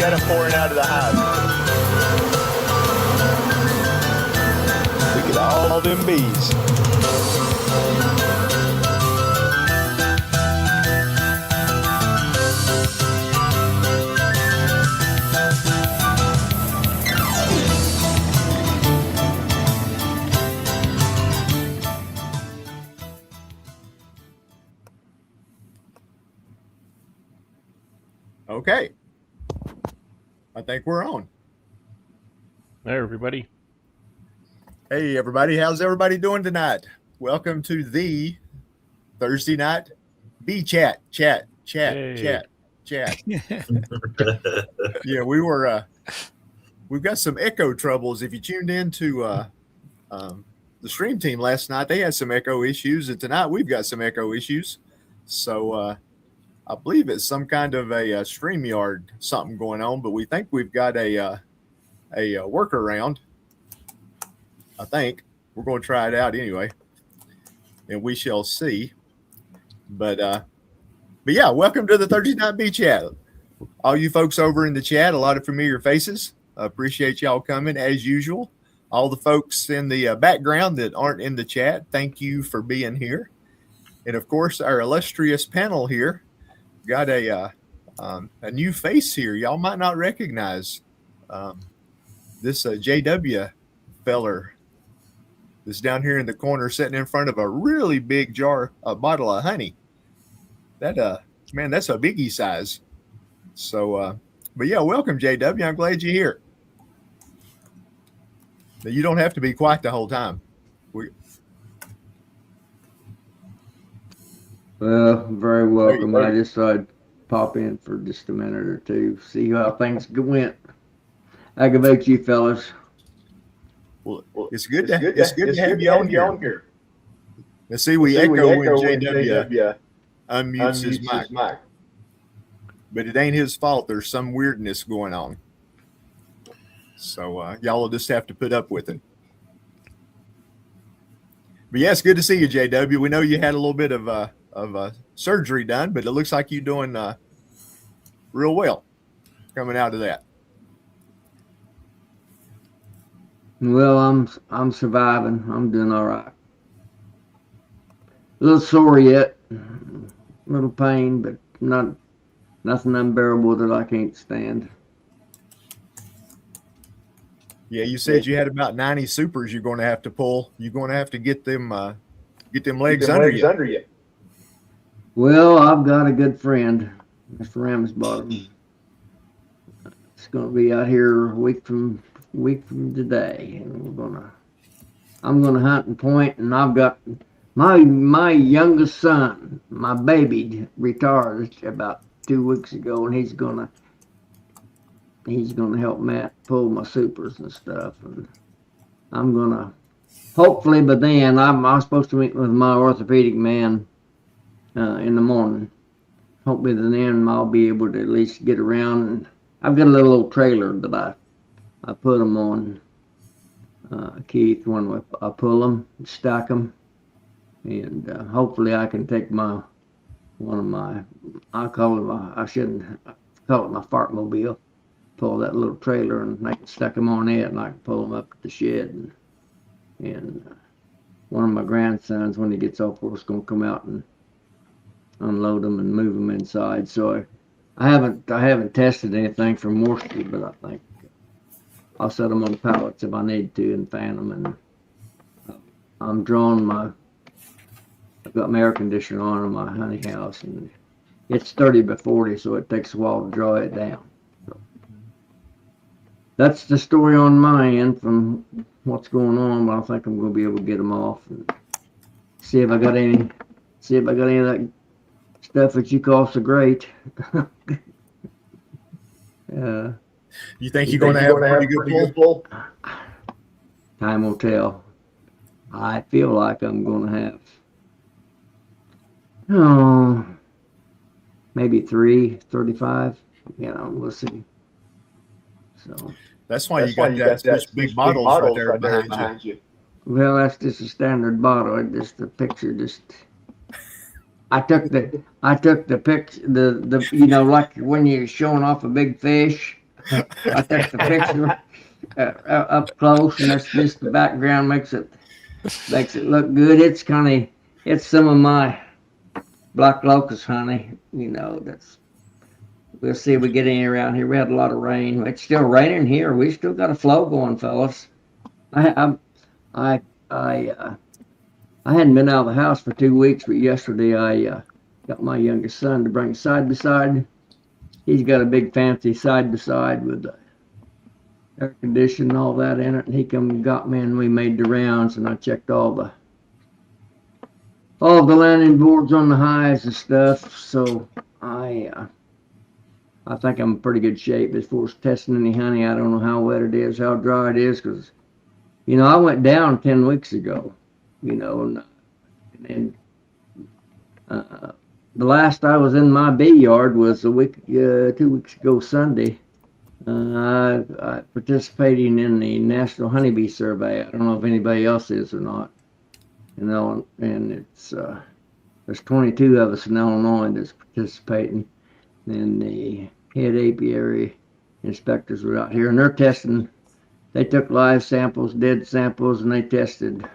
got them pouring out of the hive. Look at all them bees. Okay. I think we're on. Hey, everybody. Hey, everybody. How's everybody doing tonight? Welcome to the Thursday night bee chat. Yeah, we've got some echo troubles. If you tuned in to the stream team last night, they had some echo issues, and tonight we've got some echo issues. So I believe it's some kind of a StreamYard something going on, but we think we've got a workaround. I think we're going to try it out anyway, and we shall see. But yeah, welcome to the Thursday Night Bee Chat. All you folks over in the chat, a lot of familiar faces. I appreciate y'all coming as usual. All the folks in the background that aren't in the chat, thank you for being here. And of course, our illustrious panel here. Got a new face here. Y'all might not recognize this JW feller that's down here in the corner sitting in front of a really big bottle of honey. That man, that's a biggie size. So but yeah, welcome JW. I'm glad you're here. Now, you don't have to be quiet the whole time. Well, very welcome. I just thought I'd pop in for just a minute or two, see how things went. Aggravate you fellas. Well, it's good to have you on here. Let's see, we echo when JW unmutes his mic. But it ain't his fault. There's some weirdness going on. So y'all will just have to put up with it. But yeah, it's good to see you, JW. We know you had a little bit of surgery done, but it looks like you're doing real well coming out of that. Well, I'm surviving. I'm doing all right. A little sore yet, a little pain, but nothing unbearable that I can't stand. Yeah, you said you had about 90 supers you're going to have to pull. You're going to have to get them legs under you. Well, I've got a good friend, Mr. Ramsbottom. It's going to be out here a week from today, and I'm gonna hunt and point, and I've got my youngest son, my baby, retired about 2 weeks ago, and he's gonna help Matt pull my supers and stuff, and I'm gonna hopefully by then I'm supposed to meet with my orthopedic man in the morning. Hopefully then I'll be able to at least get around, and I've got a little old trailer that I put them on, Keith, when I pull them, stack them, and hopefully I can take I shouldn't call it my fartmobile, pull that little trailer and I can stack them on it, and I can pull them up at the shed, and one of my grandsons, when he gets off work, is going to come out and unload them and move them inside. So I haven't tested anything for moisture, but I think I'll set them on pallets if I need to and fan them. And I'm drawing I've got my air conditioner on in my honey house, and it's 30 by 40, so it takes a while to draw it down. So that's the story on my end from what's going on, but I think I'm going to be able to get them off and see if I got any of that stuff that you call so great. You think you're going to have a pretty good pull? Time will tell. I feel like I'm going to have, maybe 335. We'll see. So that's why you got those big bottles right there behind you. Well, that's just a standard bottle. The picture I took the picture, like when you're showing off a big fish, I took the picture up close, and that's just the background makes it look good. It's some of my black locust honey. You know, we'll see if we get any around here. We had a lot of rain. It's still raining here. We still got a flow going, fellas. I hadn't been out of the house for 2 weeks, but yesterday I got my youngest son to bring side by side. He's got a big fancy side by side with air conditioning and all that in it, and he come and got me, and we made the rounds, and I checked all the landing boards on the hives and stuff. So I think I'm in pretty good shape as far as testing any honey. I don't know how wet it is, how dry it is, because I went down 10 weeks ago. And the last I was in my bee yard was 2 weeks ago Sunday. I participating in the National Honeybee Survey. I don't know if anybody else is or not. And it's there's 22 of us in Illinois that's participating. And the head apiary inspectors were out here, and they're testing. They took live samples, dead samples, and they tested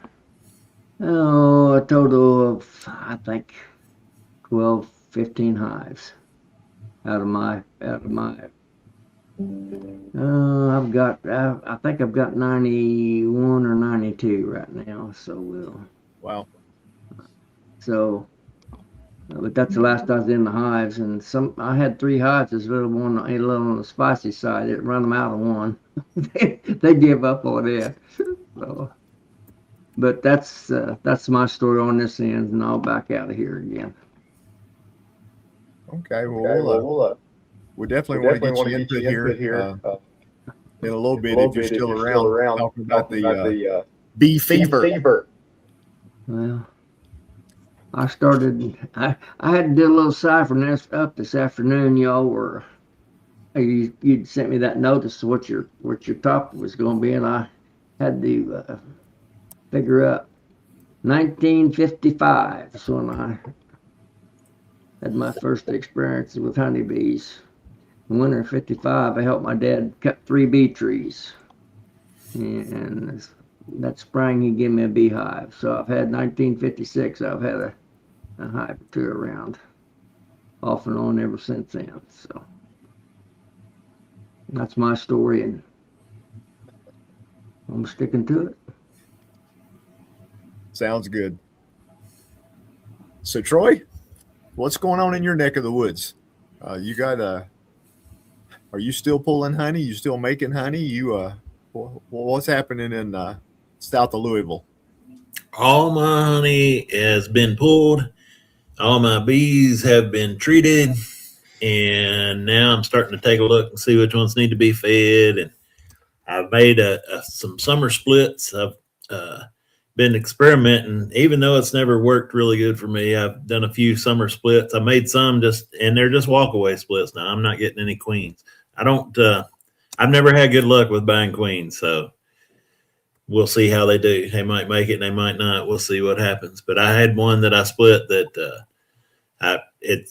a total of, I think, 12, 15 hives out of my I think I've got 91 or 92 right now. So Wow. But that's the last I was in the hives, and I had 3 hives. There's a little on the spicy side. It run them out of one. they give up on it. So, but that's my story on this end, and I'll back out of here again. Okay. Well, we definitely want to get you into here in a little bit if you're still around talking about the bee fever. Well, I had to do a little ciphering up this afternoon. Y'all you'd sent me that notice of what your topic was going to be, and I had to figure out 1955 is when I had my first experience with honeybees. In winter of 55, I helped my dad cut 3 bee trees, and that spring he gave me a beehive. So I've had 1956. I've had a hive or 2 around, off and on ever since then. So that's my story, and I'm sticking to it. Sounds good. So Troy, what's going on in your neck of the woods? Are you still pulling honey? You still making honey? What's happening in south of Louisville? All my honey has been pulled. All my bees have been treated, and now I'm starting to take a look and see which ones need to be fed. And I've made some summer splits. I've been experimenting, even though it's never worked really good for me. I've done a few summer splits. I made some and they're just walk-away splits now. I'm not getting any queens. I've never had good luck with buying queens, so we'll see how they do. They might make it, and they might not. We'll see what happens. But I had one that I split that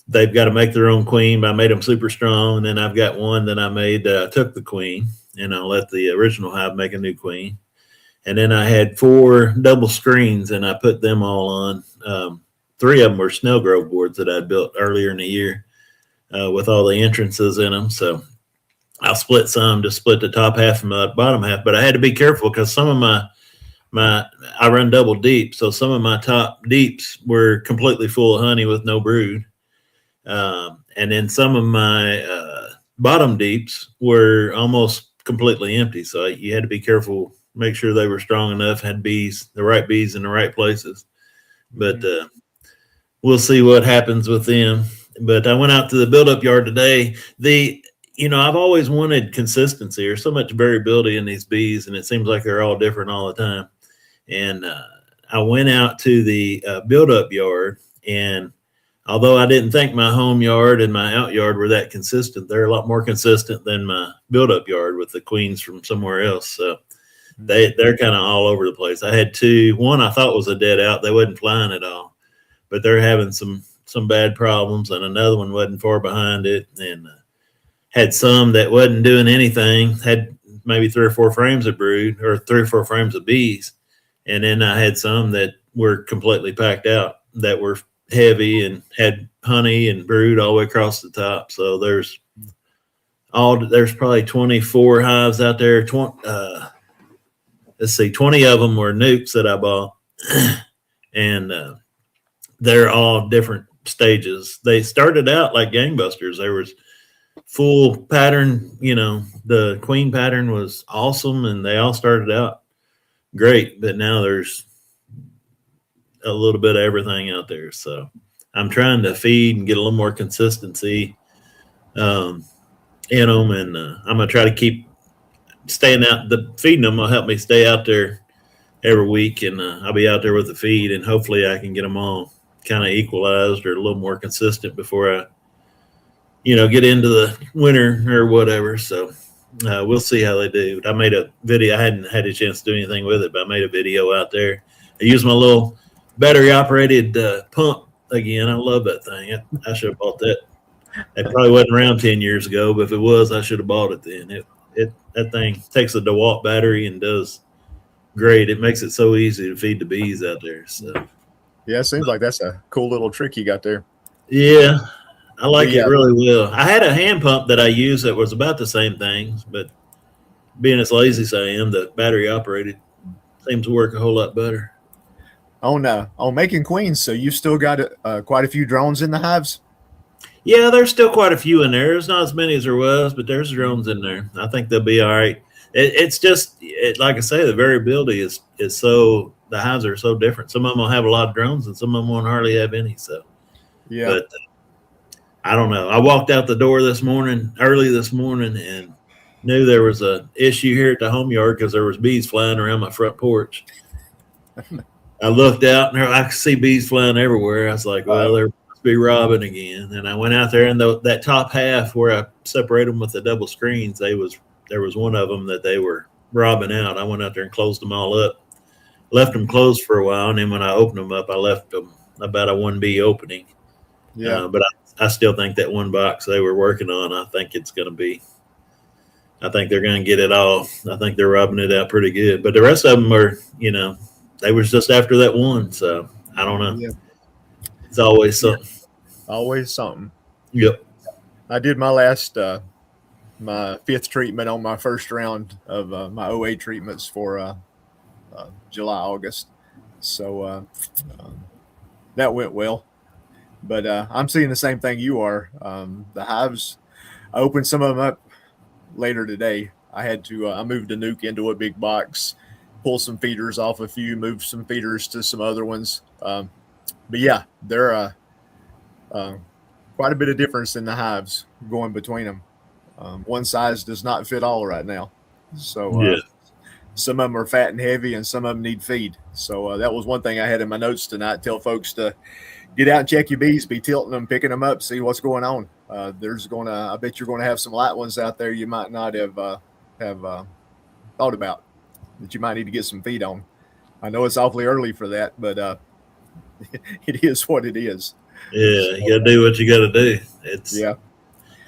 they've got to make their own queen, but I made them super strong. And then I've got one that I made, took the queen, and I let the original hive make a new queen. And then I had 4 double screens, and I put them all on. 3 of them were Snell Grove boards that I'd built earlier in the year with all the entrances in them. So I'll split some to split the top half and the bottom half. But I had to be careful because some of I run double deep, so some of my top deeps were completely full of honey with no brood. And then some of my bottom deeps were almost completely empty. So you had to be careful, make sure they were strong enough, had the right bees in the right places. But we'll see what happens with them. But I went out to the build-up yard today. I've always wanted consistency. There's so much variability in these bees, and it seems like they're all different all the time. And I went out to the build-up yard, and although I didn't think my home yard and my out yard were that consistent, they're a lot more consistent than my build-up yard with the queens from somewhere else. So they're kind of all over the place. I had 2. One I thought was a dead out. They wasn't flying at all, but they're having some bad problems, and another one wasn't far behind it. And had some that wasn't doing anything, had maybe 3 or 4 frames of brood or 3 or 4 frames of bees. And then I had some that were completely packed out that were heavy and had honey and brood all the way across the top. So there's probably 24 hives out there. 20 of them were nukes that I bought. And they're all different stages. They started out like gangbusters. There was full pattern, the queen pattern was awesome and they all started out great, but now there's a little bit of everything out there. So I'm trying to feed and get a little more consistency in them, and I'm gonna try to keep staying out. The feeding them will help me stay out there every week, and I'll be out there with the feed, and hopefully I can get them all kind of equalized or a little more consistent before I get into the winter or whatever. So we'll see how they do. I made a video. I hadn't had a chance to do anything with it, but I made a video out there. I used my little battery operated pump again. I love that thing. I should have bought that. It probably wasn't around 10 years ago, but if it was, I should have bought it then. That thing takes a DeWalt battery and does great. It makes it so easy to feed the bees out there. So Yeah, it seems like that's a cool little trick you got there. yeah, I like it really well. I had a hand pump that I used that was about the same thing, but being as lazy as I am, the battery operated seems to work a whole lot better. On making queens, so you still got quite a few drones in the hives? Yeah, there's still quite a few in there. There's not as many as there was, but there's drones in there. I think they'll be all right. It's just like I say, the variability is so, the hives are so different. Some of them will have a lot of drones and some of them won't hardly have any. So yeah, but I don't know. I walked out the door early this morning, and knew there was a issue here at the home yard because there was bees flying around my front porch. I looked out and I could see bees flying everywhere. I was like, well, there must be robbing again. And I went out there, and that top half where I separate them with the double screens, there was one of them that they were robbing out. I went out there and closed them all up, left them closed for a while, and then when I opened them up, I left them about a 1 bee opening. Yeah, But I still think that one box they were working on, I think they're going to get it all. I think they're robbing it out pretty good. But the rest of them are, they was just after that one. So I don't know. Yeah. It's always something. Always something. Yep. I did my last, my 5th treatment on my first round of my OA treatments for July, August. So that went well. But I'm seeing the same thing you are. The hives, I opened some of them up later today. I had to, I moved a nuke into a big box, pull some feeders off a few, move some feeders to some other ones. But yeah, they're quite a bit of difference in the hives going between them. One size does not fit all right now. So some of them are fat and heavy and some of them need feed. So that was one thing I had in my notes tonight. Tell folks to get out and check your bees, be tilting them, picking them up, see what's going on. I bet you're going to have some light ones out there you might not have thought about that you might need to get some feed on. I know it's awfully early for that, but it is what it is. Yeah, you got to do what you got to do.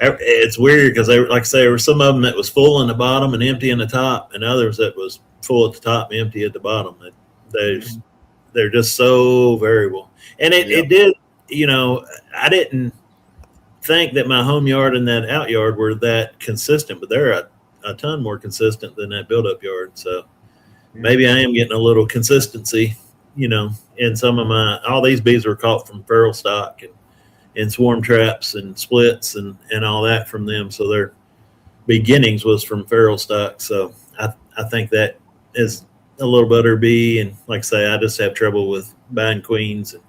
It's weird because like I say, there were some of them that was full in the bottom and empty in the top, and others that was full at the top and empty at the bottom. They're just so variable. And it did, I didn't think that my home yard and that out yard were that consistent, but they're a ton more consistent than that build-up yard. So maybe I am getting a little consistency, in some of all these bees were caught from feral stock and swarm traps and splits and all that from them. So their beginnings was from feral stock. So I think that is a little better bee. And like I say, I just have trouble with buying queens and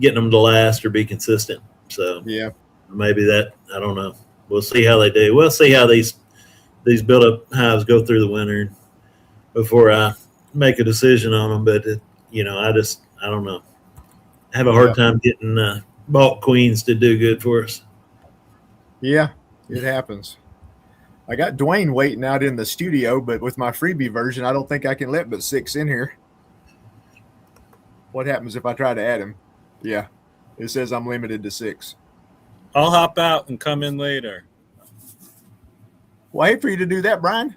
getting them to last or be consistent. So yeah, maybe that, I don't know. We'll see how they do. We'll see how these build-up hives go through the winter before I make a decision on them. But I don't know. I have a hard time getting bulk queens to do good for us. Yeah, it happens. I got Dwayne waiting out in the studio, but with my freebie version, I don't think I can let but 6 in here. What happens if I try to add him? Yeah, it says I'm limited to 6. I'll hop out and come in later. Well, I hate for you to do that, Brian.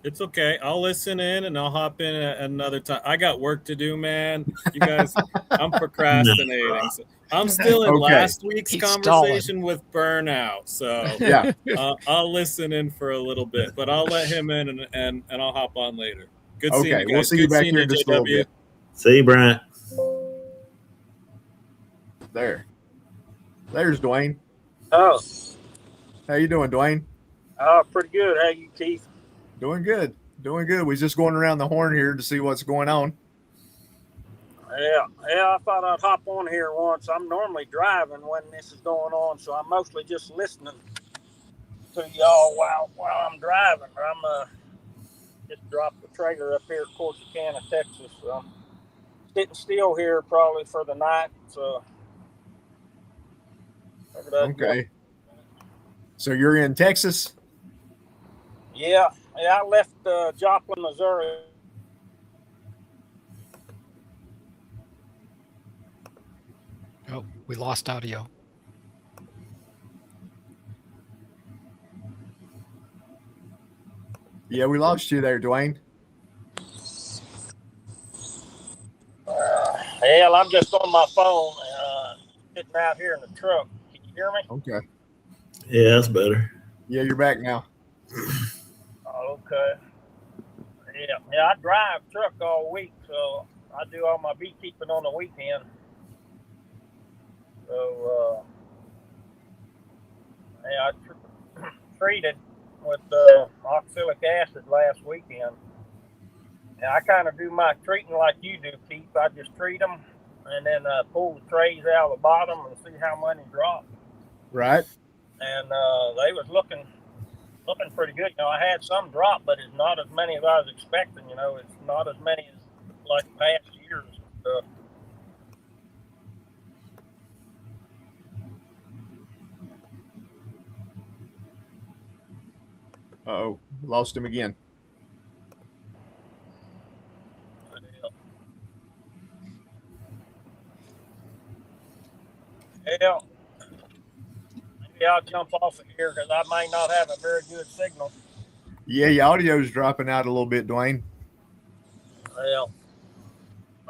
It's okay. I'll listen in and I'll hop in at another time. I got work to do, man. You guys, I'm procrastinating. So I'm still in Okay. last week's He's conversation with burnout. So Yeah. I'll listen in for a little bit, but I'll let him in and I'll hop on later. Good seeing you guys. We'll see you Good back seeing here in just a little JW. bit. See you, Brian. There's Dwayne. Oh, How you doing, Dwayne? pretty good. How you, Keith? Doing good. Doing good. We're just going around the horn here to see what's going on. Yeah. I thought I'd hop on here once. I'm normally driving when this is going on, so I'm mostly just listening to y'all while I'm driving. I'm just dropped the trailer up here at Corsicana, Texas. So I'm sitting still here probably for the night. So Okay. So you're in Texas? Yeah, I left Joplin, Missouri. Oh, we lost audio. Yeah, we lost you there, Dwayne. Hell, I'm just on my phone, sitting out here in the truck. Can you hear me? Okay. Yeah, that's better. Yeah, you're back now. Okay. Yeah, I drive truck all week, so I do all my beekeeping on the weekend. So, I treated with oxalic acid last weekend. And I kind of do my treating like you do, Keith. I just treat them and then pull the trays out of the bottom and see how many drop. Right. And they was looking pretty good. You know, I had some drop, but it's not as many as I was expecting. You know, it's not as many as like past years. Uh-oh. Lost him again. Yeah. Maybe I'll jump off of here because I might not have a very good signal. Yeah, your audio's dropping out a little bit, Dwayne. Well,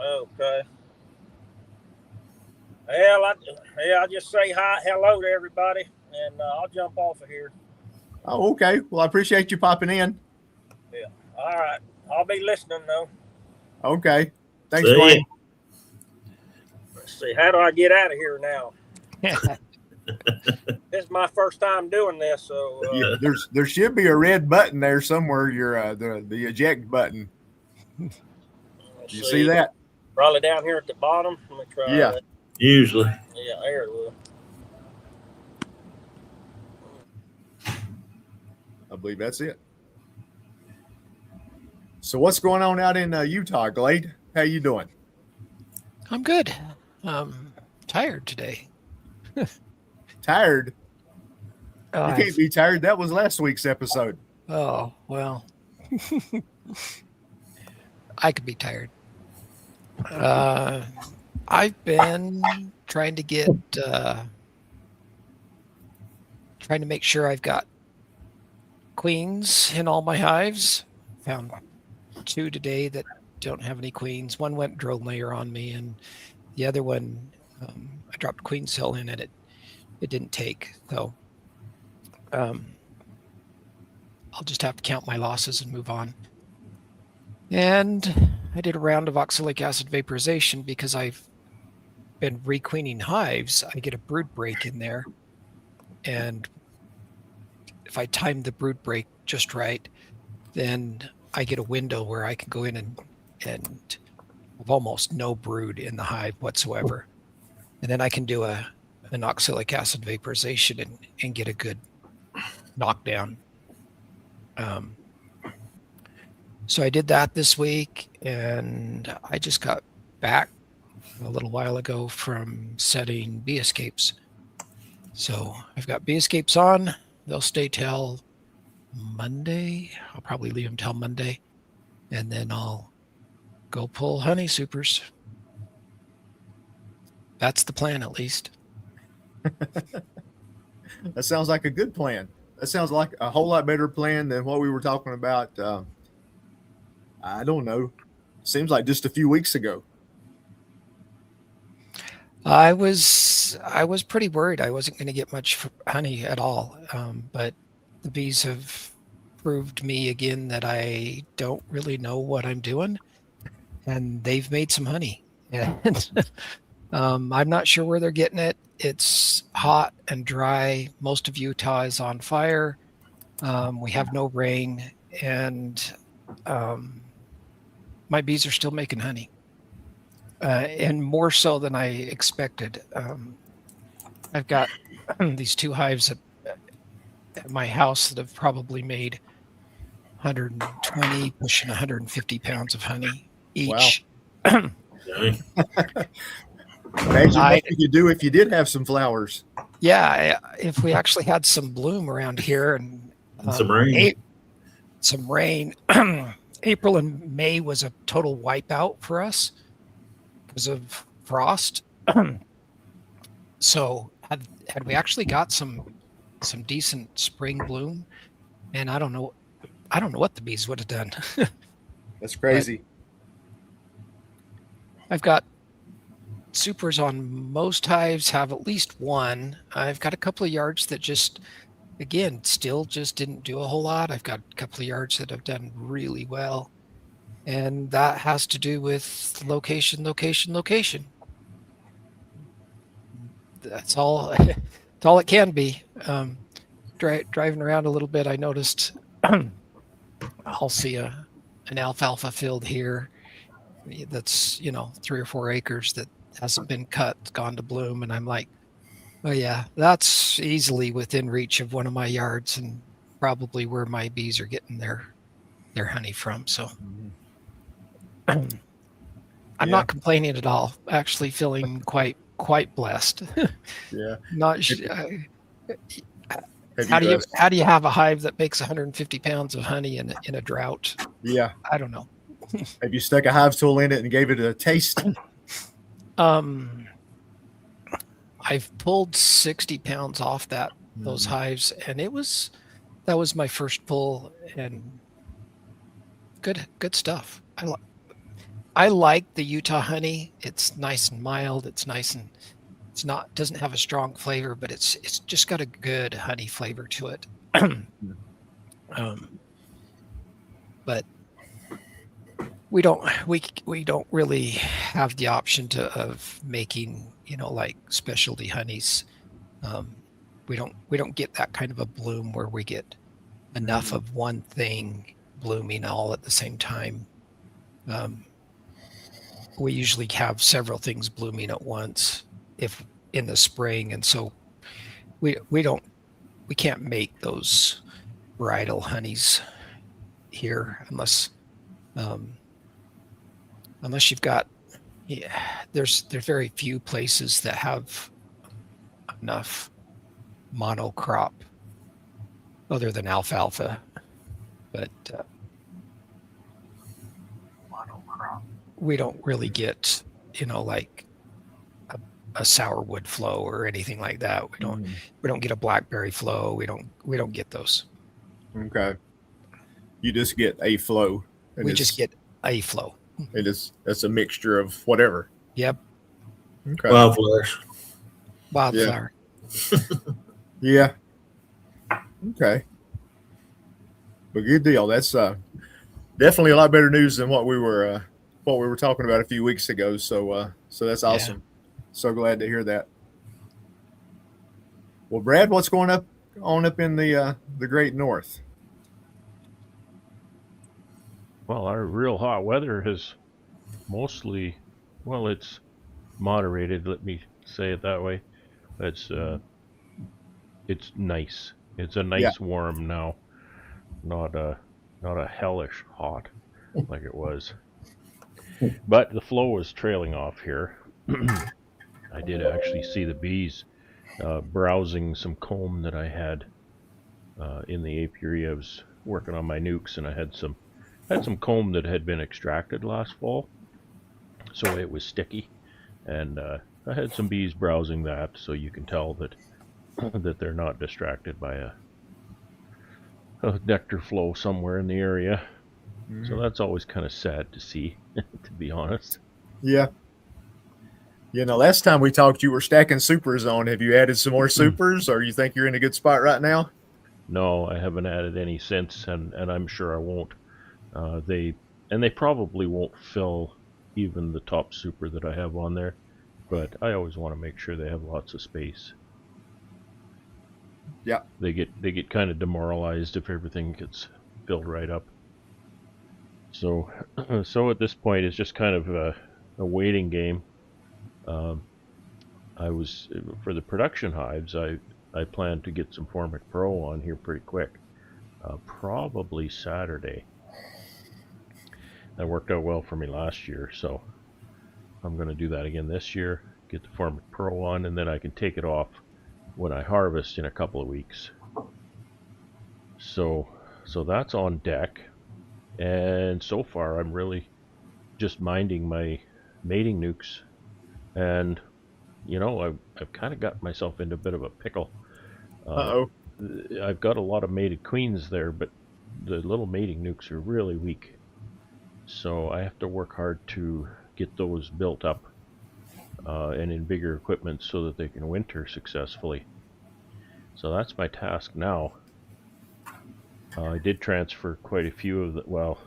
okay. Well, I'll just say hello to everybody, and I'll jump off of here. Oh, okay. Well, I appreciate you popping in. Yeah. All right. I'll be listening, though. Okay. Thanks, See ya. Dwayne. Let's see. How do I get out of here now? This is my first time doing this, so Yeah, there should be a red button there somewhere. Your the eject button. let's You see that? Probably down here at the bottom. Let me try Yeah. that. Usually. Yeah, there it will. I believe that's it. So what's going on out in Utah, Glade? How you doing? I'm good. Tired today. Tired? Oh, You can't be tired. That was last week's episode. oh well. I could be tired. I've been trying to make sure I've got queens in all my hives. Found 2 today that don't have any queens. One went drone layer on me, and the other one I dropped queen cell in, and it didn't take. So I'll just have to count my losses and move on. And I did a round of oxalic acid vaporization because I've been requeening hives. I get a brood break in there, and if I time the brood break just right, then I get a window where I can go in and have almost no brood in the hive whatsoever. And then I can do an oxalic acid vaporization and get a good knockdown. So I did that this week, and I just got back a little while ago from setting bee escapes. So I've got bee escapes on. They'll stay till Monday. I'll probably leave them till Monday, and then I'll go pull honey supers. That's the plan, at least. That sounds like a good plan. that sounds like a whole lot better plan than what we were talking about. I don't know. Seems like just a few weeks ago. I was pretty worried I wasn't going to get much honey at all, but the bees have proved me again that I don't really know what I'm doing, and they've made some honey. And I'm not sure where they're getting it. It's hot and dry. Most of Utah is on fire. We have no rain, and my bees are still making honey. And more so than I expected. I've got these 2 hives at my house that have probably made 120, pushing 150 pounds of honey each. Wow. Imagine what you could do if you did have some flowers. Yeah, if we actually had some bloom around here and some rain. Some rain. April and May was a total wipeout for us because of frost. So had we actually got some decent spring bloom, and I don't know what the bees would have done. That's crazy. I've got supers on most hives, have at least one. I've got a couple of yards that still just didn't do a whole lot. I've got a couple of yards that have done really well. And that has to do with location. That's all. It's all it can be. Driving around a little bit, I noticed I'll see an alfalfa field here that's 3 or 4 acres that hasn't been cut, gone to bloom, and I'm like, oh yeah, that's easily within reach of one of my yards and probably where my bees are getting their honey from. So I'm not complaining at all. Actually feeling quite blessed. Yeah. Not how do you have a hive that makes 150 pounds of honey in a drought? Yeah. I don't know. Have you stuck a hive tool in it and gave it a taste? I've pulled 60 pounds off those hives, and that was my first pull, and good stuff. I like the Utah honey. It's nice and mild. It's nice and doesn't have a strong flavor, but it's just got a good honey flavor to it. But we don't really have the option of making like specialty honeys. We don't get that kind of a bloom where we get enough of one thing blooming all at the same time. We usually have several things blooming at once if in the spring, and so we can't make those varietal honeys here unless you've got there's very few places that have enough monocrop other than alfalfa, but we don't really get like a sourwood flow or anything like that. We don't get a blackberry flow. We don't get those. Okay. You just get a flow. We just get a flow. That's a mixture of whatever. Yep. Okay. Wildflower. Yeah. Okay. But good deal. That's definitely a lot better news than what we were talking about a few weeks ago. So that's awesome. Yeah. So glad to hear that. Well, Brad, what's going on up in the Great North? Well, our real hot weather has mostly, it's moderated. Let me say it that way. It's nice. It's a nice warm now, not a hellish hot like it was. But the flow is trailing off here. I did actually see the bees browsing some comb that I had in the apiary. I was working on my nukes, and I had some comb that had been extracted last fall, so it was sticky, and I had some bees browsing that, so you can tell that they're not distracted by nectar flow somewhere in the area. Mhm. So that's always kind of sad to see, to be honest. Yeah. Last time we talked, you were stacking supers on. Have you added some more supers, or you think you're in a good spot right now? No, I haven't added any since, and I'm sure I won't. They probably won't fill even the top super that I have on there, but I always want to make sure they have lots of space. Yeah. They get kind of demoralized if everything gets filled right up. So so at this point it's just kind of a waiting game. I was for the production hives. I plan to get some Formic Pro on here pretty quick, probably Saturday. That worked out well for me last year, so I'm going to do that again this year. Get the Formic Pro on, and then I can take it off when I harvest in a couple of weeks. So that's on deck, and so far I'm really just minding my mating nukes, and I've kind of got myself into a bit of a pickle. Uh-oh. I've got a lot of mated queens there, but the little mating nukes are really weak. So I have to work hard to get those built up and in bigger equipment so that they can winter successfully. So that's my task now. I did transfer quite a few of the, well,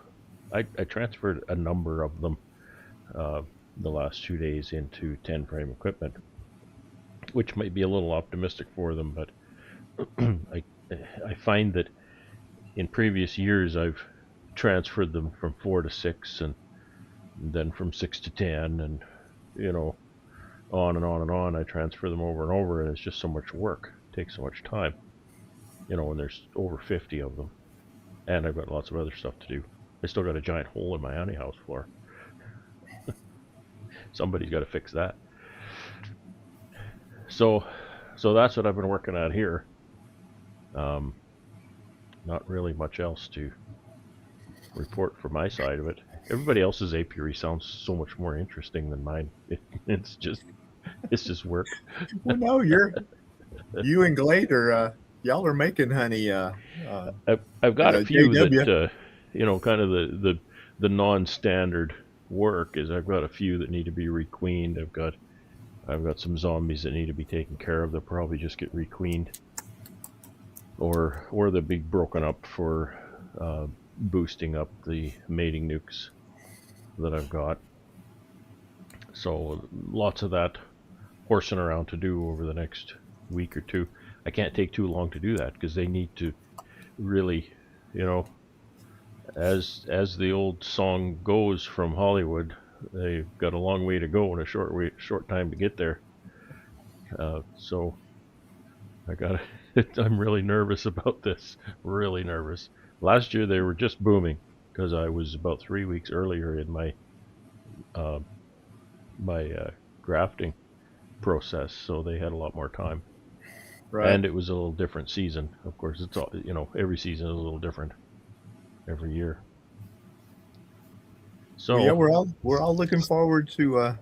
I transferred a number of them the last 2 days into 10 frame equipment, which might be a little optimistic for them, but I find that in previous years I've transferred them from 4 to 6 and then from 6 to 10 and on and on and on. I transfer them over and over, and it's just so much work. It takes so much time, when there's over 50 of them, and I've got lots of other stuff to do. I still got a giant hole in my honey house floor. Somebody's got to fix that. So that's what I've been working on here. Not really much else to report from my side of it. Everybody else's apiary sounds so much more interesting than mine. It's just work. Well, no, you and Glade are y'all are making honey. I've got a few JW. that kind of the non-standard work is I've got a few that need to be requeened. I've got some zombies that need to be taken care of. They'll probably just get requeened, or they'll be broken up for boosting up the mating nukes that I've got. So lots of that horsing around to do over the next week or two. I can't take too long to do that because they need to really, as the old song goes from Hollywood, they've got a long way to go and a short time to get there. So I'm really nervous about this. Really nervous. Last year they were just booming because I was about 3 weeks earlier in my grafting process, so they had a lot more time. Right. And it was a little different season. Of course, it's all every season is a little different every year. So yeah, we're all looking forward to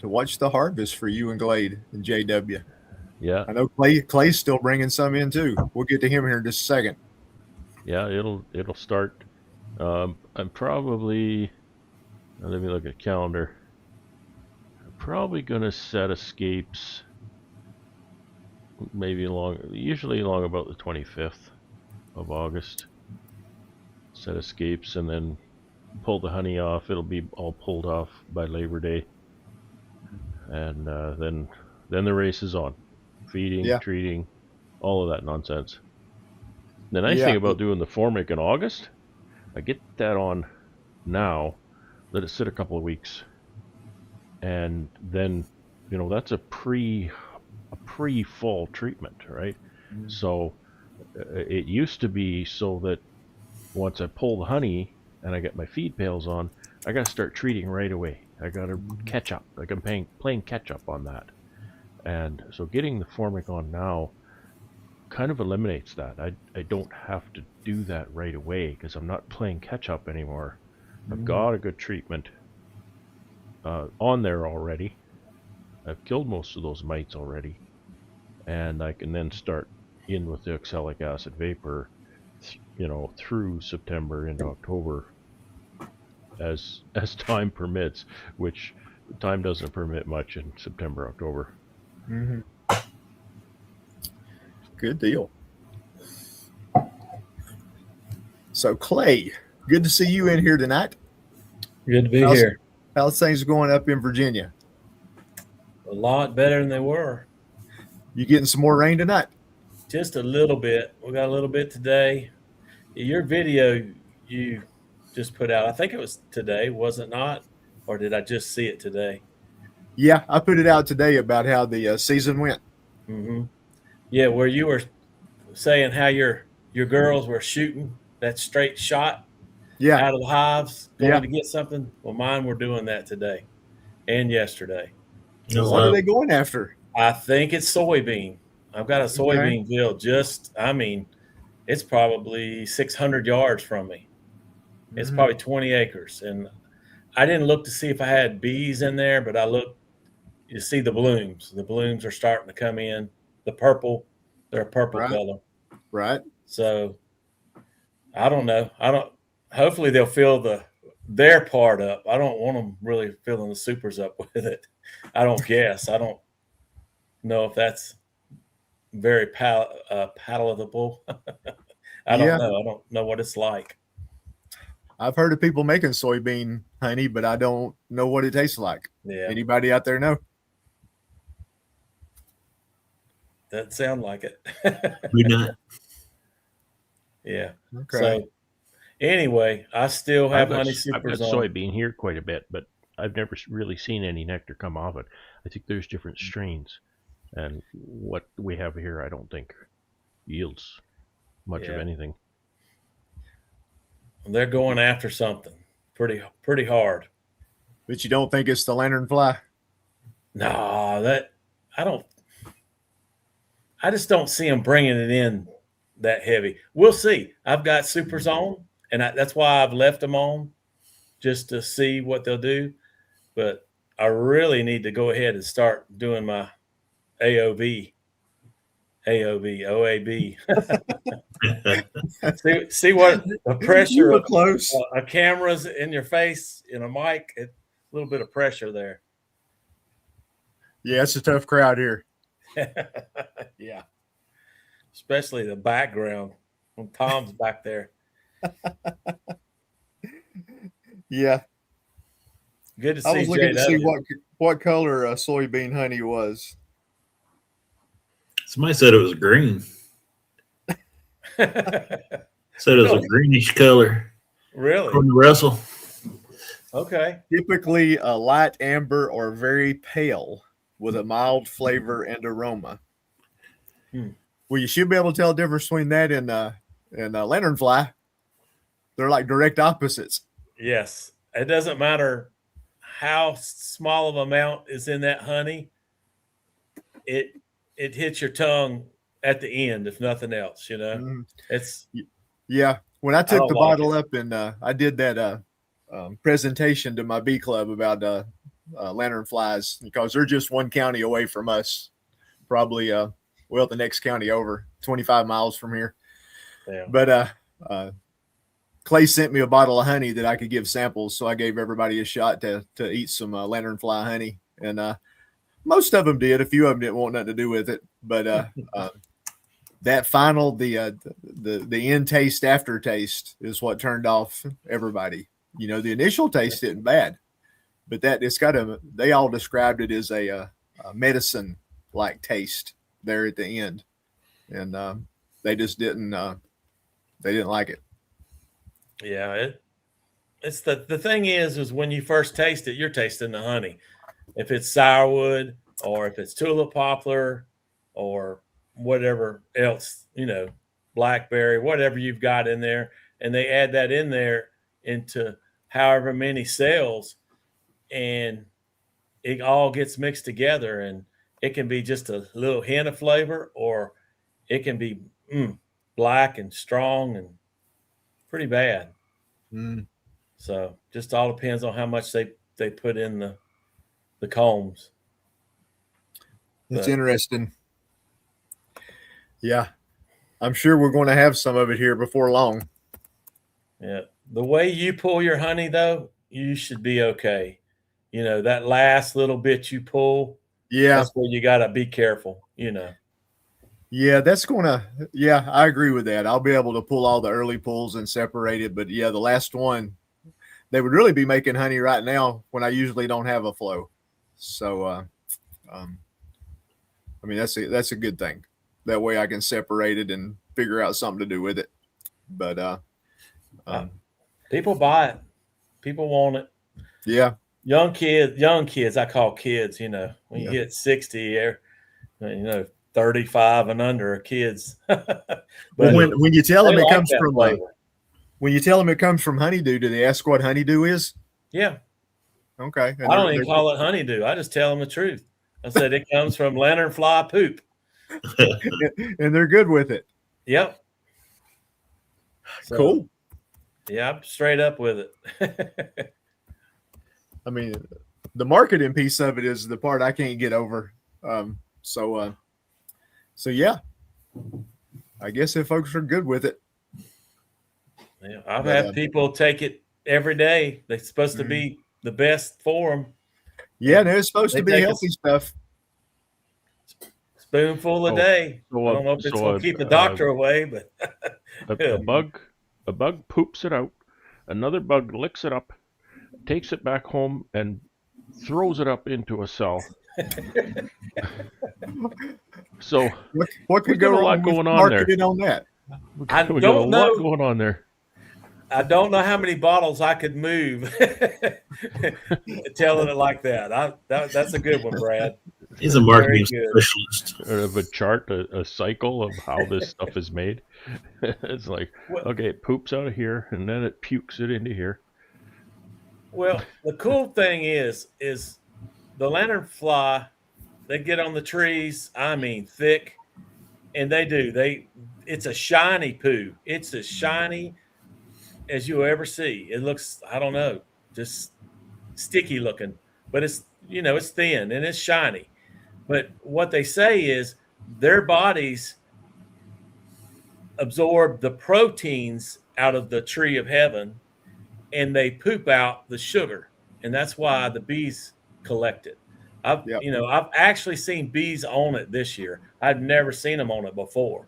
watch the harvest for you and Glade and JW. Yeah, I know Clay's still bringing some in too. We'll get to him here in just a second. yeah, it'll start. I'm probably, let me look at the calendar. I'm probably gonna set escapes usually along about the 25th of August. Set escapes and then pull the honey off. It'll be all pulled off by Labor Day, and then the race is on. Feeding, treating, all of that nonsense. The nice thing about doing the Formic in August, I get that on now, let it sit a couple of weeks, and then that's a pre-fall treatment, right? Mm-hmm. So it used to be so that once I pull the honey and I get my feed pails on, I got to start treating right away. I got to catch up. Like I'm playing catch up on that. And so getting the Formic on now kind of eliminates that. I don't have to do that right away because I'm not playing catch up anymore. I've got a good treatment on there already. I've killed most of those mites already, and I can then start in with the oxalic acid vapor, through September into October as time permits, which time doesn't permit much in September, October. Mm-hmm. Good deal. So Clay, good to see you in here tonight. Good to be How's- here. How's things going up in Virginia? A lot better than they were. You getting some more rain tonight? Just a little bit. We got a little bit today. Your video you just put out, I think it was today, was it not? Or did I just see it today? Yeah, I put it out today about how the season went. Mm-hmm. Yeah, where you were saying how your girls were shooting that straight shot Yeah, out of the hives going Yeah. to get something. Well, mine were doing that today and yesterday. Oh, what are wow. they going after? I think it's soybean. I've got a soybean field it's probably 600 yards from me. It's Mhm. probably 20 acres. And I didn't look to see if I had bees in there, but I looked, you see the blooms. The blooms are starting to come in. The purple, they're a purple Right. color. Right. So I don't know. Hopefully they'll fill their part up. I don't want them really filling the supers up with it. I don't guess. I don't know if that's very palatable. I Yeah. don't know. I don't know what it's like. I've heard of people making soybean honey, but I don't know what it tastes like. Yeah, Anybody out there know? that sound like it. We not. Yeah. Okay. So anyway, I still have honey I've got supers on. soybean here quite a bit, but I've never really seen any nectar come off it. I think there's different strains, and what we have here, I don't think yields much of Yeah. anything. They're going after something pretty hard. But you don't think it's the lanternfly? No, I just don't see them bringing it in that heavy. We'll see. I've got supers on, and that's why I've left them on, just to see what they'll do. But I really need to go ahead and start doing my OAB. see what the pressure You were of close. a camera's in your face and a mic. A little bit of pressure there. Yeah, it's a tough crowd here. Yeah, especially the background when Tom's back there. Yeah, Good to see. I was looking to see JW. what color soybean honey was. Somebody said it was green. Said it was a greenish color. Really? According to Russell. Okay. Typically a light amber or very pale with a mild flavor and aroma. Well, you should be able to tell the difference between that and lanternfly. They're like direct opposites. Yes. It doesn't matter how small of amount is in that honey. It hits your tongue at the end, if nothing else, It's Yeah. When I took don't the like bottle up and I did that presentation to my bee club about lanternflies, because they're just one county away from us, probably the next county over, 25 miles from here. yeah. But Clay sent me a bottle of honey that I could give samples, so I gave everybody a shot to eat some lanternfly honey, and most of them did. A few of them didn't want nothing to do with it, but that final the end taste, aftertaste is what turned off everybody. The initial taste isn't bad, but they all described it as a medicine like taste there at the end, and they just didn't like it. Yeah, it's the thing is when you first taste it, you're tasting the honey. If it's sourwood or if it's tulip poplar or whatever else, blackberry, whatever you've got in there, and they add that in there into however many cells, and it all gets mixed together, and it can be just a little hint of flavor, or it can be black and strong and pretty bad. So just all depends on how much they put in the combs. That's interesting. Yeah. I'm sure we're going to have some of it here before long. Yeah. The way you pull your honey, though, you should be okay. You know, that last little bit you pull, Yeah. that's where you got to be careful, you know. Yeah, that's going to, yeah, I agree with that. I'll be able to pull all the early pulls and separate it. But yeah, the last one, they would really be making honey right now when I usually don't have a flow. So, I mean, that's a good thing. That way I can separate it and figure out something to do with it. But people buy it. People want it. Yeah. Young kids, I call kids, you know, when you hit 60, you know, 35 and under are kids. But when you tell them it like comes from flavor. When you tell them it comes from honeydew, do they ask what honeydew is? Yeah. Okay. I don't even call it honeydew. I just tell them the truth. I said it comes from lanternfly poop. And they're good with it. Yep. So, cool. Yeah, I'm straight up with it. I mean, the marketing piece of it is the part I can't get over. So yeah, I guess if folks are good with it. Yeah, I've had people take it every day. They're supposed to be the best for them. Yeah, they're supposed to be healthy stuff. Spoonful a day. So, I don't know if it's going to keep the doctor away, but a bug poops it out. Another bug licks it up, takes it back home, and throws it up into a cell. So what could go wrong? A lot going on there. On that. I we don't know. A lot going on there. I don't know how many bottles I could move telling it like that. That's a good one, Brad. He's a marketing specialist. Of a chart, a cycle of how this stuff is made. It's like, okay, it poops out of here, and then it pukes it into here. Well, the cool thing is the lanternfly, they get on the trees, I mean thick, and it's a shiny poo. It's as shiny as you'll ever see. It looks, I don't know, just sticky looking, but it's, you know, it's thin and it's shiny. But what they say is their bodies absorb the proteins out of the tree of heaven and they poop out the sugar. And that's why the bees collect it. I've actually seen bees on it this year. I've never seen them on it before,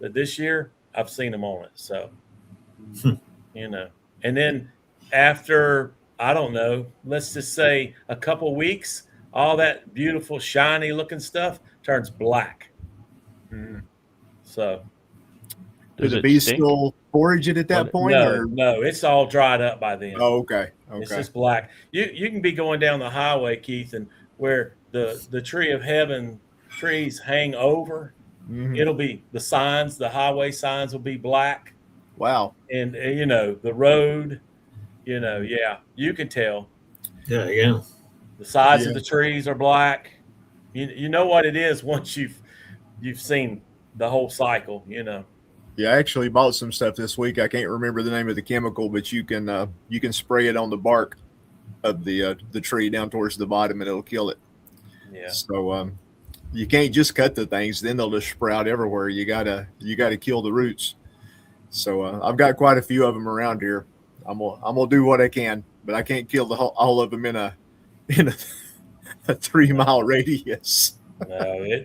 but this year I've seen them on it. So, you know, and then after, I don't know, let's just say a couple weeks, all that beautiful, shiny looking stuff turns black. So, do the bees still forage it at that point? No, it's all dried up by then. Oh, okay. It's just black. You can be going down the highway, Keith, and where the tree of heaven trees hang over, it'll be the signs, the highway signs will be black. Wow. And you know, the road, you know, you can tell. Yeah. The sides of the trees are black. You know what it is once you've seen the whole cycle, you know. Yeah, I actually bought some stuff this week. I can't remember the name of the chemical, but you can spray it on the bark of the tree down towards the bottom, and it'll kill it. Yeah. So you can't just cut the things; then they'll just sprout everywhere. You gotta kill the roots. So I've got quite a few of them around here. I'm gonna do what I can, but I can't kill all of them in a 3-mile radius. No,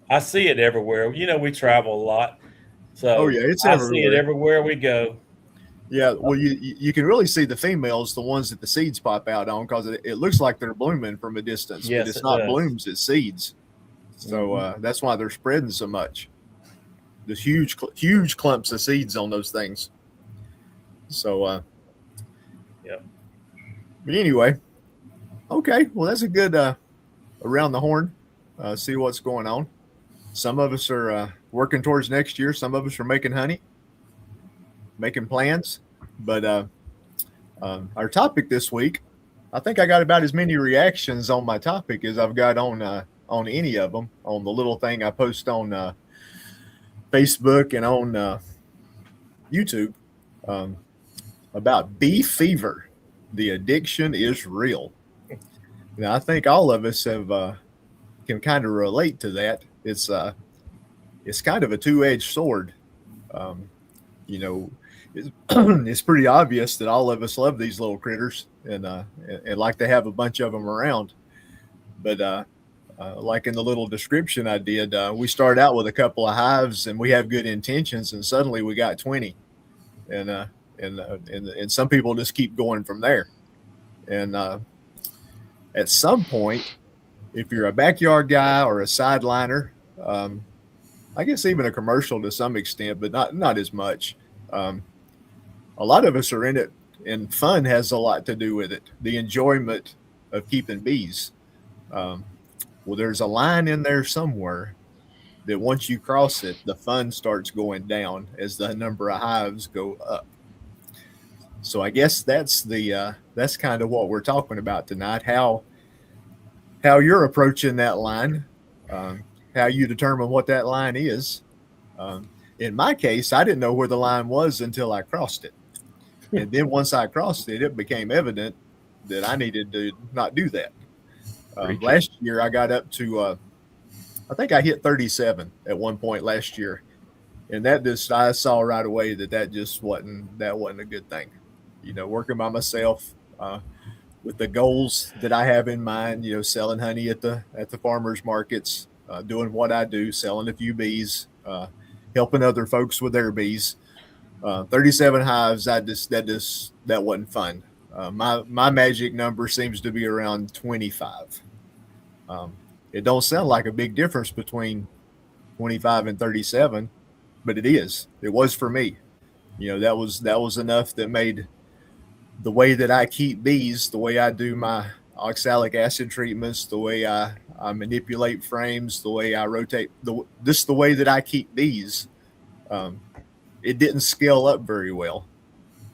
I see it everywhere. You know, we travel a lot. So it's I everywhere. see it everywhere we go. Yeah, well, you can really see the females, the ones that the seeds pop out on, because it looks like they're blooming from a distance. Yes, but it's not does. blooms, it's seeds. So that's why they're spreading so much. There's huge clumps of seeds on those things. So, yeah. But anyway, okay, well, that's a good around the horn. See what's going on. Some of us are working towards next year. Some of us are making honey, making plans. But our topic this week, I think I got about as many reactions on my topic as I've got on any of them, on the little thing I post on Facebook and on YouTube about bee fever. The addiction is real. Now, I think all of us can kind of relate to that. it's kind of a two-edged sword. You know, it's pretty obvious that all of us love these little critters and like to have a bunch of them around. But like in the little description I did, we start out with a couple of hives and we have good intentions, and suddenly we got 20, and some people just keep going from there. And at some point, if you're a backyard guy or a sideliner, I guess even a commercial to some extent, but not as much. A lot of us are in it, and fun has a lot to do with it. The enjoyment of keeping bees. Well, there's a line in there somewhere that once you cross it, the fun starts going down as the number of hives go up. So I guess that's kind of what we're talking about tonight. How you're approaching that line, how you determine what that line is. In my case, I didn't know where the line was until I crossed it. And then once I crossed it, it became evident that I needed to not do that. Last year, I got up to, I think I hit 37 at one point last year. And I saw right away that just wasn't a good thing. You know, working by myself, with the goals that I have in mind, you know, selling honey at the farmers markets, doing what I do, selling a few bees, helping other folks with their bees. 37 hives, that wasn't fun. My magic number seems to be around 25. It don't sound like a big difference between 25 and 37, but it is. It was for me. You know, that was enough that made the way that I keep bees, the way I do my oxalic acid treatments, the way I manipulate frames, the way I rotate, the way that I keep bees, it didn't scale up very well,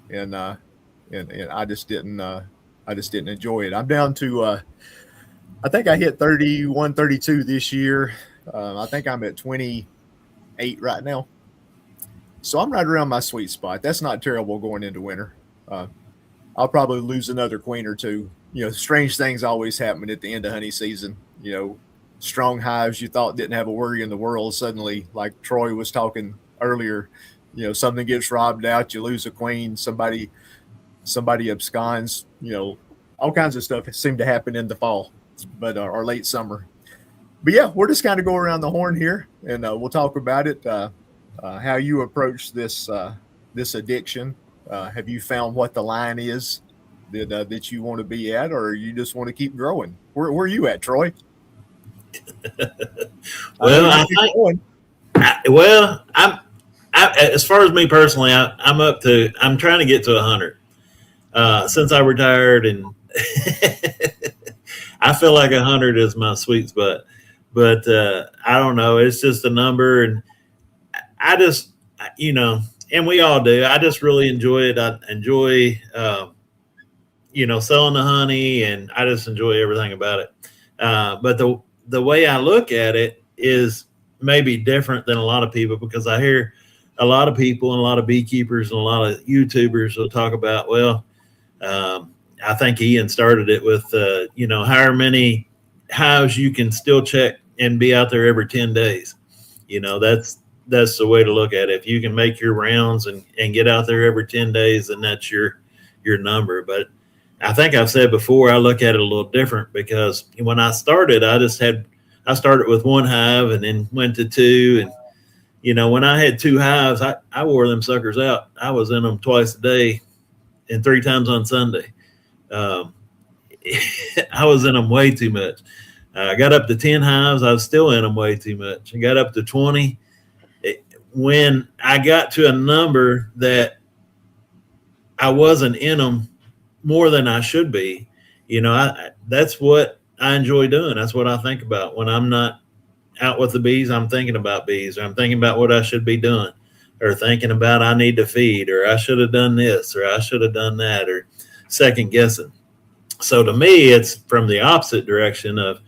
and I just didn't enjoy it. I'm down to I think I hit 31, 32 this year. I think I'm at 28 right now, so I'm right around my sweet spot. That's not terrible going into winter. I'll probably lose another queen or two. You know, strange things always happen at the end of honey season. You know, strong hives you thought didn't have a worry in the world, suddenly, like Troy was talking earlier, you know, something gets robbed out, you lose a queen, somebody absconds, you know, all kinds of stuff seem to happen in the fall, but or late summer. But yeah, we're just kind of go around the horn here, and we'll talk about it, how you approach this addiction. Have you found what the line is that you want to be at, or you just want to keep growing? Where are you at, Troy? I'm as far as me personally, I'm trying to get to 100 since I retired, and I feel like 100 is my sweet spot. But I don't know. It's just a number, and I just, you know, and we all do. I just really enjoy it. I enjoy, you know, selling the honey, and I just enjoy everything about it. But the way I look at it is maybe different than a lot of people, because I hear a lot of people and a lot of beekeepers and a lot of YouTubers will talk about, well, I think Ian started it with, you know, however many hives you can still check and be out there every 10 days. You know, that's the way to look at it. If you can make your rounds and get out there every 10 days, then that's your number. But I think I've said before, I look at it a little different, because when I started, I started with one hive and then went to two. And, you know, when I had two hives, I wore them suckers out. I was in them twice a day and 3 times on Sunday. I was in them way too much. I got up to 10 hives. I was still in them way too much. I got up to 20. When I got to a number that I wasn't in them more than I should be, you know, that's what I enjoy doing. That's what I think about when I'm not out with the bees. I'm thinking about bees, or I'm thinking about what I should be doing, or thinking about I need to feed, or I should have done this, or I should have done that, or second guessing. So to me, it's from the opposite direction of,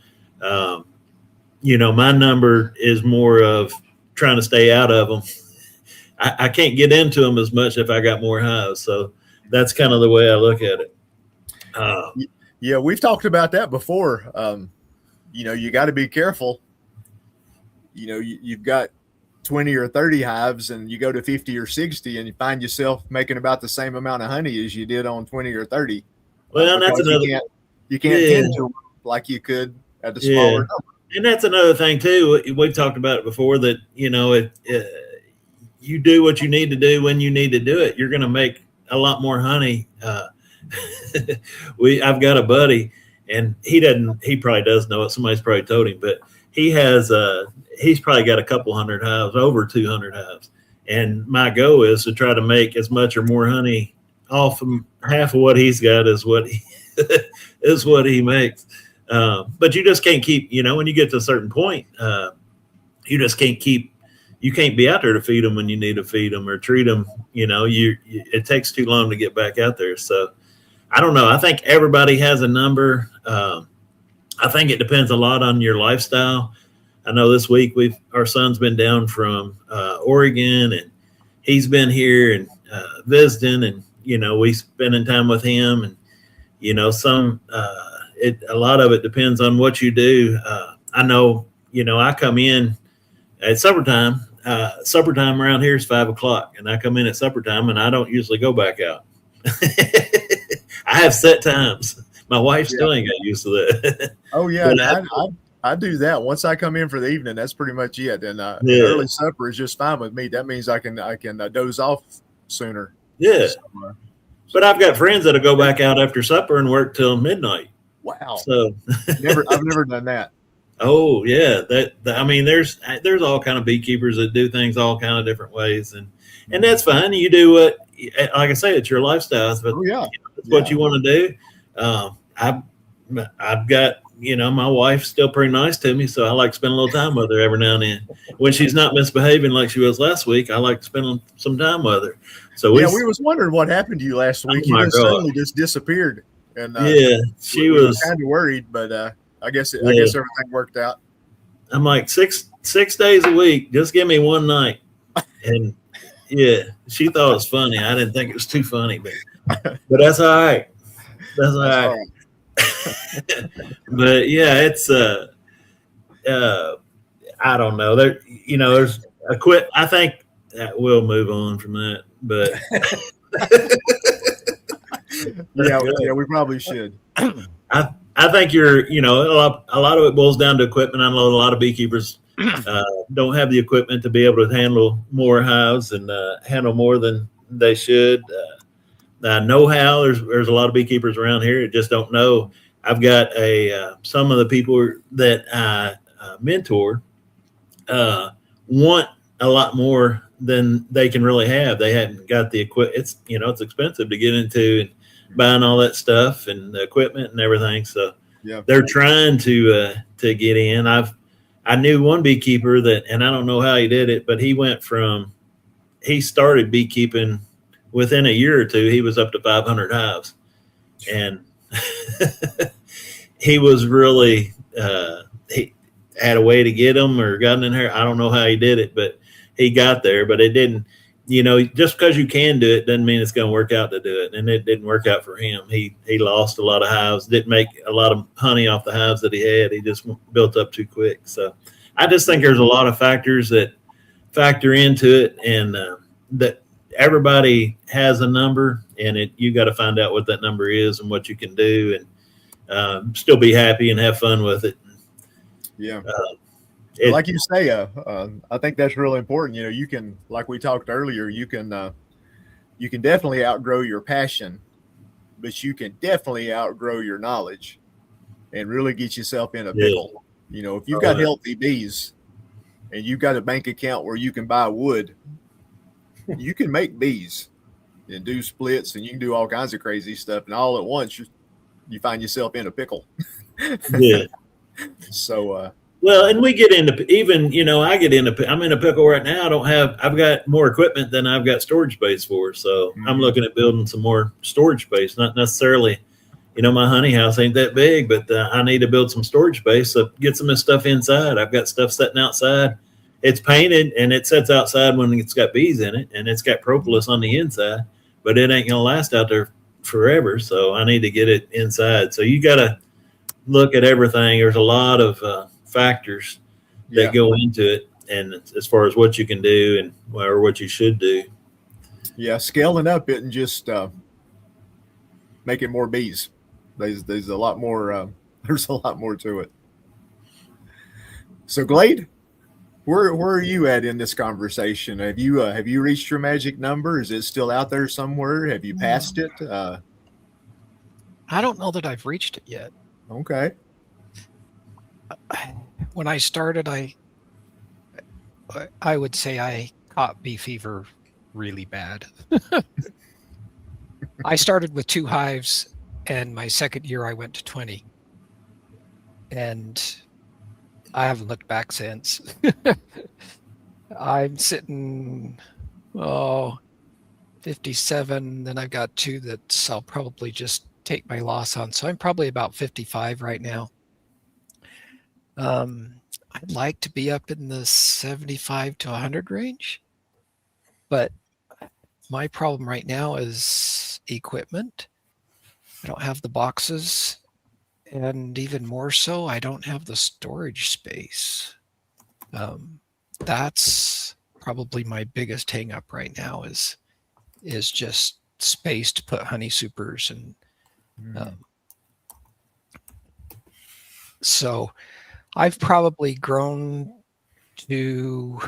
you know, my number is more of trying to stay out of them. I can't get into them as much if I got more hives. So that's kind of the way I look at it. Yeah, we've talked about that before. You know, you got to be careful. You know, you've got 20 or 30 hives and you go to 50 or 60 and you find yourself making about the same amount of honey as you did on 20 or 30. Well, that's because another. you can't Yeah. tend to them like you could at a smaller number. And that's another thing too. We've talked about it before that, you know, you do what you need to do when you need to do it, you're going to make a lot more honey. I've got a buddy and he probably does know it. Somebody's probably told him, but he's probably got a couple hundred hives, over 200 hives. And my goal is to try to make as much or more honey off of half of what he's got is what he makes. But you just can't keep, you know, when you get to a certain point, you just can't you can't be out there to feed them when you need to feed them or treat them. You know, it takes too long to get back out there. So I don't know. I think everybody has a number. I think it depends a lot on your lifestyle. I know this week our son's been down from Oregon and he's been here and visiting, and you know, we spending time with him, and you know, a lot of it depends on what you do. I know, you know, I come in at supper time. Supper time around here is 5 o'clock, and I come in at supper time, and I don't usually go back out. I have set times. My wife still ain't got used to that. Oh yeah, I do that. Once I come in for the evening, that's pretty much it. And early supper is just fine with me. That means I can doze off sooner. Yeah. But I've got friends that'll go back out after supper and work till midnight. Wow. So I've never done that. Oh yeah, I mean, there's all kind of beekeepers that do things all kind of different ways, and that's fine. You do what, like I say, it's your lifestyle, but it's what you want to do. I've got, you know, my wife's still pretty nice to me, so I like to spend a little time with her every now and then. When she's not misbehaving like she was last week, I like to spend some time with her. So we was wondering what happened to you last week. Oh, you suddenly just disappeared, and she was kind of worried, but I guess everything worked out. I'm like 6 days a week. Just give me one night, and she thought it was funny. I didn't think it was too funny, but that's all right. That's all right. But yeah, it's I don't know. There's I think we'll move on from that, but yeah, we probably should. I think a lot of it boils down to equipment. I know a lot of beekeepers don't have the equipment to be able to handle more hives and handle more than they should. Know-how, there's a lot of beekeepers around here that just don't know. I've got some of the people that I mentor want a lot more than they can really have. They hadn't got the equipment. It's expensive to get into and buying all that stuff and the equipment and everything. So they're trying to get in. I knew one beekeeper and I don't know how he did it, but he started beekeeping within a year or two. He was up to 500 hives, and he was really, he had a way to get them or gotten in here. I don't know how he did it, but he got there, but it didn't, just because you can do it doesn't mean it's going to work out to do it. And it didn't work out for him. He lost a lot of hives, didn't make a lot of honey off the hives that he had. He just built up too quick. So I just think there's a lot of factors that factor into it, and that everybody has a number, and you got to find out what that number is and what you can do, and still be happy and have fun with it. Yeah. Like you say, I think that's really important. You can, like we talked earlier, you can definitely outgrow your passion, but you can definitely outgrow your knowledge and really get yourself in a pickle. If you've got healthy bees and you've got a bank account where you can buy wood, you can make bees and do splits, and you can do all kinds of crazy stuff. And all at once, you find yourself in a pickle. Yeah. So, well, and we get into I'm in a pickle right now. I've got more equipment than I've got storage space for. So I'm looking at building some more storage space, not necessarily, my honey house ain't that big, but I need to build some storage space. So get some of this stuff inside. I've got stuff sitting outside. It's painted and it sits outside when it's got bees in it, and it's got propolis on the inside, but it ain't going to last out there forever. So I need to get it inside. So you got to look at everything. There's a lot of factors that go into it. and as far as what you can do and or what you should do. Yeah, scaling up isn't just making more bees. There's a lot more. There's a lot more to it. So, Glade, where are you at in this conversation? Have you reached your magic number? Is it still out there somewhere? Have you passed it? I don't know that I've reached it yet. Okay. When I started, I would say I caught bee fever really bad. I started with 2 hives, and my second year I went to 20. And I haven't looked back since. I'm sitting, 57. Then I've got 2 that I'll probably just take my loss on. So I'm probably about 55 right now. I'd like to be up in the 75 to 100 range, but my problem right now is equipment. I don't have the boxes, and even more so, I don't have the storage space. That's probably my biggest hang up right now is just space to put honey supers. And so I've probably grown to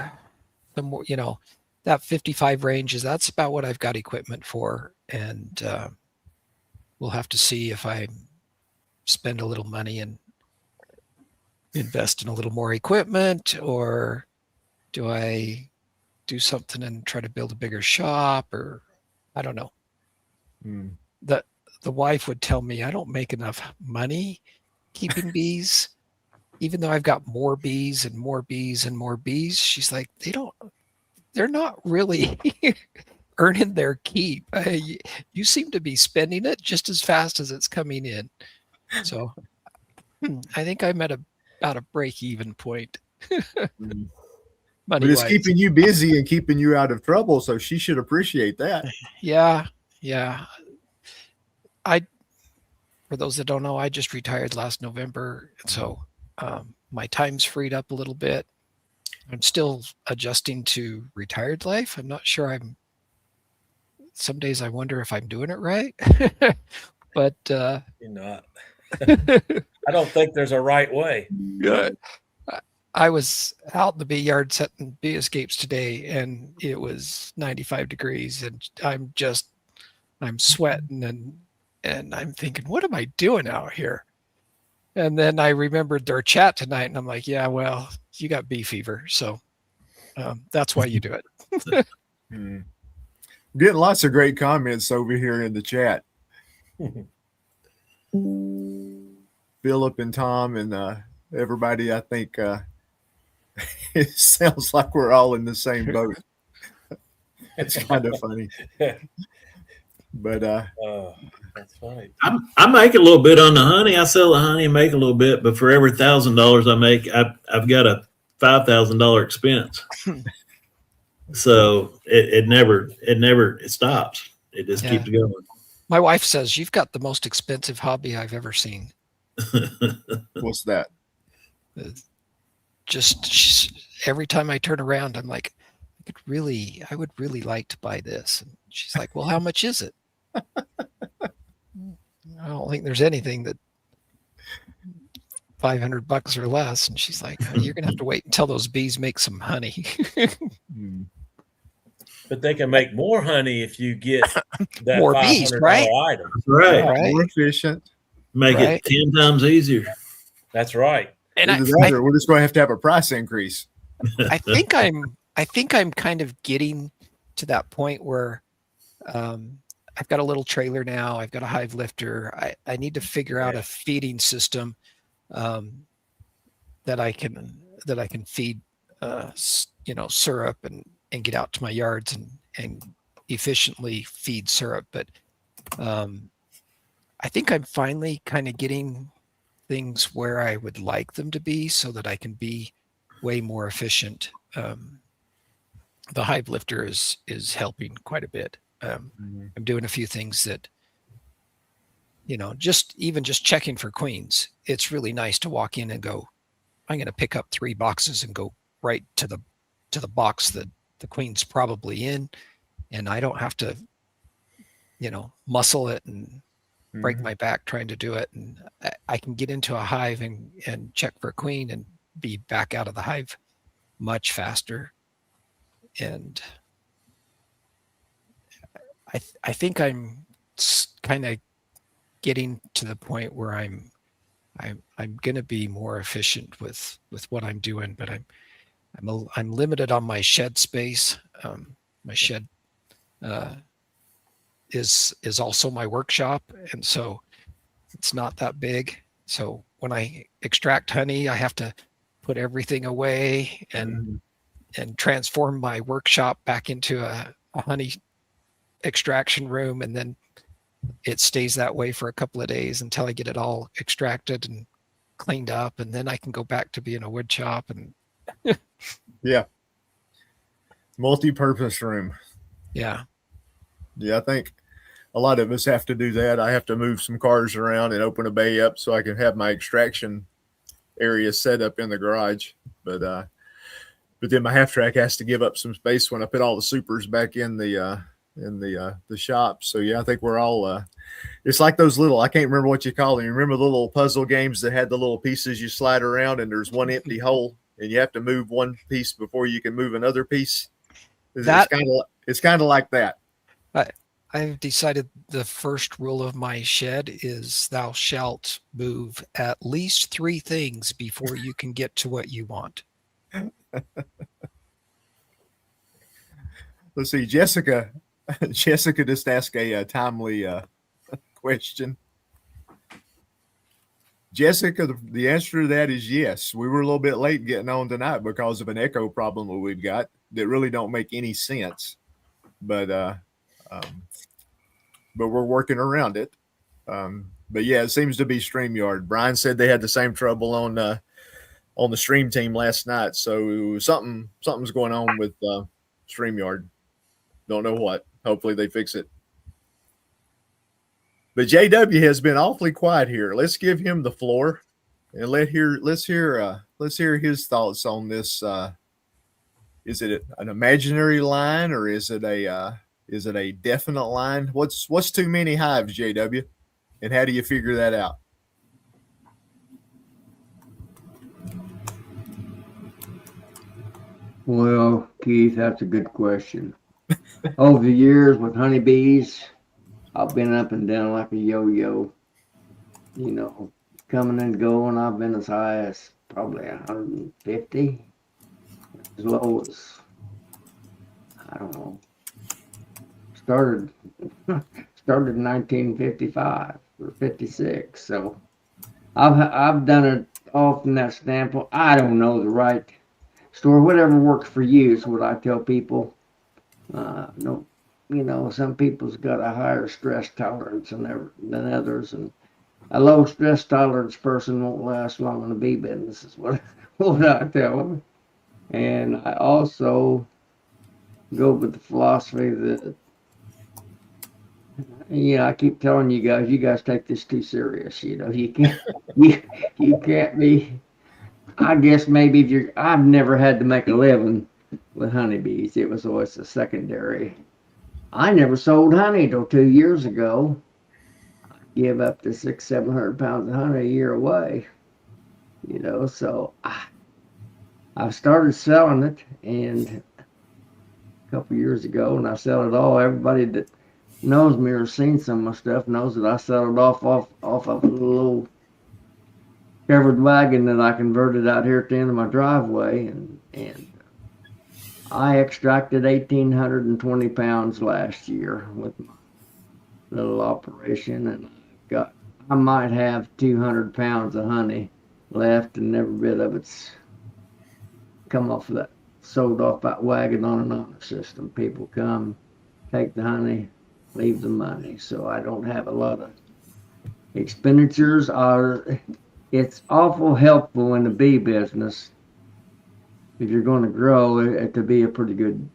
the more, that 55 range that's about what I've got equipment for. And we'll have to see if I spend a little money and invest in a little more equipment, or do I do something and try to build a bigger shop, or I don't know. The wife would tell me I don't make enough money keeping bees, even though I've got more bees and more bees and more bees. She's like, they're not really earning their keep. You seem to be spending it just as fast as it's coming in. So I think I'm at about a break-even point. But it's keeping you busy and keeping you out of trouble, so she should appreciate that. Yeah. For those that don't know, I just retired last November, and so my time's freed up a little bit. I'm still adjusting to retired life. I'm not sure some days I wonder if I'm doing it right. But you're not. I don't think there's a right way. Good. I was out in the bee yard setting bee escapes today, and it was 95 degrees, and I'm sweating, and I'm thinking, what am I doing out here? And then I remembered their chat tonight, and I'm like, yeah, well, you got bee fever, so that's why you do it. Getting lots of great comments over here in the chat. Philip and Tom and everybody, I think it sounds like we're all in the same boat. It's kind of funny. But that's funny. I make a little bit on the honey. I sell the honey and make a little bit, but for every $1,000 I make, I've got a $5,000 expense. So it never stops. It just keeps going. My wife says you've got the most expensive hobby I've ever seen. What's that? Just every time I turn around, I'm like, I would really like to buy this. And she's like, well, how much is it? I don't think there's anything that $500 or less. And she's like, you're going to have to wait until those bees make some honey. But they can make more honey if you get that more bees, right? item. Right. More efficient. Make it 10 times easier. That's right. And we're just going to have a price increase. I think I'm kind of getting to that point where I've got a little trailer now. I've got a hive lifter. I need to figure out a feeding system that I can feed syrup and get out to my yards and efficiently feed syrup. But I think I'm finally kind of getting things where I would like them to be so that I can be way more efficient. The hive lifter is helping quite a bit. I'm doing a few things that, just checking for queens. It's really nice to walk in and go, I'm going to pick up 3 boxes and go right to the box that the queen's probably in, and I don't have to, muscle it and break my back trying to do it. And I can get into a hive and check for a queen and be back out of the hive much faster. And I think I'm kind of getting to the point where I'm going to be more efficient with what I'm doing, but I'm limited on my shed space. My shed is also my workshop, and so it's not that big. So when I extract honey, I have to put everything away and transform my workshop back into a honey extraction room, and then it stays that way for a couple of days until I get it all extracted and cleaned up, and then I can go back to being a wood shop. And yeah, multi-purpose room. Yeah, I think a lot of us have to do that. I have to move some cars around and open a bay up so I can have my extraction area set up in the garage. But then my half track has to give up some space when I put all the supers back in the shop. So yeah, I think we're all it's like those little, I can't remember what you call them. You remember the little puzzle games that had the little pieces you slide around and there's one empty hole and you have to move one piece before you can move another piece? It's kind of like that. I've decided the first rule of my shed is thou shalt move at least 3 things before you can get to what you want. Let's see, Jessica just asked a timely question. Jessica, the answer to that is yes. We were a little bit late getting on tonight because of an echo problem that we've got that really don't make any sense. But we're working around it. But yeah, it seems to be StreamYard. Brian said they had the same trouble on the stream team last night. So something's going on with StreamYard. Don't know what. Hopefully they fix it. But JW has been awfully quiet here. Let's give him the floor and let's hear his thoughts on this. Is it an imaginary line or is it a definite line? What's too many hives, JW? And how do you figure that out? Well, Keith, that's a good question. Over the years with honeybees, I've been up and down like a yo-yo. Coming and going, I've been as high as probably 150, as low as, I don't know, started in 1955 or 56. So I've done it all from that standpoint. I don't know the right story. Whatever works for you is what I tell people. Some people's got a higher stress tolerance than others, and a low stress tolerance person won't last long in the bee business is what I tell them. And I also go with the philosophy that, I keep telling you guys take this too serious. You can't be. I guess maybe I've never had to make a living with honeybees. It was always a secondary. I never sold honey till 2 years ago. I give up to 600-700 pounds of honey a year away. So I started selling it, and a couple years ago, and I sell it all. Everybody that knows me or seen some of my stuff knows that I sell it off of a little covered wagon that I converted out here at the end of my driveway, and I extracted 1,820 pounds last year with my little operation, and I might have 200 pounds of honey left, and every bit of it's come off of that, sold off that wagon on an honor system. People come, take the honey, leave the money. So I don't have a lot of expenditures. It's awful helpful in the bee business if you're going to grow to be a pretty good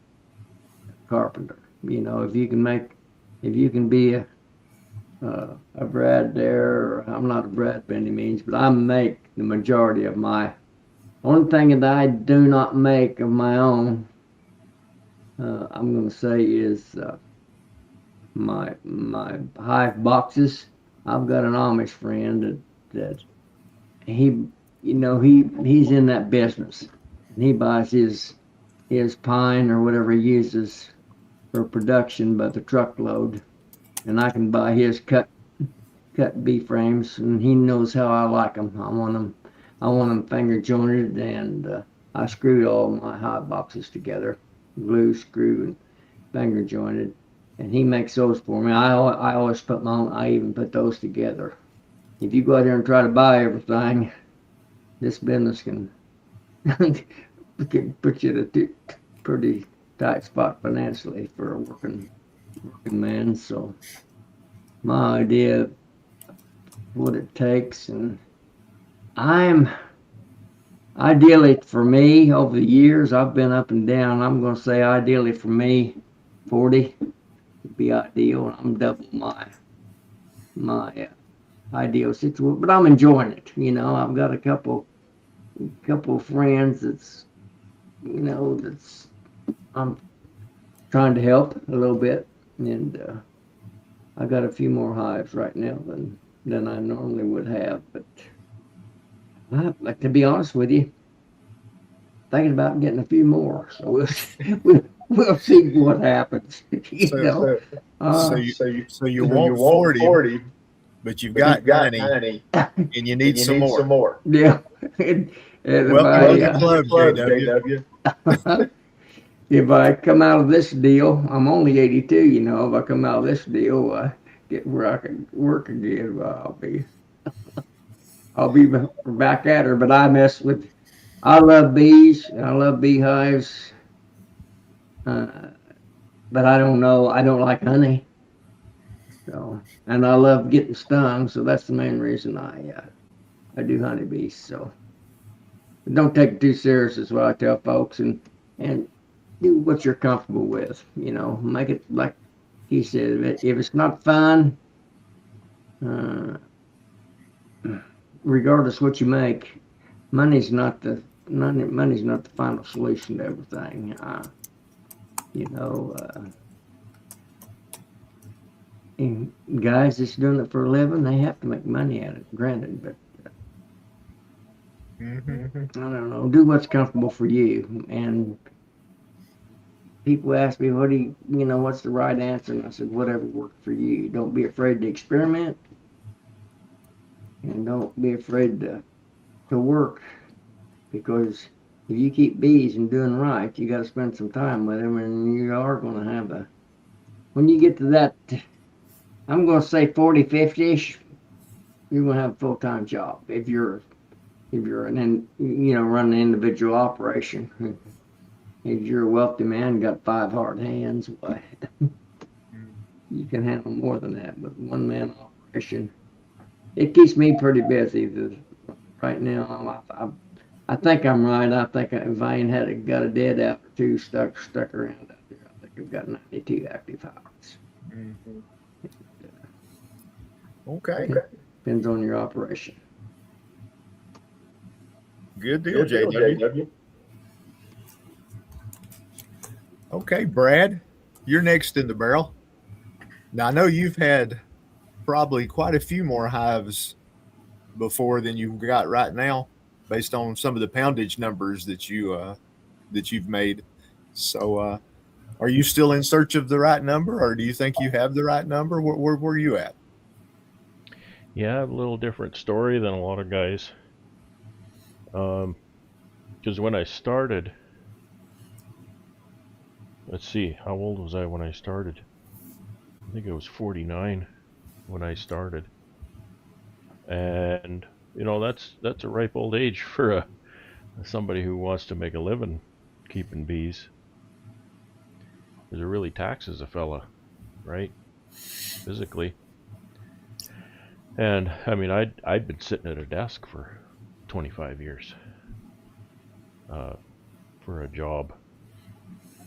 carpenter. If you can be a Brad there. I'm not a Brad by any means, but I make the majority of my Only thing that I do not make of my own, I'm going to say, is my hive boxes. I've got an Amish friend that he, he's in that business, and he buys his pine or whatever he uses for production by the truckload, and I can buy his cut bee frames, and he knows how I like them. I want them finger jointed, and I screwed all my hive boxes together, glue, screw, and finger jointed, and he makes those for me. I always put my own. I even put those together. If you go out there and try to buy everything, this business can put you in a pretty tight spot financially for a working man. So my idea of what it takes, and I'm ideally for me over the years I've been up and down. I'm going to say ideally for me 40 would be ideal. I'm double my ideal situation, but I'm enjoying it. I've got a couple friends that's I'm trying to help a little bit, and I got a few more hives right now than I normally would have. But like, to be honest with you, thinking about getting a few more. So we'll see what happens. So you want 40, but you've got 90, and you need some more. Yeah. Welcome to the club, JW. If I come out of this deal, I'm only 82. If I come out of this deal, get where I can work again, I'll be back at her. But I love bees. I love beehives. But I don't like honey. So, and I love getting stung. So that's the main reason I do honeybees. So don't take it too serious is what I tell folks, and do what you're comfortable with. Make it like he said. If it's not fun, regardless what you make, money's not the final solution to everything. And guys that's doing it for a living, they have to make money at it, granted, but I don't know. Do what's comfortable for you. And people ask me, what's the right answer? And I said, whatever works for you. Don't be afraid to experiment, and don't be afraid to work, because if you keep bees and doing right, you got to spend some time with them, and you are going to have when you get to that, I'm going to say 40, 50-ish, you're going to have a full-time job if you're running an individual operation. If you're a wealthy man, got 5 hard hands, why, you can handle more than that. But one-man operation, it keeps me pretty busy. Right now, I think I'm right. I think if I ain't got a dead out or two stuck around out there, I think I've got 92 active hives. Okay. Depends on your operation. Good deal, JW. Okay, Brad, you're next in the barrel. Now, I know you've had probably quite a few more hives before than you've got right now, based on some of the poundage numbers that you've made. So, are you still in search of the right number, or do you think you have the right number? Where were you at? Yeah, I have a little different story than a lot of guys. Because when I started, let's see, how old was I when I started? I think I was 49 when I started. And, that's a ripe old age for somebody who wants to make a living keeping bees. Because it really taxes a fella, right? Physically. And, I mean, I'd been sitting at a desk for 25 years for a job.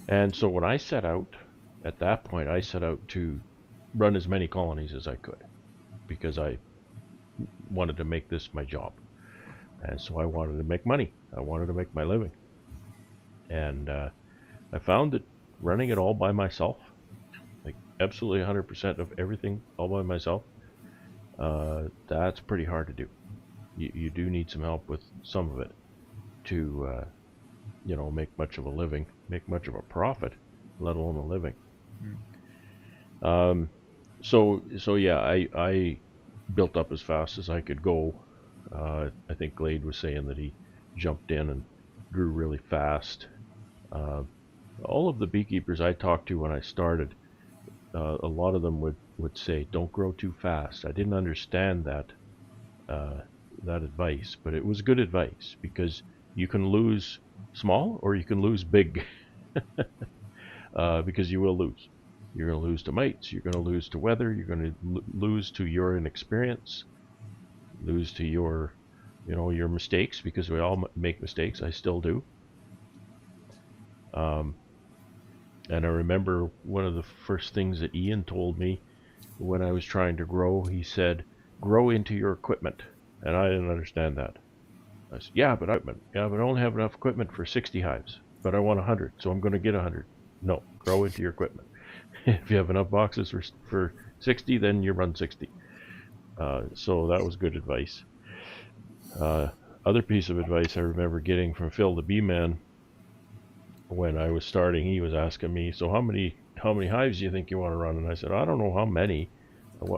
And so when I set out, at that point, I set out to run as many colonies as I could, because I wanted to make this my job. And so I wanted to make money. I wanted to make my living. And I found that running it all by myself, like absolutely 100% of everything all by myself, that's pretty hard to do. You do need some help with some of it to, make much of a living, make much of a profit, let alone a living. So yeah, I built up as fast as I could go. I think Glade was saying that he jumped in and grew really fast. All of the beekeepers I talked to when I started, a lot of them would say, "Don't grow too fast." I didn't understand that advice, but it was good advice because you can lose small or you can lose big, because you will lose. You're going to lose to mites. You're going to lose to weather. You're going to lose to your inexperience. Lose to your mistakes, because we all make mistakes. I still do. And I remember one of the first things that Ian told me when I was trying to grow. He said, "Grow into your equipment," and I didn't understand that. I said, "Yeah, but I only have enough equipment for 60 hives, but I want 100, so I'm going to get 100." No, grow into your equipment. If you have enough boxes for 60, then you run 60. So that was good advice. Other piece of advice I remember getting from Phil the Bee Man when I was starting, he was asking me, "So how many hives do you think you want to run?" And I said, "I don't know how many.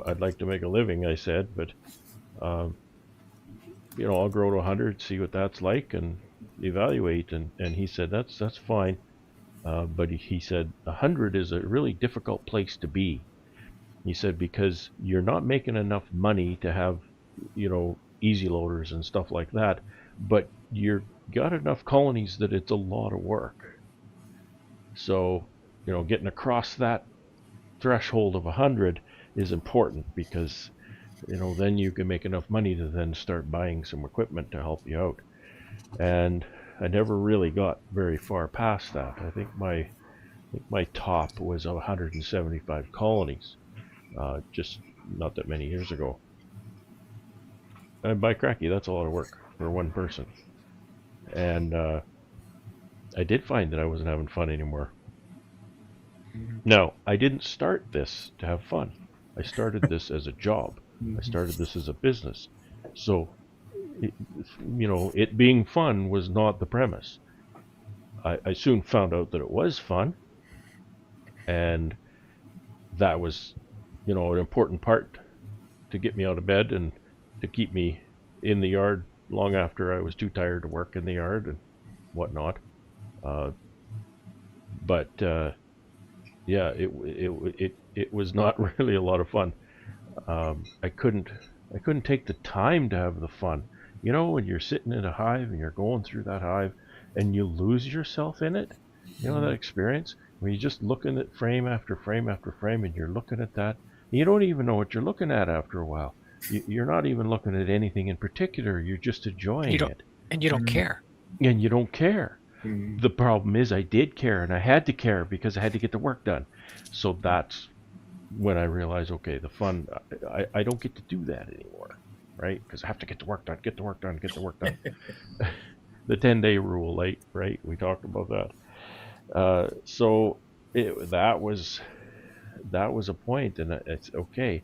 I'd like to make a living," I said, "but I'll grow to 100, see what that's like, and evaluate." And he said, that's fine. But he said 100 is a really difficult place to be. He said, because you're not making enough money to have, easy loaders and stuff like that, but you've got enough colonies that it's a lot of work. So, getting across that threshold of 100 is important, because, then you can make enough money to then start buying some equipment to help you out. And I never really got very far past that. I think my top was 175 colonies, just not that many years ago. And by cracky, that's a lot of work for one person. And I did find that I wasn't having fun anymore. Now, I didn't start this to have fun. I started this as a job. I started this as a business. So, it being fun was not the premise. I soon found out that it was fun, and that was, an important part to get me out of bed and to keep me in the yard long after I was too tired to work in the yard and whatnot. But yeah, it was not really a lot of fun. I couldn't take the time to have the fun. When you're sitting in a hive and you're going through that hive and you lose yourself in it, that experience when you're just looking at frame after frame after frame, and you're looking at that, and you don't even know what you're looking at after a while. You're not even looking at anything in particular. You're just enjoying it. And you don't care. And you don't care. The problem is I did care, and I had to care because I had to get the work done. So that's when I realized, okay, the fun, I don't get to do that anymore, right? Because I have to get the work done, get the work done. The 10-day rule, right? We talked about that. So that was a point, and it's okay.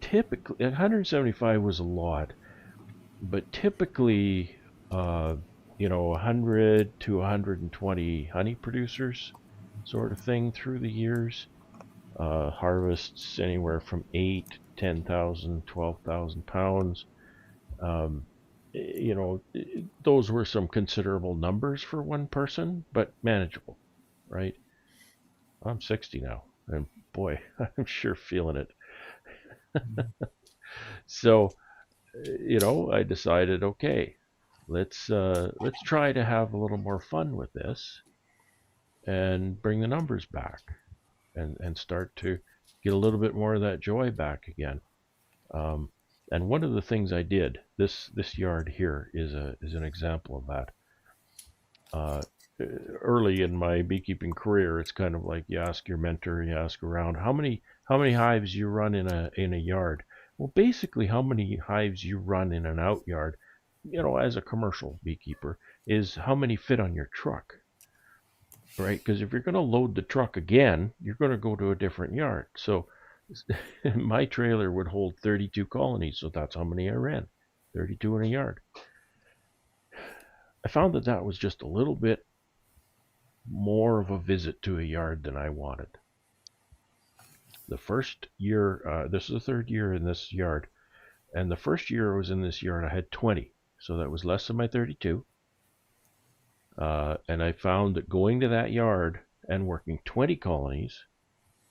Typically, 175 was a lot, but typically, 100 to 120 honey producers, sort of thing, through the years. Harvests anywhere from 8, 10,000, 12,000 pounds. Those were some considerable numbers for one person, but manageable, right? I'm 60 now, and boy, I'm sure feeling it. So, I decided, okay, let's try to have a little more fun with this and bring the numbers back and start to get a little bit more of that joy back again. And one of the things I did, this yard here is an example of that. Early in my beekeeping career, it's kind of like you ask your mentor, you ask around, how many hives you run in a yard. Well, basically, how many hives you run in an out yard as a commercial beekeeper, is how many fit on your truck, right? Because if you're going to load the truck again, you're going to go to a different yard. So my trailer would hold 32 colonies, so that's how many I ran, 32 in a yard. I found that was just a little bit more of a visit to a yard than I wanted. The first year, this is the third year in this yard, and the first year I was in this yard, I had 20, so that was less than my 32. And I found that going to that yard and working 20 colonies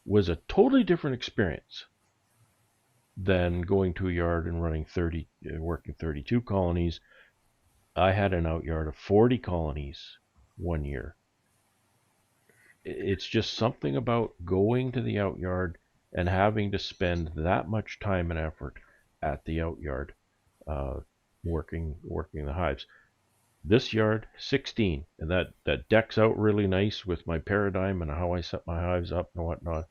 was a totally different experience than going to a yard and working 32 colonies. I had an out yard of 40 colonies one year. It's just something about going to the out yard and having to spend that much time and effort at the out yard, working the hives. This yard, 16, and that decks out really nice with my paradigm and how I set my hives up and whatnot.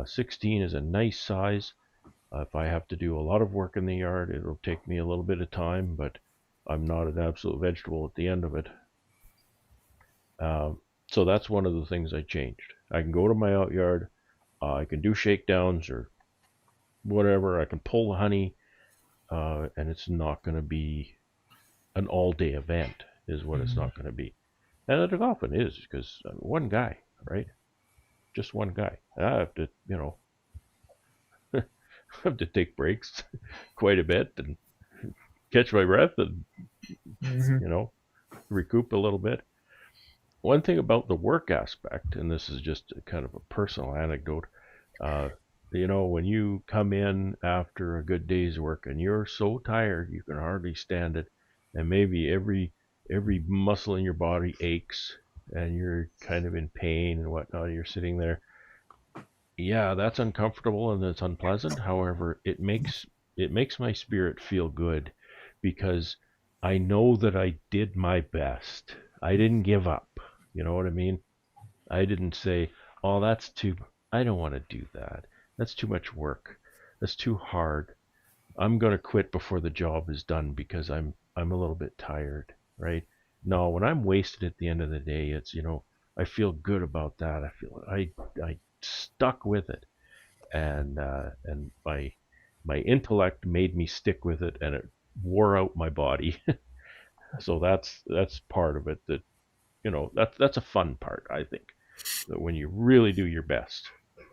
16 is a nice size. If I have to do a lot of work in the yard, it'll take me a little bit of time, but I'm not an absolute vegetable at the end of it. So that's one of the things I changed. I can go to my out yard, I can do shakedowns or whatever, I can pull the honey, and it's not going to be an all-day event, is what it's not going to be. And it often is, because one guy, right? Just one guy. I have to, have to take breaks quite a bit and catch my breath and, recoup a little bit. One thing about the work aspect, and this is just a kind of a personal anecdote, when you come in after a good day's work and you're so tired you can hardly stand it, and maybe every muscle in your body aches and you're kind of in pain and whatnot, you're sitting there. Yeah, that's uncomfortable and it's unpleasant. However, it makes my spirit feel good, because I know that I did my best. I didn't give up. You know what I mean? I didn't say, "Oh, I don't want to do that. That's too much work. That's too hard. I'm going to quit before the job is done because I'm a little bit tired," right? No, when I'm wasted at the end of the day, it's, I feel good about that. I feel I stuck with it, and my intellect made me stick with it, and it wore out my body. So that's part of it. That that's a fun part, I think, that when you really do your best,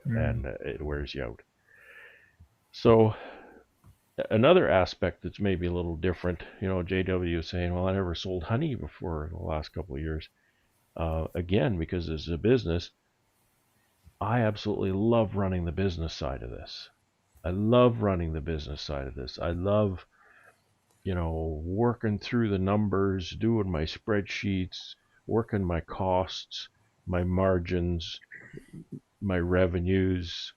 and it wears you out. So another aspect that's maybe a little different, JW is saying, well, I never sold honey before in the last couple of years. Again, because it's a business, I absolutely love running the business side of this. I love running the business side of this. I love, working through the numbers, doing my spreadsheets, working my costs, my margins, my revenues,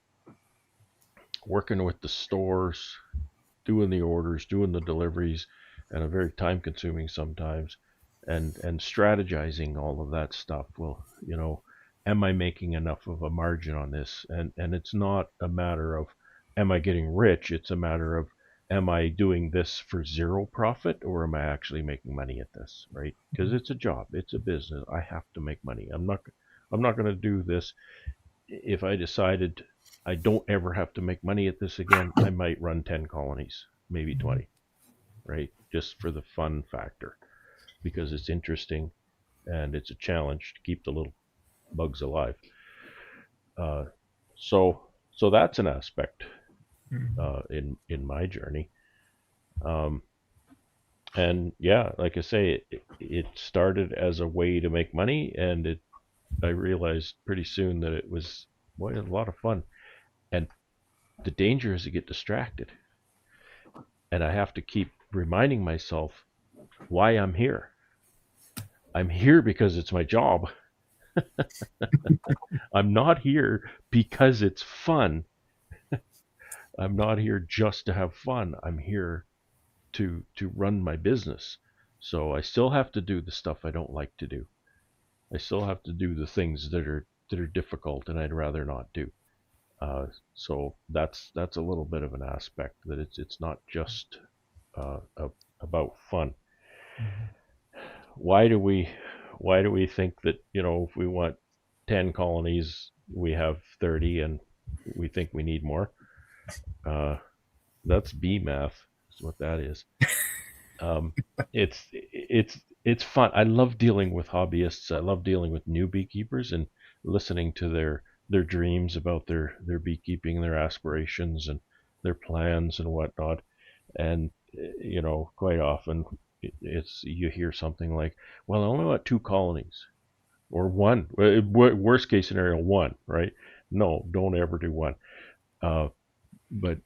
working with the stores, doing the orders, doing the deliveries, and are very time consuming sometimes, and strategizing all of that stuff. Well, am I making enough of a margin on this? And it's not a matter of, am I getting rich? It's a matter of, am I doing this for zero profit, or am I actually making money at this, right? Because it's a job, it's a business. I have to make money. I'm not going to do this. If I decided I don't ever have to make money at this again, I might run 10 colonies, maybe 20, right? Just for the fun factor, because it's interesting and it's a challenge to keep the little bugs alive. So that's an aspect in my journey. And yeah, like I say, it started as a way to make money, and I realized pretty soon that it was a lot of fun. And the danger is to get distracted. And I have to keep reminding myself why I'm here. I'm here because it's my job. I'm not here because it's fun. I'm not here just to have fun. I'm here to run my business. So I still have to do the stuff I don't like to do. I still have to do the things that are difficult and I'd rather not do. So that's a little bit of an aspect, that it's not just a about fun. Why do we think that, if we want 10 colonies, we have 30 and we think we need more? That's bee math, is what that is. It's fun. I love dealing with hobbyists. I love dealing with new beekeepers and listening to their dreams about their beekeeping, their aspirations and their plans and whatnot. And quite often it's you hear something like, "Well, I only want 2 colonies," or one. Worst case scenario, 1. Right? No, don't ever do 1. But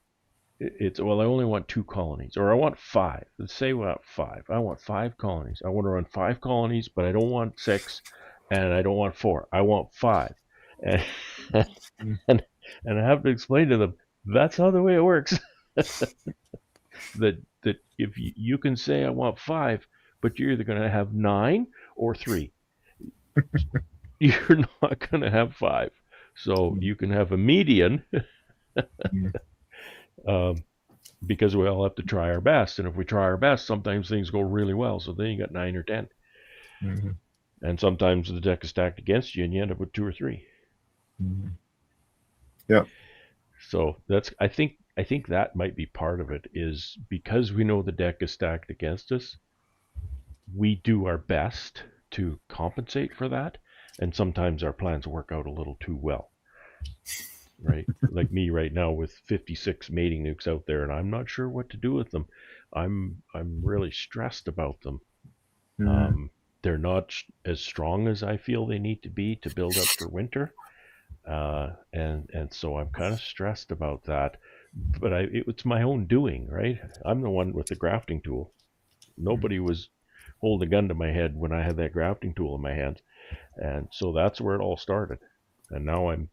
it's, well, I only want 2 colonies, or I want 5. Let's say we want 5. I want 5 colonies. I want to run 5 colonies, but I don't want 6, and I don't want 4. I want 5, and and I have to explain to them that's how the way it works. that if you can say I want 5, but you're either going to have 9 or 3. You're not going to have 5. So you can have a median. Because we all have to try our best, and if we try our best, sometimes things go really well. So then you got 9 or 10, and sometimes the deck is stacked against you, and you end up with 2 or 3. Yeah. So that's I think that might be part of it, is because we know the deck is stacked against us. We do our best to compensate for that, and sometimes our plans work out a little too well. Right, like me right now with 56 mating nukes out there, and I'm not sure what to do with them. I'm really stressed about them. They're not as strong as I feel they need to be to build up for winter, and so I'm kind of stressed about that. But it's my own doing, right? I'm the one with the grafting tool. Nobody was holding a gun to my head when I had that grafting tool in my hands, and so that's where it all started. And now I'm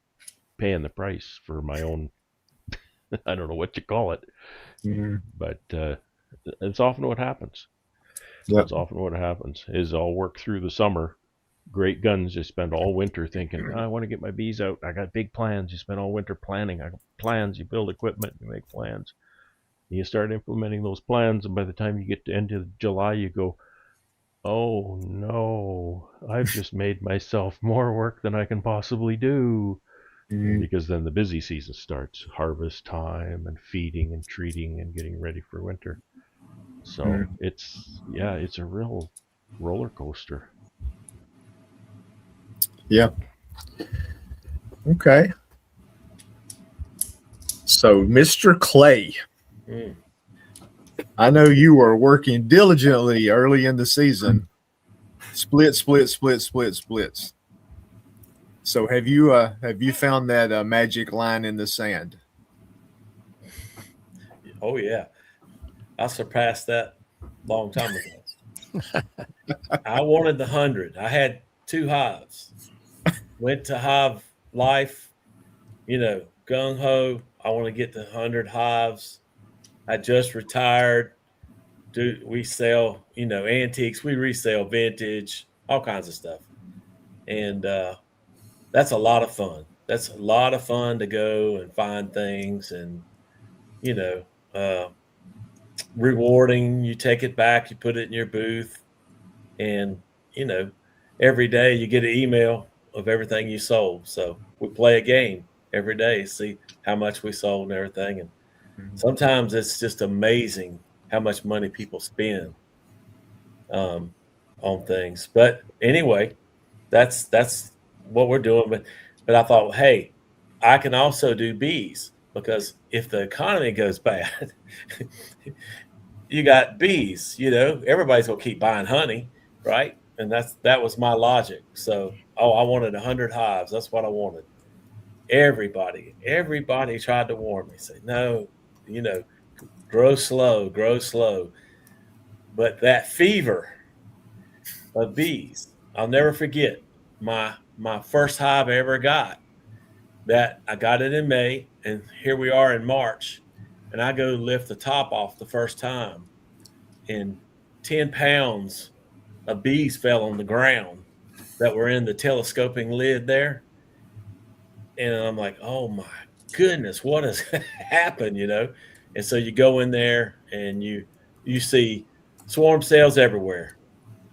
paying the price for my own I don't know what you call it, but it's often what happens. It's often what happens is I'll work through the summer, great guns. You spend all winter thinking, I want to get my bees out, I got big plans. You spend all winter planning. I got plans. You build equipment, you make plans, you start implementing those plans, and by the time you get to end of July, you go, oh no, I've just made myself more work than I can possibly do. Because then the busy season starts, harvest time and feeding and treating and getting ready for winter. So it's a real roller coaster. Yeah. Okay. So, Mr. Clay, I know you were working diligently early in the season. Splits. So have you found that magic line in the sand? Oh yeah, I surpassed that long time ago. I wanted the 100. I had 2 hives. Went to hive life, gung ho. I want to get to 100 hives. I just retired. We sell, antiques. We resell vintage, all kinds of stuff, and that's a lot of fun. That's a lot of fun to go and find things, and rewarding. You take it back, you put it in your booth, and every day you get an email of everything you sold. So we play a game every day, see how much we sold and everything. And sometimes it's just amazing how much money people spend on things. But anyway, that's what we're doing. But I thought, hey, I can also do bees, because if the economy goes bad, you got bees. Everybody's gonna keep buying honey, right? And that was my logic. So, I wanted 100 hives. That's what I wanted. Everybody tried to warn me, say, no, grow slow. But that fever of bees, I'll never forget my first hive I ever got. That I got it in May, and here we are in March, and I go lift the top off the first time, and 10 pounds of bees fell on the ground that were in the telescoping lid there. And I'm like, oh my goodness, what has happened, And so you go in there and you see swarm cells everywhere,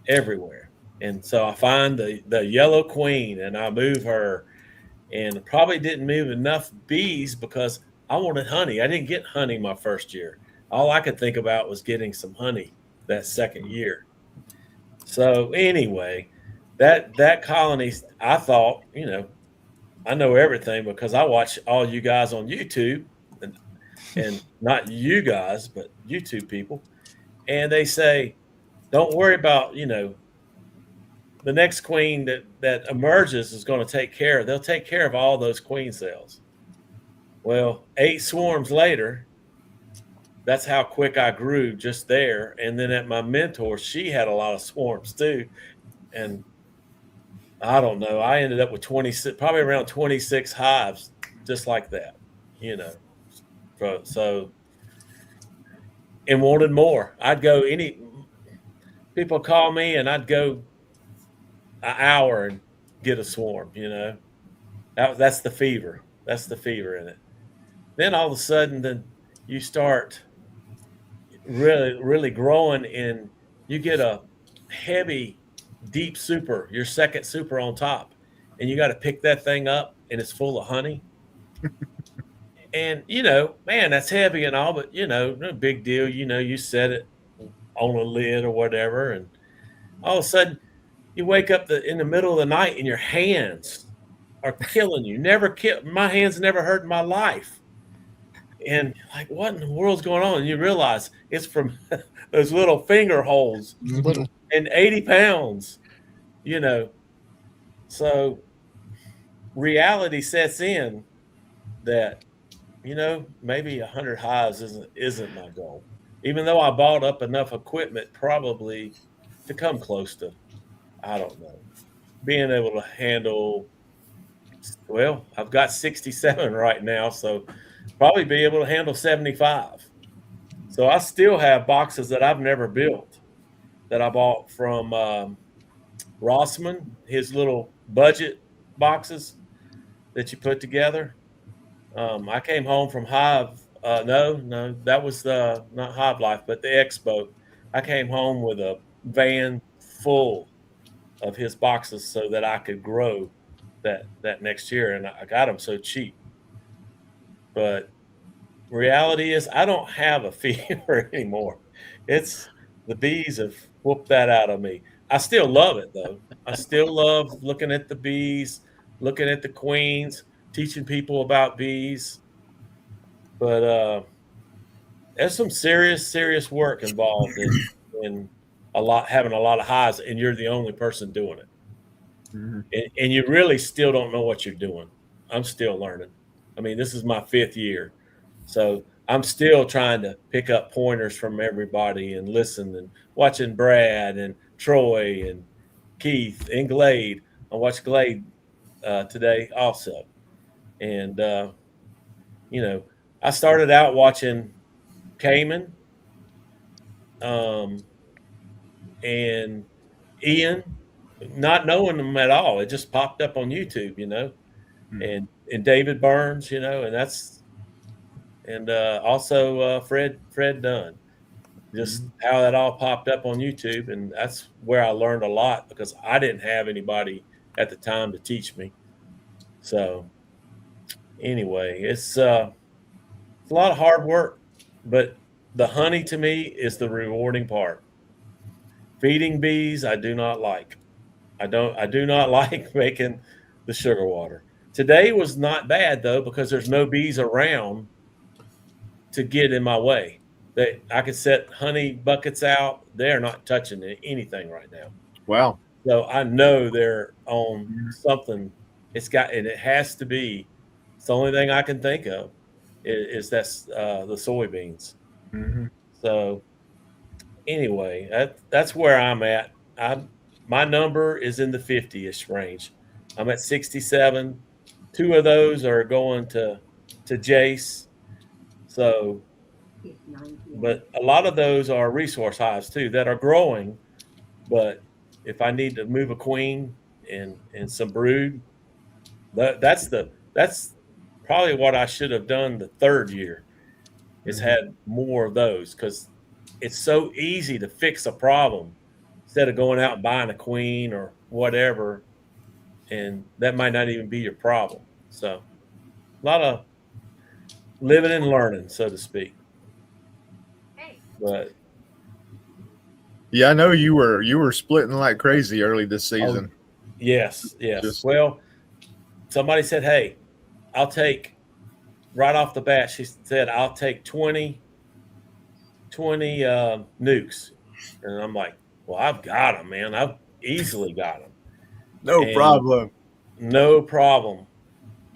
everywhere. And so I find the yellow queen and I move her, and probably didn't move enough bees because I wanted honey. I didn't get honey my first year. All I could think about was getting some honey that second year. So anyway, that colony, I thought, I know everything because I watch all you guys on YouTube, and not you guys, but YouTube people. And they say, don't worry about, the next queen that emerges is going to they'll take care of all those queen cells. Well, 8 swarms later, that's how quick I grew just there. And then at my mentor, she had a lot of swarms too. And I don't know, I ended up with 26, probably around 26 hives, just like that, So, and wanted more. I'd go people call me and I'd go an hour and get a swarm, that's the fever. That's the fever in it. Then all of a sudden, then you start really, really growing, and you get a heavy, deep super, your second super on top, and you got to pick that thing up, and it's full of honey. And, man, that's heavy and all, but, no big deal. You set it on a lid or whatever, and all of a sudden, you wake up in the middle of the night, and your hands are killing you. My hands never hurt in my life. And like, what in the world's going on? And you realize it's from those little finger holes and 80 pounds, So reality sets in that, maybe 100 hives isn't my goal. Even though I bought up enough equipment probably to come close to, I don't know, being able to handle, well, I've got 67 right now, so probably be able to handle 75. So I still have boxes that I've never built that I bought from Rossman, his little budget boxes that you put together. I came home from Hive. No, that was not Hive Life, but the Expo. I came home with a van full of his boxes so that I could grow that next year, and I got them so cheap. But reality is I don't have a fever anymore. It's the bees have whooped that out of me. I still love it though. I still love looking at the bees, looking at the queens, teaching people about bees. But there's some serious work involved in having a lot of hives, and you're the only person doing it. Mm-hmm. And you really still don't know what you're doing. I'm still learning. I mean, this is my 5th year. So I'm still trying to pick up pointers from everybody and listen, and watching Brad and Troy and Keith and Glade. I watched Glade today also. And, I started out watching Cayman and Ian, not knowing them at all. It just popped up on YouTube, and David Burns, and also Fred Dunn. Just how that all popped up on YouTube, and that's where I learned a lot because I didn't have anybody at the time to teach me. So anyway, it's a lot of hard work, but the honey to me is the rewarding part. Feeding bees, I do not like. I do not like making the sugar water. Today was not bad though because there's no bees around to get in my way. I could set honey buckets out. They're not touching anything right now. Wow. So I know they're on something. And it has to be. It's the only thing I can think of is that's the soybeans. Mm-hmm. So anyway, that's where I'm at. My number is in the 50-ish range. I'm at 67. 2 of those are going to Jace. So, but a lot of those are resource hives too that are growing. But if I need to move a queen and some brood, that's probably what I should have done the 3rd year is had more of those because it's so easy to fix a problem instead of going out and buying a queen or whatever, and that might not even be your problem. So a lot of living and learning, so to speak. But Yeah, I know you were splitting like crazy early this season. yes. Well, somebody said, "Hey, I'll take right off the bat." She said, "I'll take 20 nukes," and I'm like, "Well, I've got them, man. I've easily got them. No problem. No problem."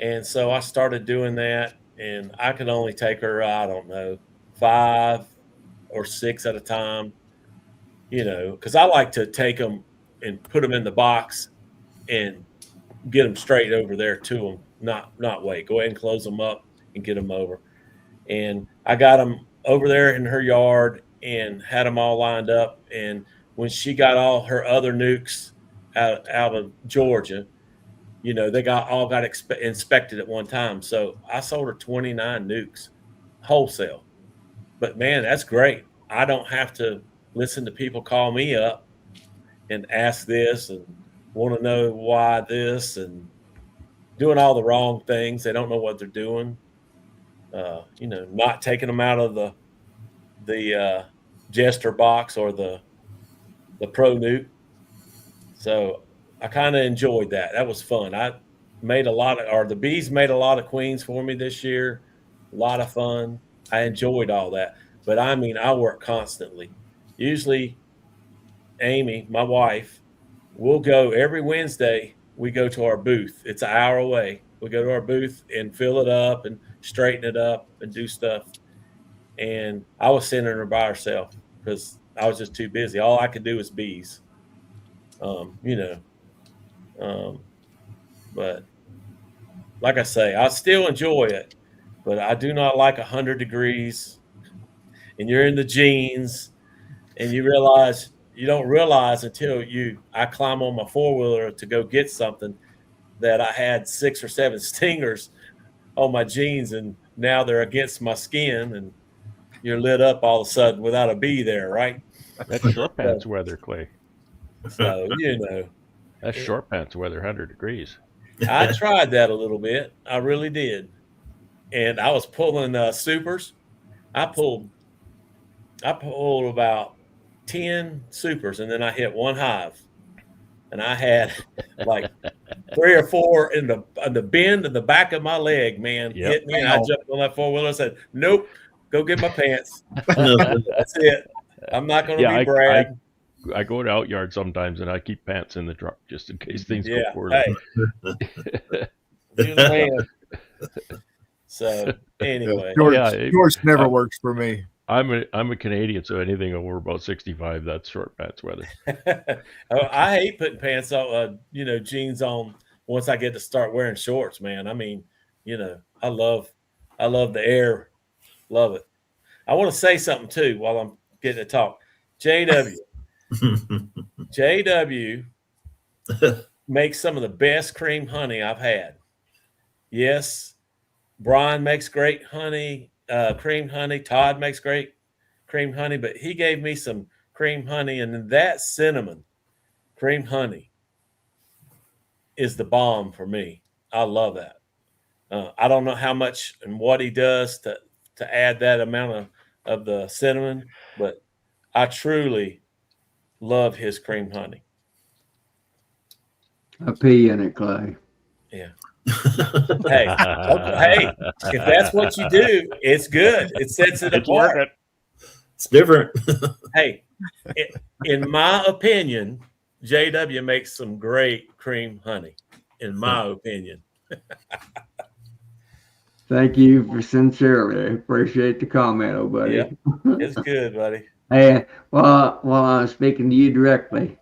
And so I started doing that, and I could only take her, I don't know, 5 or 6 at a time, because I like to take them and put them in the box and get them straight over there to them, not wait. Go ahead and close them up and get them over. And I got them over there in her yard and had them all lined up. And when she got all her other nukes out of Georgia, they got inspected at one time. So I sold her 29 nukes wholesale. But man, that's great. I don't have to listen to people call me up and ask this and want to know why this and doing all the wrong things. They don't know what they're doing. Not taking them out of the Jester box or the Pro Nuke. So I kind of enjoyed that. That was fun. The bees made a lot of queens for me this year. A lot of fun. I enjoyed all that. But I mean, I work constantly. Usually, Amy, my wife, we'll go every Wednesday. We go to our booth. It's an hour away. We go to our booth and fill it up and straighten it up and do stuff. And I was sending her by herself because I was just too busy. All I could do was bees. But like I say, I still enjoy it, but I do not like 100 degrees and you're in the jeans and you don't realize until I climb on my 4-wheeler to go get something that I had 6 or 7 stingers on my jeans and now they're against my skin and you're lit up all of a sudden without a bee there, right? That's short pants weather, Clay. So, That's short pants weather, 100 degrees. I tried that a little bit. I really did. And I was pulling supers. I pulled about 10 supers, and then I hit one hive. And I had like 3 or 4 in the bend in the back of my leg, man. Yep. Hit me, and I jumped on that 4-wheeler and said, "Nope, go get my pants." That's it. I'm not going to be Brad. I go to out yard sometimes, and I keep pants in the truck just in case things go poorly. Hey. You're the man. So anyway, Shorts never works for me. I'm a Canadian, so anything over about 65, that's short pants weather. I hate putting pants on, jeans on once I get to start wearing shorts, man. I mean, I love the air, love it. I want to say something too while I'm getting to talk. JW makes some of the best cream honey I've had. Yes, Brian makes great honey, cream honey. Todd makes great cream honey, but he gave me some cream honey, and that cinnamon cream honey is the bomb for me. I love that. I don't know how much and what he does to add that amount of the cinnamon, but I truly love his cream honey. A pea in it, Clay. Yeah. Hey, if that's what you do, it's good. It sets it apart. It's different. Hey, in my opinion, JW makes some great cream honey. In my opinion. Thank you for sincerely. I appreciate the comment, oh buddy. Yeah, it's good, buddy. Hey, while I'm speaking to you directly,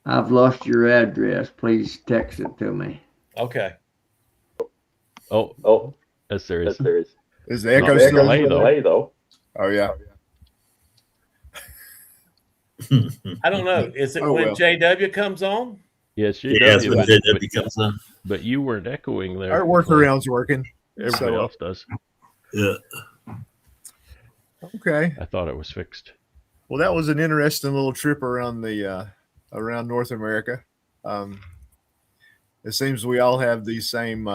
I've lost your address. Please text it to me. Okay. Oh, yes, there is. Is the echo still delay though? Oh yeah. I don't know. Is it when JW comes on? Yes, she does. does. When JW comes on. But you weren't echoing there. Our workaround's working. Everybody else does. Yeah. Okay. I thought it was fixed. Well, that was an interesting little trip around the around North America. Um, it seems we all have these same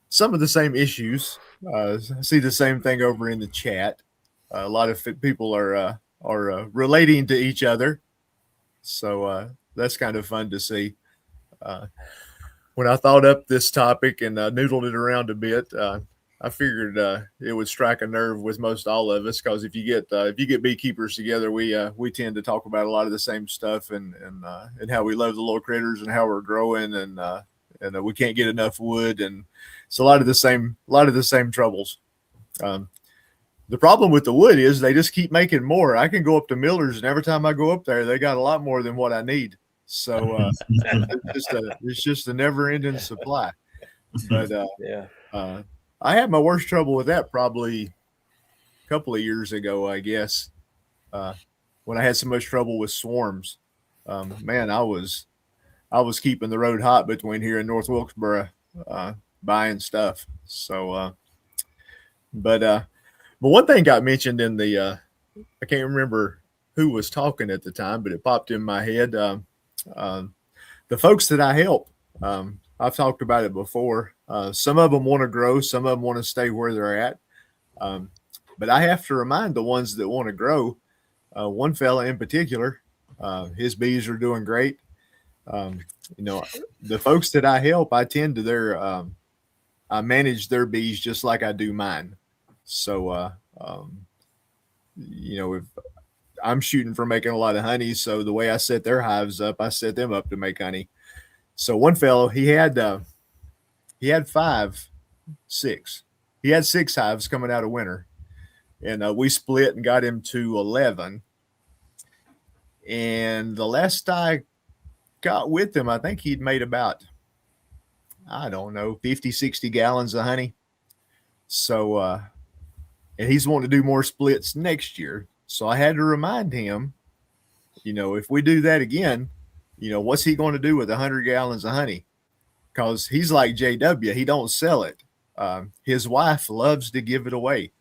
some of the same issues. I see the same thing over in the chat. A lot of people are relating to each other, so that's kind of fun to see. Uh, when I thought up this topic and noodled it around a bit, I figured it would strike a nerve with most all of us because if you get beekeepers together, we tend to talk about a lot of the same stuff and how we love the little critters and how we're growing and we can't get enough wood and it's a lot of the same troubles. Um, the problem with the wood is they just keep making more. I can go up to Miller's and every time I go up there, they got a lot more than what I need. So it's just a never ending supply. But Yeah. I had my worst trouble with that probably a couple of years ago, I guess, when I had so much trouble with swarms. Man, I was keeping the road hot between here and North Wilkesboro, buying stuff. So, but one thing got mentioned in the I can't remember who was talking at the time, but it popped in my head. The folks that I help, I've talked about it before. Some of them want to grow, some of them want to stay where they're at. But I have to remind the ones that want to grow. One fella in particular, his bees are doing great. The folks that I help, I tend to I manage their bees just like I do mine. So, if I'm shooting for making a lot of honey, so the way I set their hives up, I set them up to make honey. So one fellow, he had 6 hives coming out of winter, and we split and got him to 11. And the last I got with him, I think he'd made about, I don't know, 50, 60 gallons of honey. So, and he's wanting to do more splits next year. So I had to remind him, if we do that again, what's he going to do with 100 gallons of honey? Because he's like JW, he don't sell it. His wife loves to give it away,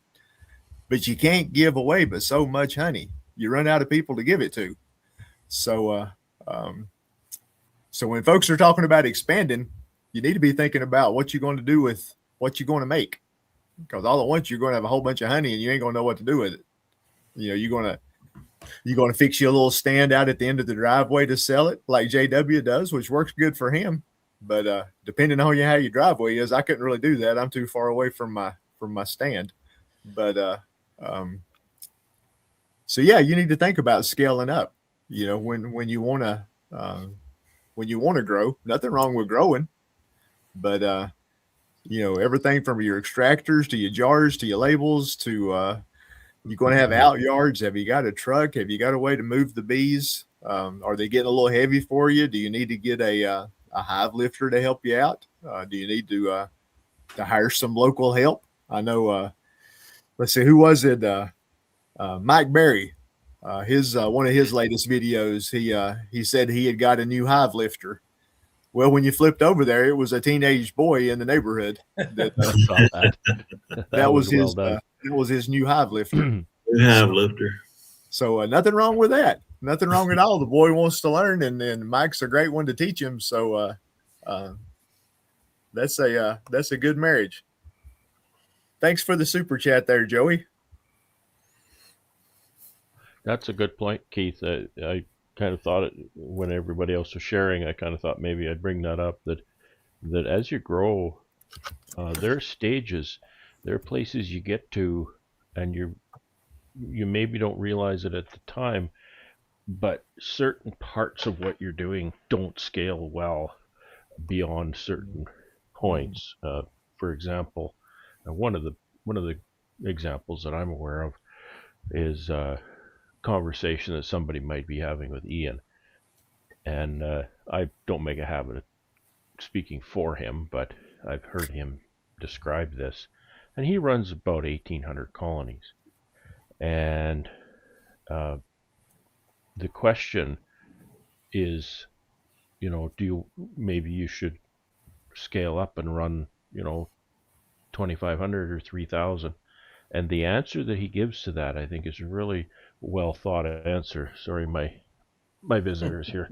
but you can't give away but so much honey. You run out of people to give it to. So, so when folks are talking about expanding, you need to be thinking about what you're going to do with what you're going to make. Because all at once you're going to have a whole bunch of honey and you ain't going to know what to do with it. You're going to fix you a little stand out at the end of the driveway to sell it like JW does, which works good for him. But depending on how your driveway is, I couldn't really do that. I'm too far away from my stand. But so yeah, you need to think about scaling up. When you want to grow, nothing wrong with growing, but everything from your extractors to your jars to your labels to you're going to have out yards. Have you got a truck? Have you got a way to move the bees? Are they getting a little heavy for you? Do you need to get a hive lifter to help you out? Do you need to hire some local help? I know. Let's see, who was it? Mike Berry. His one of his latest videos. He said he had got a new hive lifter. Well, when you flipped over there, it was a teenage boy in the neighborhood. That was his. That was his new hive lifter. Hive lifter. So nothing wrong with that. Nothing wrong at all. The boy wants to learn, and Mike's a great one to teach him. So that's a good marriage. Thanks for the super chat there, Joey. That's a good point, Keith. I kind of thought it when everybody else was sharing. I kind of thought maybe I'd bring that up. That as you grow, there are stages, there are places you get to, and you maybe don't realize it at the time, but certain parts of what you're doing don't scale well beyond certain points. For example, one of the examples that I'm aware of is conversation that somebody might be having with Ian, and I don't make a habit of speaking for him, but I've heard him describe this, and he runs about 1,800 colonies, and the question is, maybe you should scale up and run 2,500 or 3,000, And the answer that he gives to that, I think, is a really well thought answer. Sorry, my visitors here.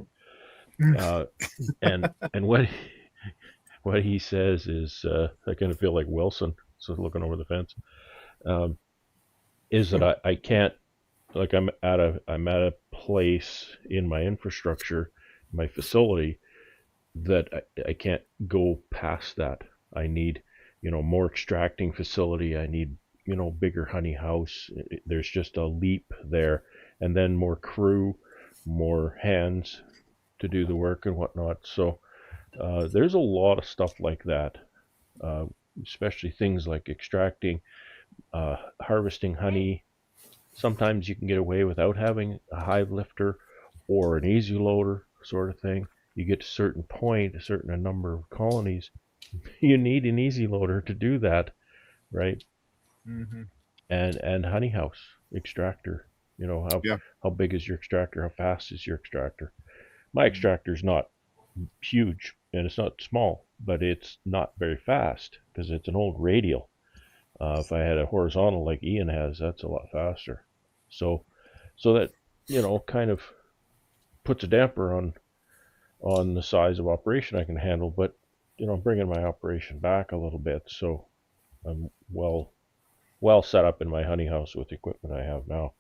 And what he says is, I kind of feel like Wilson, so looking over the fence, is that I can't, like I'm at a place in my infrastructure, my facility, that I can't go past that. I need, more extracting facility. I need, bigger honey house. There's just a leap there, and then more crew, more hands to do the work and whatnot. So there's a lot of stuff like that, especially things like extracting, harvesting honey. Sometimes you can get away without having a hive lifter or an easy loader sort of thing. You get to a certain point, a certain number of colonies, you need an easy loader to do that, right? Mm-hmm. And honey house extractor. How big is your extractor? How fast is your extractor? My extractor is not huge and it's not small, but it's not very fast because it's an old radial. If I had a horizontal like Ian has, that's a lot faster. So that kind of puts a damper on the size of operation I can handle. But I'm bringing my operation back a little bit, so I'm well set up in my honey house with the equipment I have now.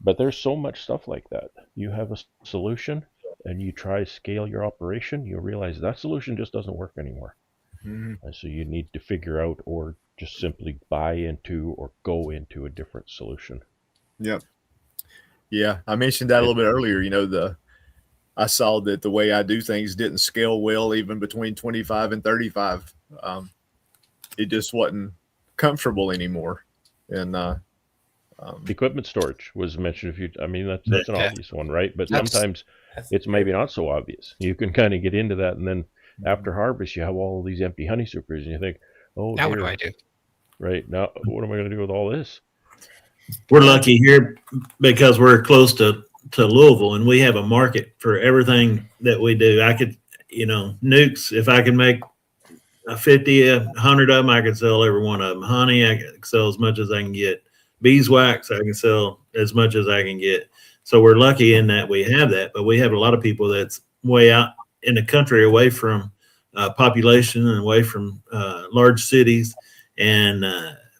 But there's so much stuff like that. You have a solution and you try to scale your operation, you realize that solution just doesn't work anymore. And so you need to figure out or just simply buy into or go into a different solution. Yep. Yeah, I mentioned that a little bit earlier. I saw that the way I do things didn't scale well, even between 25 and 35. It just wasn't comfortable anymore. And equipment storage was mentioned. That's an obvious one, right? But sometimes it's maybe not so obvious. You can kind of get into that, and then after harvest, you have all these empty honey supers, and you think, "Oh, now what do I do?" Right now, what am I going to do with all this? We're lucky here because we're close to Louisville, and we have a market for everything that we do. I could, nukes. If I can make 50, 100 of them, I can sell every one of them. Honey, I can sell as much as I can get. Beeswax, I can sell as much as I can get. So we're lucky in that we have that, but we have a lot of people that's way out in the country, away from population and away from large cities. And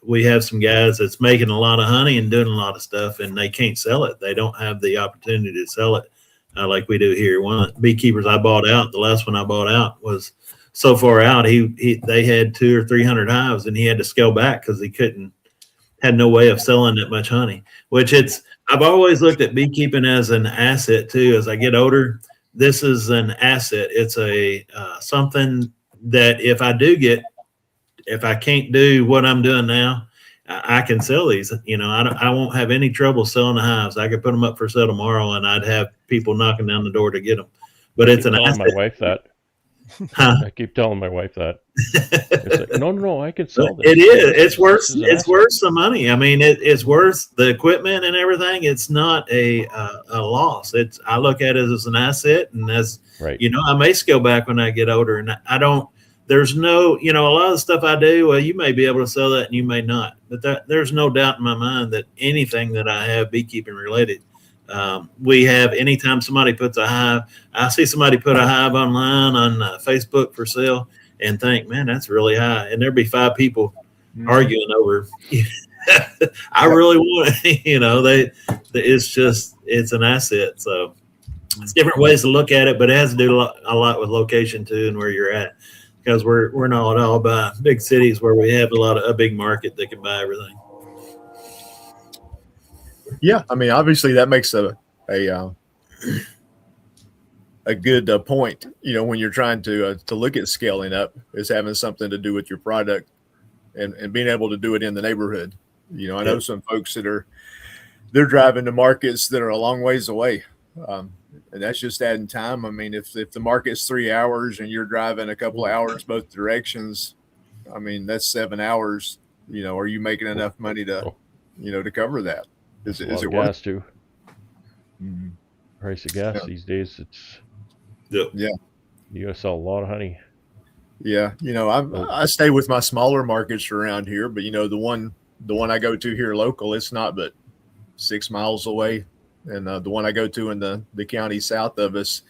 we have some guys that's making a lot of honey and doing a lot of stuff, and they can't sell it. They don't have the opportunity to sell it like we do here. One of the beekeepers I bought out, the last one I bought out, was so far out. They had 200 or 300 hives, and he had to scale back because he had no way of selling that much honey. I've always looked at beekeeping as an asset too. As I get older, this is an asset. It's a something that if I can't do what I'm doing now, I can sell these. I won't have any trouble selling the hives. I could put them up for sale tomorrow, and I'd have people knocking down the door to get them. But it's an asset. My wife that. Huh? I keep telling my wife that. It's like, no, I can sell this. It is. It's worth some money. It's worth the equipment and everything. It's not a loss. I look at it as an asset, and as right. I may scale back when I get older, and I don't. There's no, a lot of the stuff I do, well, you may be able to sell that and you may not. But there's no doubt in my mind that anything that I have beekeeping related, we have, anytime somebody puts a hive, I see somebody put a hive online on Facebook for sale and think, man, that's really high. And there'd be 5 people arguing over, I really want it. It's an asset. So it's different ways to look at it, but it has to do a lot with location too and where you're at. Because we're not all by big cities where we have a big market that can buy everything. Yeah, obviously that makes a good point. When you're trying to look at scaling up, is having something to do with your product and being able to do it in the neighborhood. I know some folks that they're driving to markets that are a long ways away. And that's just adding time. If the market's 3 hours and you're driving a couple of hours both directions, that's 7 hours. Are you making enough money to cover that? Is it worth gas too? Mm-hmm. Price of gas these days, yeah. You gotta sell a lot of honey. Yeah, I stay with my smaller markets around here, but the the one I go to here local, it's not but 6 miles away. And the one I go to in the county south of us,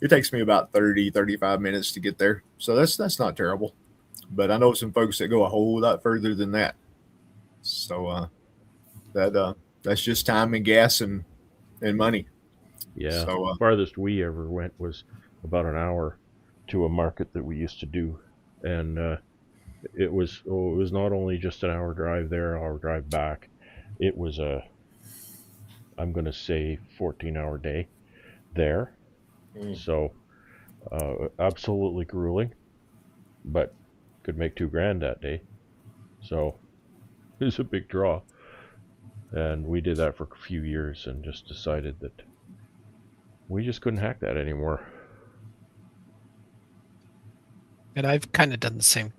it takes me about 35 minutes to get there. So that's not terrible. But I know some folks that go a whole lot further than that. So that's just time and gas and money. Yeah. So, farthest we ever went was about an hour to a market that we used to do, and it was not only just an hour drive there, hour drive back. It was I'm going to say 14-hour day there. So absolutely grueling, but could make $2,000 that day. So it was a big draw. And we did that for a few years and just decided that we just couldn't hack that anymore. And I've kind of done the same.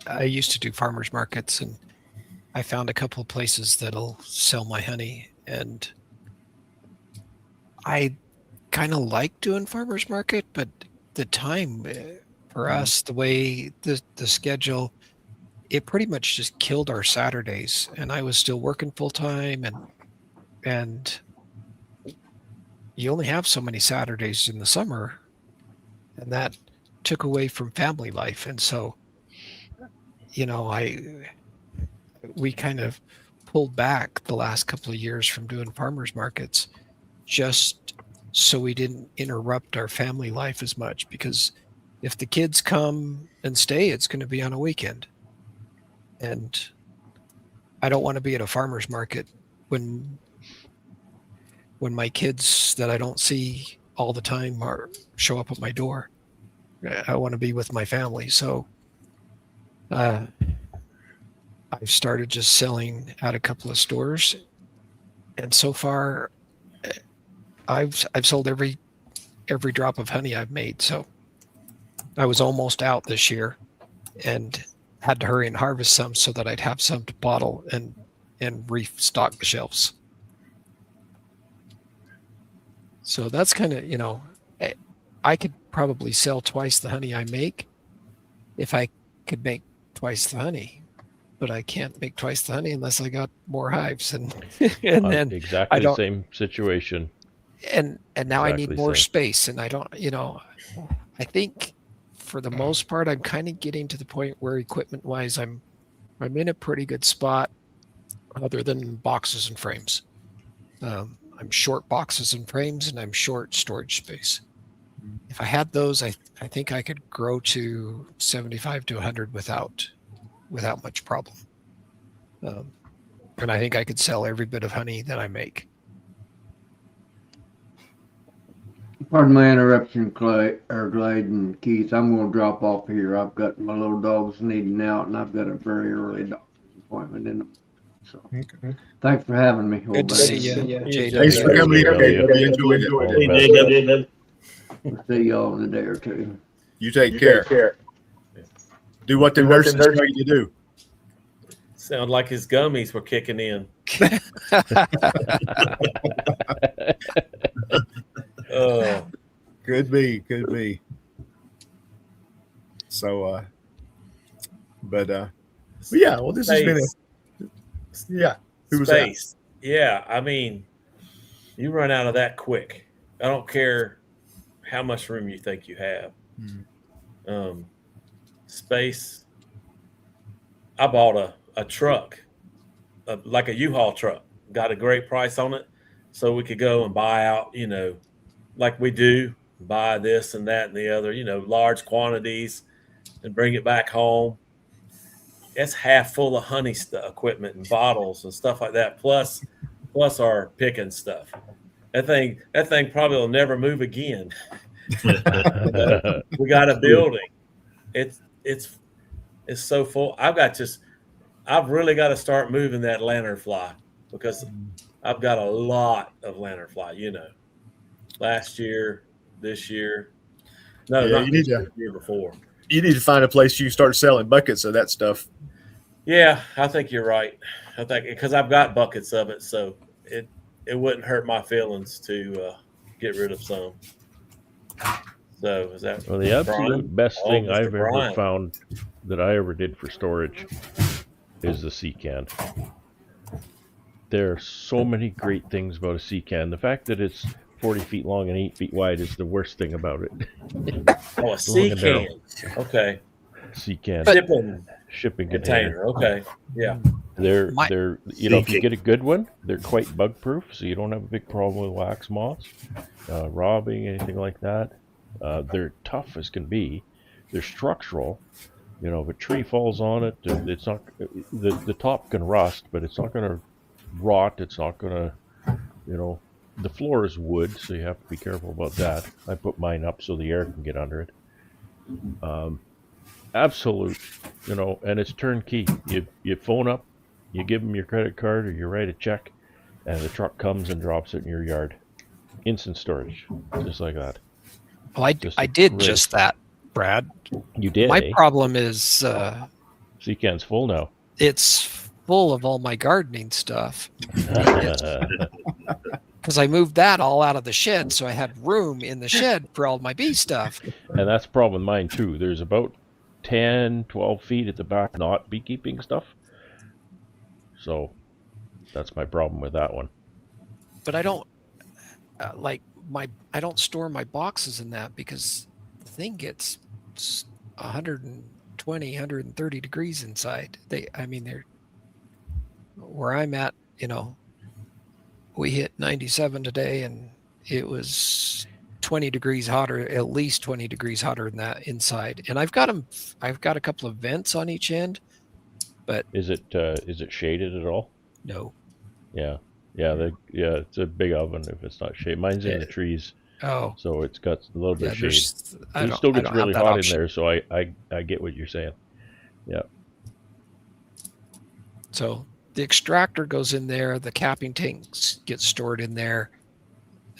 I used to do farmers markets, and I found a couple of places that'll sell my honey, and I kind of like doing farmers market, but the time for us, the way the schedule, it pretty much just killed our Saturdays, and I was still working full time, and you only have so many Saturdays in the summer, and that took away from family life. And so, we kind of pulled back the last couple of years from doing farmers markets, just so we didn't interrupt our family life as much, because if the kids come and stay, it's going to be on a weekend. And I don't want to be at a farmer's market when my kids that I don't see all the time show up at my door. I want to be with my family. So I've started just selling at a couple of stores. And so far, I've sold every drop of honey I've made. So I was almost out this year and had to hurry and harvest some so that I'd have some to bottle and restock the shelves. So that's kind of, I could probably sell twice the honey I make if I could make twice the honey, but I can't make twice the honey unless I got more hives. And then exactly the same situation. And now Exactly I need more same. space, and I don't, I think for the most part, I'm kind of getting to the point where equipment wise, I'm in a pretty good spot other than boxes and frames. I'm short boxes and frames, and I'm short storage space. If I had those, I think I could grow to 75 to 100 without much problem. And I think I could sell every bit of honey that I make. Pardon my interruption, Glade and Keith. I'm going to drop off here. I've got my little dogs needing out, and I've got a very early doctor's appointment in them. So, thanks for having me. Good to see you, Jay. Thanks for coming in. We enjoyed it. We'll see y'all in a day or two. You take care. Do what the nurses tell you to do. Sound like his gummies were kicking in. Oh, Could be. So, but yeah. Well, this has been Who was that? space. Yeah, I mean, you run out of that quick. I don't care how much room you think you have. Space. I bought a truck, like a U-Haul truck. Got a great price on it, so we could go and buy out, like we do, buy this and that and the other, large quantities, and bring it back home. It's half full of honey equipment and bottles and stuff like that, plus our picking stuff. That thing probably will never move again. We got a building. It's so full. I've really got to start moving that lanternfly, because I've got a lot of lanternfly, last year, this year. No, Yeah, not you this need to- year, the year before. You need to find a place you start selling buckets of that stuff. Yeah, I think you're right. I think because I've got buckets of it, so it wouldn't hurt my feelings to get rid of some. So is that Well, the absolute Brian? best Oh, thing Mr. I've ever Brian. found that I ever did for storage is the sea can. There are so many great things about a sea can. The fact that it's 40 feet long and 8 feet wide is the worst thing about it. Oh, a sea and narrow. can. Okay. Sea can. Shipping container. Okay. Yeah. They're you know, if you Sea get a good one, they're quite bug proof, so you don't have a big problem with wax moths, robbing, anything like that. They're tough as can be. They're structural. You know, if a tree falls on it, it's not the top can rust, but it's not going to rot. It's not going to, you know, the floor is wood, so you have to be careful about that. I put mine up so the air can get under it. Absolute, you know, and it's turnkey. You phone up, you give them your credit card, or you write a check, and the truck comes and drops it in your yard. Instant storage, just like that. Well, I did just that, Brad. You did. My problem is sea can's full now. it's full of all my gardening stuff. Because I moved that all out of the shed, so I had room in the shed for all my bee stuff. And that's a problem with mine too. There's about 10, 12 feet at the back, not beekeeping stuff. So that's my problem with that one. But I don't I don't store my boxes in that because the thing gets 120, 130 degrees inside. They're where I'm at, you know, we hit 97 today and it was 20 degrees hotter, at least 20 degrees hotter than that inside. And I've got a couple of vents on each end, but is it shaded at all? No. Yeah. It's a big oven if it's not shaded. Mine's in the trees. Oh. So it's got a little bit of shade. It still still gets really hot in there, so I get what you're saying. Yeah. So the extractor goes in there, the capping tanks get stored in there,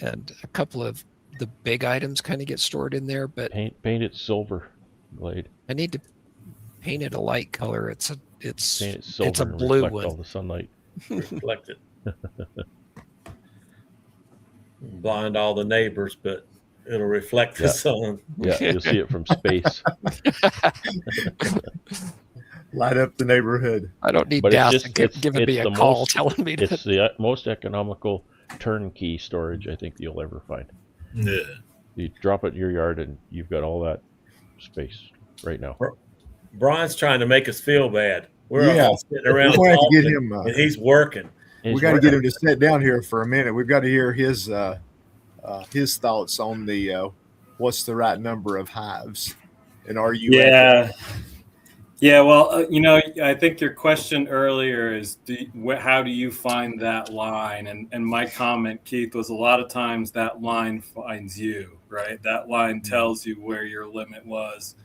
and a couple of the big items kind of get stored in there, but paint it silver, Glade. I need to paint it a light color. It's a reflect blue one. All the sunlight. Reflect it. Blind all the neighbors, but it'll reflect the sun. Yeah, you'll see it from space. Light up the neighborhood. I don't need gas giving me a call telling me that. It's the most economical turnkey storage I think you'll ever find. Yeah. You drop it in your yard and you've got all that space right now. Brian's trying to make us feel bad. We're all sitting around we talking, get him, and he's working. We got to get him to sit down here for a minute. We've got to hear his thoughts on the what's the right number of hives, and are you? Yeah. Well, you know, I think your question earlier is, how do you find that line? And my comment, Keith, was a lot of times that line finds you, right? That line tells you where your limit was.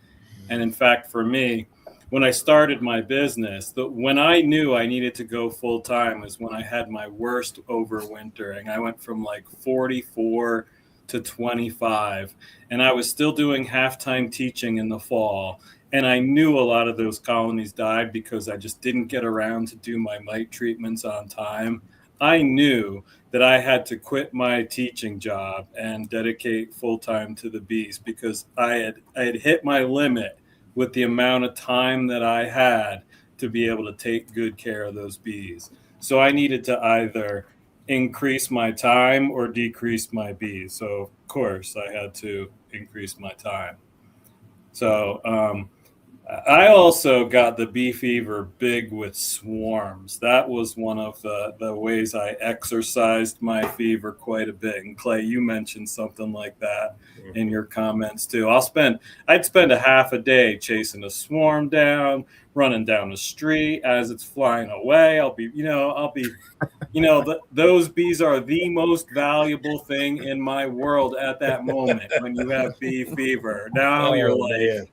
And in fact, for me, when I started my business, when I knew I needed to go full time is when I had my worst overwintering. I went from like 44 to 25, and I was still doing half-time teaching in the fall. And I knew a lot of those colonies died because I just didn't get around to do my mite treatments on time. I knew that I had to quit my teaching job and dedicate full time to the bees because I had hit my limit with the amount of time that I had to be able to take good care of those bees. So I needed to either increase my time or decrease my bees. So of course I had to increase my time. So I also got the bee fever big with swarms. That was one of the ways I exercised my fever quite a bit. And Clay, you mentioned something like that in your comments too. I'd spend a half a day chasing a swarm down, running down the street as it's flying away. Those bees are the most valuable thing in my world at that moment when you have bee fever. Now you're like, man.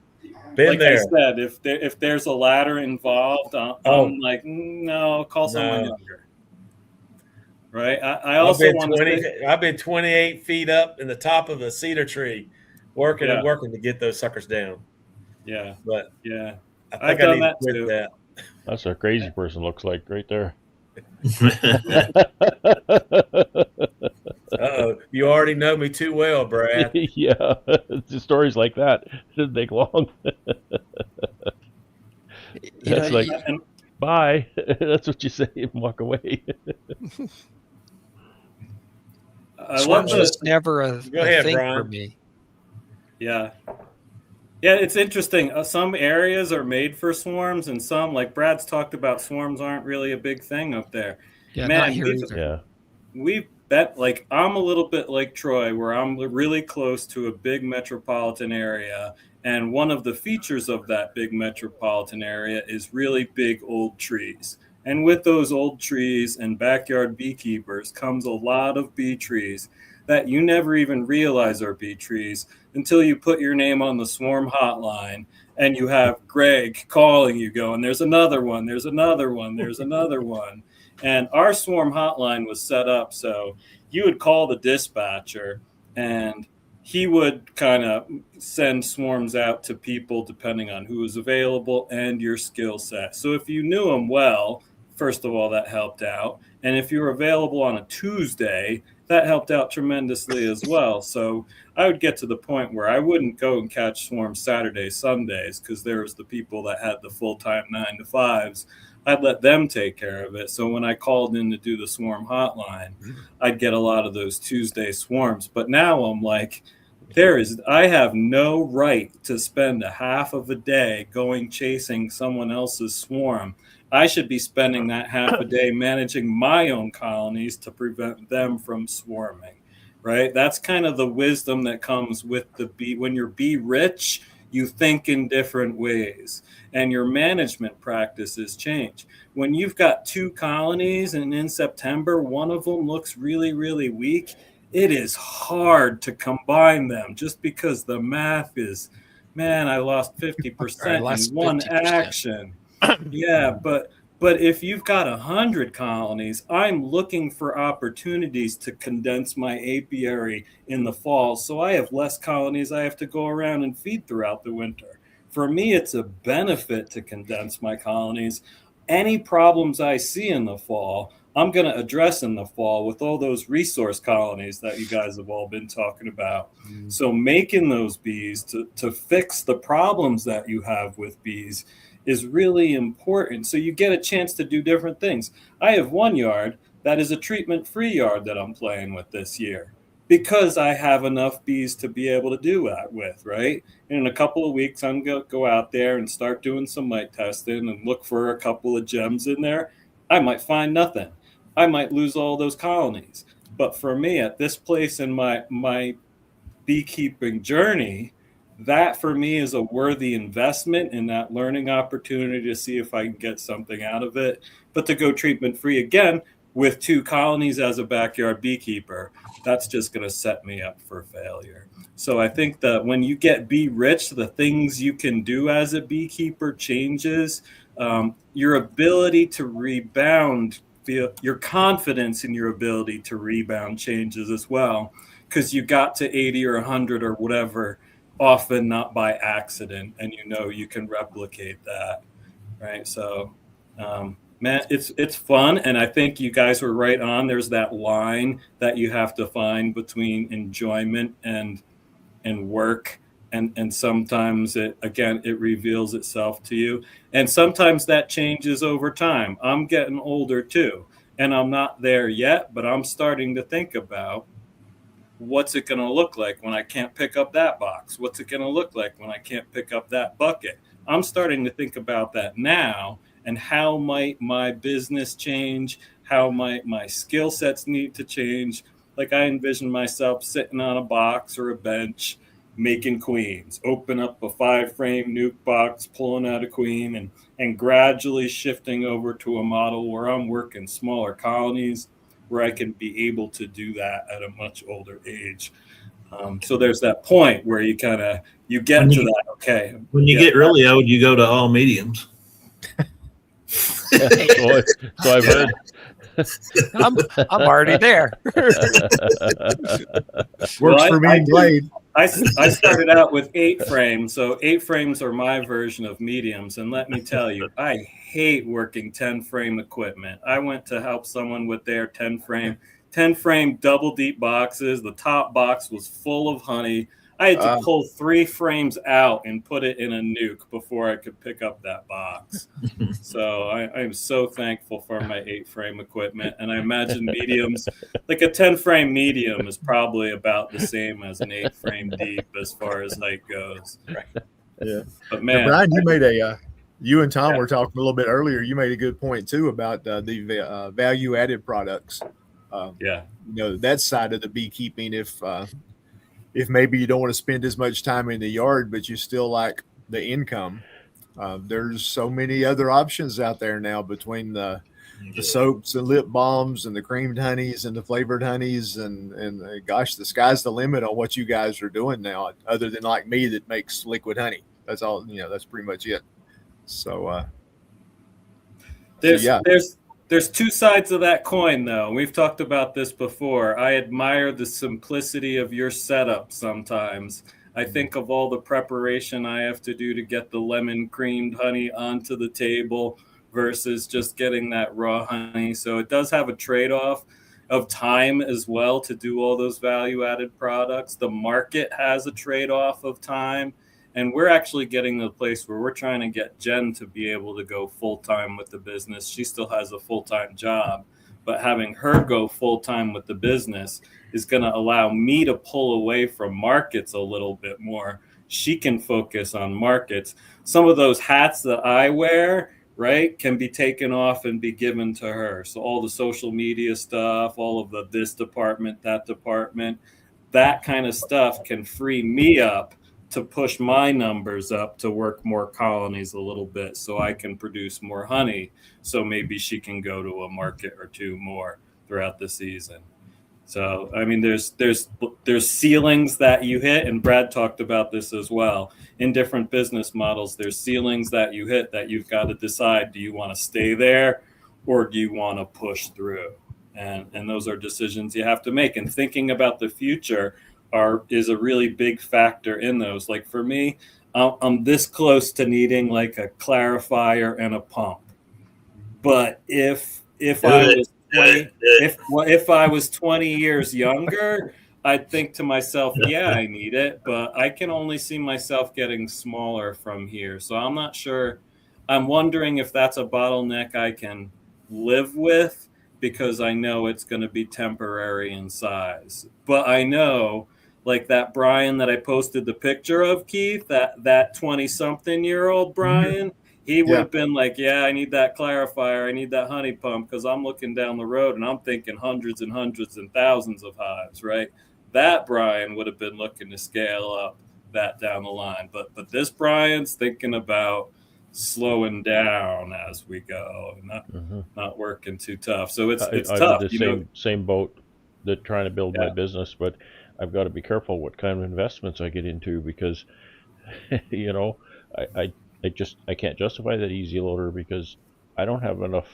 I said, if there's a ladder involved, I'm like, no, call someone younger. Right. I've been 28 feet up in the top of a cedar tree, working to get those suckers down. Yeah, but yeah, I think I need to quit that. That's what a crazy person looks like right there. Uh-oh, you already know me too well, Brad. Yeah, stories like that shouldn't take long. Bye. That's what you say and walk away. I love Swarms the was never a Go ahead, thing Brian. for me. yeah. Yeah, it's interesting. Some areas are made for swarms, and some, like Brad's talked about, swarms aren't really a big thing up there. Yeah, Man, not here either. Yeah. we've bet, like, I'm a little bit like Troy, where I'm really close to a big metropolitan area, and one of the features of that big metropolitan area is really big old trees. And with those old trees and backyard beekeepers comes a lot of bee trees that you never even realize are bee trees until you put your name on the swarm hotline and you have Greg calling you going, there's another one, there's another one, there's another one. And our swarm hotline was set up so you would call the dispatcher and he would kind of send swarms out to people depending on who was available and your skill set. So if you knew them well, first of all, that helped out. And if you were available on a Tuesday, that helped out tremendously as well. So I would get to the point where I wouldn't go and catch swarms Saturdays, Sundays, because there was the people that had the full-time 9-to-5s. I'd let them take care of it. So when I called in to do the swarm hotline, I'd get a lot of those Tuesday swarms. But now I'm like, I have no right to spend a half of a day going chasing someone else's swarm. I should be spending that half a day managing my own colonies to prevent them from swarming, right? That's kind of the wisdom that comes with the bee. When you're bee rich, you think in different ways and your management practices change. When you've got 2 colonies and in September, one of them looks really, really weak, it is hard to combine them just because the math is, man, I lost 50% in one 50%. action. Yeah, but if you've got 100 colonies, I'm looking for opportunities to condense my apiary in the fall. So I have less colonies I have to go around and feed throughout the winter. For me, it's a benefit to condense my colonies. Any problems I see in the fall, I'm going to address in the fall with all those resource colonies that you guys have all been talking about. So making those bees to fix the problems that you have with bees is really important. So you get a chance to do different things. I have one yard that is a treatment-free yard that I'm playing with this year because I have enough bees to be able to do that with, right? And in a couple of weeks, I'm going to go out there and start doing some mite testing and look for a couple of gems in there. I might find nothing. I might lose all those colonies. But for me, at this place in my beekeeping journey, that for me is a worthy investment in that learning opportunity to see if I can get something out of it. But to go treatment free again with 2 colonies as a backyard beekeeper, that's just going to set me up for failure. So I think that when you get bee rich, the things you can do as a beekeeper changes. Your ability to rebound, your confidence in your ability to rebound changes as well, because you got to 80 or 100 or whatever, often not by accident, and you can replicate that, right? So man, it's fun, and I think you guys were right on. There's that line that you have to find between enjoyment and work, and sometimes it reveals itself to you, and sometimes that changes over time. I'm getting older too, and I'm not there yet, but I'm starting to think about, what's it going to look like when I can't pick up that box? What's it going to look like when I can't pick up that bucket? I'm starting to think about that now, and how might my business change? How might my skill sets need to change? Like, I envision myself sitting on a box or a bench making queens, open up a 5-frame nuke box, pulling out a queen, and gradually shifting over to a model where I'm working smaller colonies, where I can be able to do that at a much older age. So there's that point where you get to that. Okay. When you get really old, you go to all mediums. So I've heard. I'm already there. Works for me, Blade. I started out with 8 frames, so 8 frames are my version of mediums. And let me tell you, I hate working 10-frame equipment. I went to help someone with their 10-frame double deep boxes. The top box was full of honey. I had to pull 3 frames out and put it in a nuke before I could pick up that box. So I'm so thankful for my 8-frame equipment. And I imagine mediums, like a 10-frame medium is probably about the same as an 8-frame deep as far as height goes. Yeah. But Now, man, Brian, you made you and Tom were talking a little bit earlier. You made a good point too about the value-added products. yeah. You know, that side of the beekeeping, if maybe you don't want to spend as much time in the yard, but you still like the income, there's so many other options out there now between the soaps and lip balms and the creamed honeys and the flavored honeys and gosh, the sky's the limit on what you guys are doing now, other than like me that makes liquid honey. That's all, you know, that's pretty much it. So, there's 2 sides of that coin, though. We've talked about this before. I admire the simplicity of your setup sometimes. I think of all the preparation I have to do to get the lemon creamed honey onto the table versus just getting that raw honey. So it does have a trade-off of time as well to do all those value-added products. The market has a trade-off of time. And we're actually getting to the place where we're trying to get Jen to be able to go full-time with the business. She still has a full-time job, but having her go full-time with the business is going to allow me to pull away from markets a little bit more. She can focus on markets. Some of those hats that I wear, right, can be taken off and be given to her. So all the social media stuff, all of this department, that kind of stuff can free me up to push my numbers up to work more colonies a little bit so I can produce more honey. So maybe she can go to a market or 2 more throughout the season. So, I mean, there's ceilings that you hit, and Brad talked about this as well. In different business models, there's ceilings that you hit that you've got to decide, do you want to stay there or do you want to push through? And those are decisions you have to make. And thinking about the future is a really big factor in those. Like for me, I'm this close to needing like a clarifier and a pump. But if I was 20 years younger, I'd think to myself, yeah, I need it, but I can only see myself getting smaller from here. So I'm not sure. I'm wondering if that's a bottleneck I can live with, because I know it's going to be temporary in size. But I know, like that Brian that I posted the picture of, Keith, that 20-something-year-old Brian, he would have been like, yeah, I need that clarifier. I need that honey pump, because I'm looking down the road and I'm thinking hundreds and hundreds and thousands of hives, right? That Brian would have been looking to scale up that down the line. But this Brian's thinking about slowing down as we go, not working too tough. So it's tough. I'm in the same boat that trying to build my business, but I've got to be careful what kind of investments I get into, because, you know, I can't justify that easy loader because I don't have enough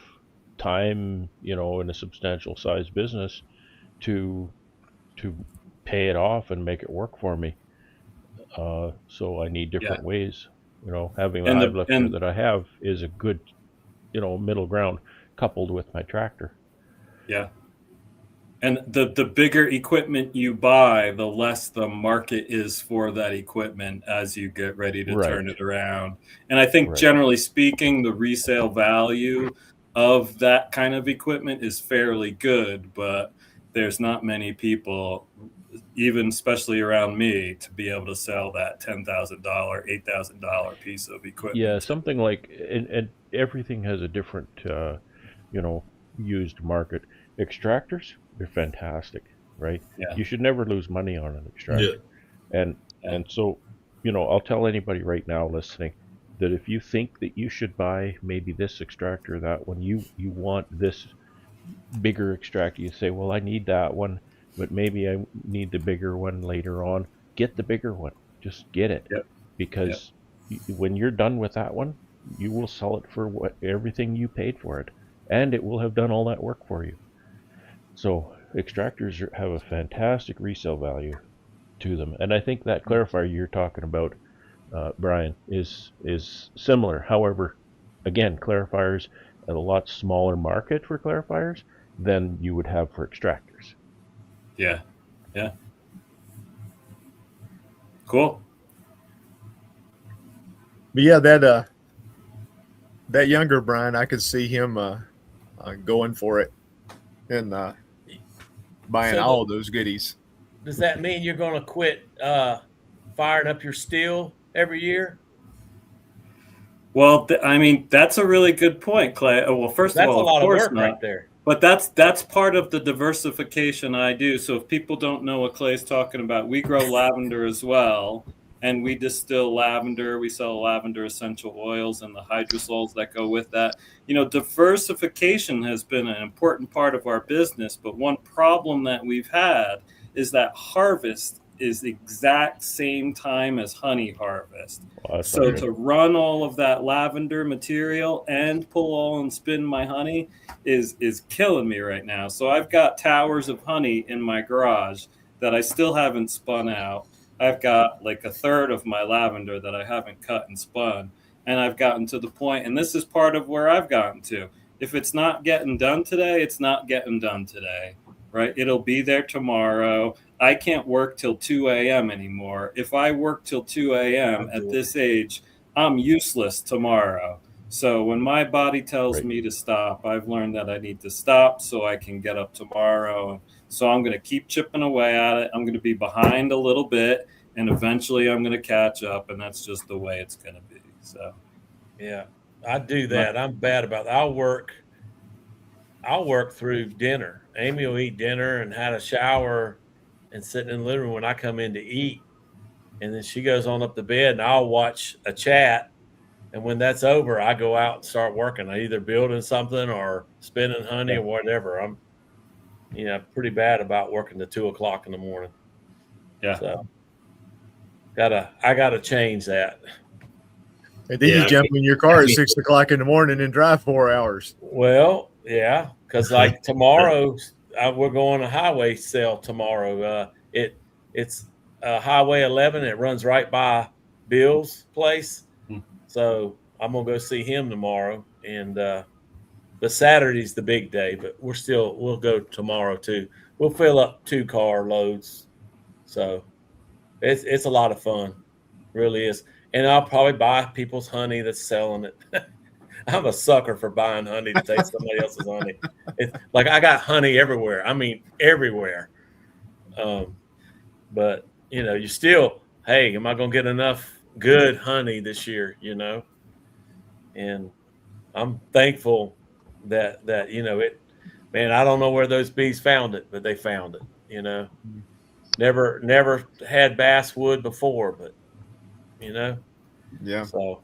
time, you know, in a substantial size business to pay it off and make it work for me. So I need different ways. You know, having the hive lifter that I have is a good, you know, middle ground coupled with my tractor. Yeah. And the bigger equipment you buy, the less the market is for that equipment as you get ready to turn it around. And I think generally speaking, the resale value of that kind of equipment is fairly good, but there's not many people, even especially around me, to be able to sell that $10,000, $8,000 piece of equipment. Yeah, something like, and everything has a different, you know, used market. Extractors, they're fantastic, right? Yeah. You should never lose money on an extractor. Yeah. And so, you know, I'll tell anybody right now listening that if you think that you should buy maybe this extractor, that one, you want this bigger extractor, you say, well, I need that one, but maybe I need the bigger one later on. Get the bigger one. Just get it. Yep. Because when you're done with that one, you will sell it for everything you paid for it, and it will have done all that work for you. So extractors have a fantastic resale value to them, and I think that clarifier you're talking about, Brian, is similar. However, again, clarifiers at a lot smaller market for clarifiers than you would have for extractors. Yeah, yeah. Cool. But yeah, that younger Brian, I could see him going for it and buying So all those goodies. does that mean you're going to quit firing up your steel every year? Well, I mean, that's a really good point, Clay. Well, first of That's a all, lot of of course work not. right there. But that's part of the diversification I do. So if people don't know what Clay's talking about, we grow lavender as well, and we distill lavender. We sell lavender essential oils and the hydrosols that go with that. You know, diversification has been an important part of our business, but one problem that we've had is that harvest is the exact same time as honey harvest. Well, that's So not good. to run all of that lavender material and pull all and spin my honey is killing me right now. So I've got towers of honey in my garage that I still haven't spun out. I've got like a third of my lavender that I haven't cut and spun. And I've gotten to the point, and this is part of where I've gotten to. If it's not getting done today, it's not getting done today, right? It'll be there tomorrow. I can't work till 2 a.m. anymore. If I work till 2 a.m. at this age, I'm useless tomorrow. So when my body tells me to stop, I've learned that I need to stop so I can get up tomorrow. So I'm going to keep chipping away at it. I'm going to be behind a little bit, and eventually I'm going to catch up, and that's just the way it's going to be. So, yeah, I do that. I'm bad about that. I'll work through dinner. Amy will eat dinner and had a shower and sitting in the living room when I come in to eat. And then she goes on up to bed and I'll watch a chat. And when that's over, I go out and start working. I either building something or spinning honey or whatever. I'm, pretty bad about working to 2 o'clock in the morning. yeah. So I gotta change that. And then you jump in your car at 6 o'clock in the morning and drive 4 hours. Well, yeah, because like tomorrow, we're going to highway sale tomorrow. It's Highway 11. It runs right by Bill's place, so I'm gonna go see him tomorrow. And but Saturday's the big day, but we'll go tomorrow too. We'll fill up 2 car loads, so it's a lot of fun, really is. And I'll probably buy people's honey that's selling it. I'm a sucker for buying honey to take somebody else's honey. It's like I got honey everywhere. I mean, everywhere. But you still, hey, am I going to get enough good honey this year? And I'm thankful that it. Man, I don't know where those bees found it, but they found it. Never had basswood before, but Yeah. So.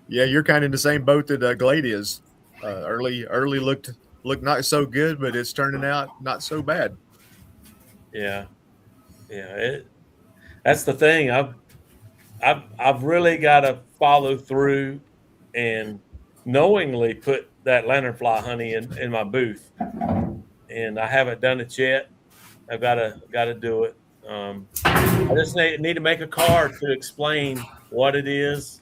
Yeah, you're kind of in the same boat that Glade is. Early looked not so good, but it's turning out not so bad. Yeah. That's the thing. I've really got to follow through and knowingly put that lanternfly honey in my booth, and I haven't done it yet. I've got to do it. I just need to make a card to explain what it is,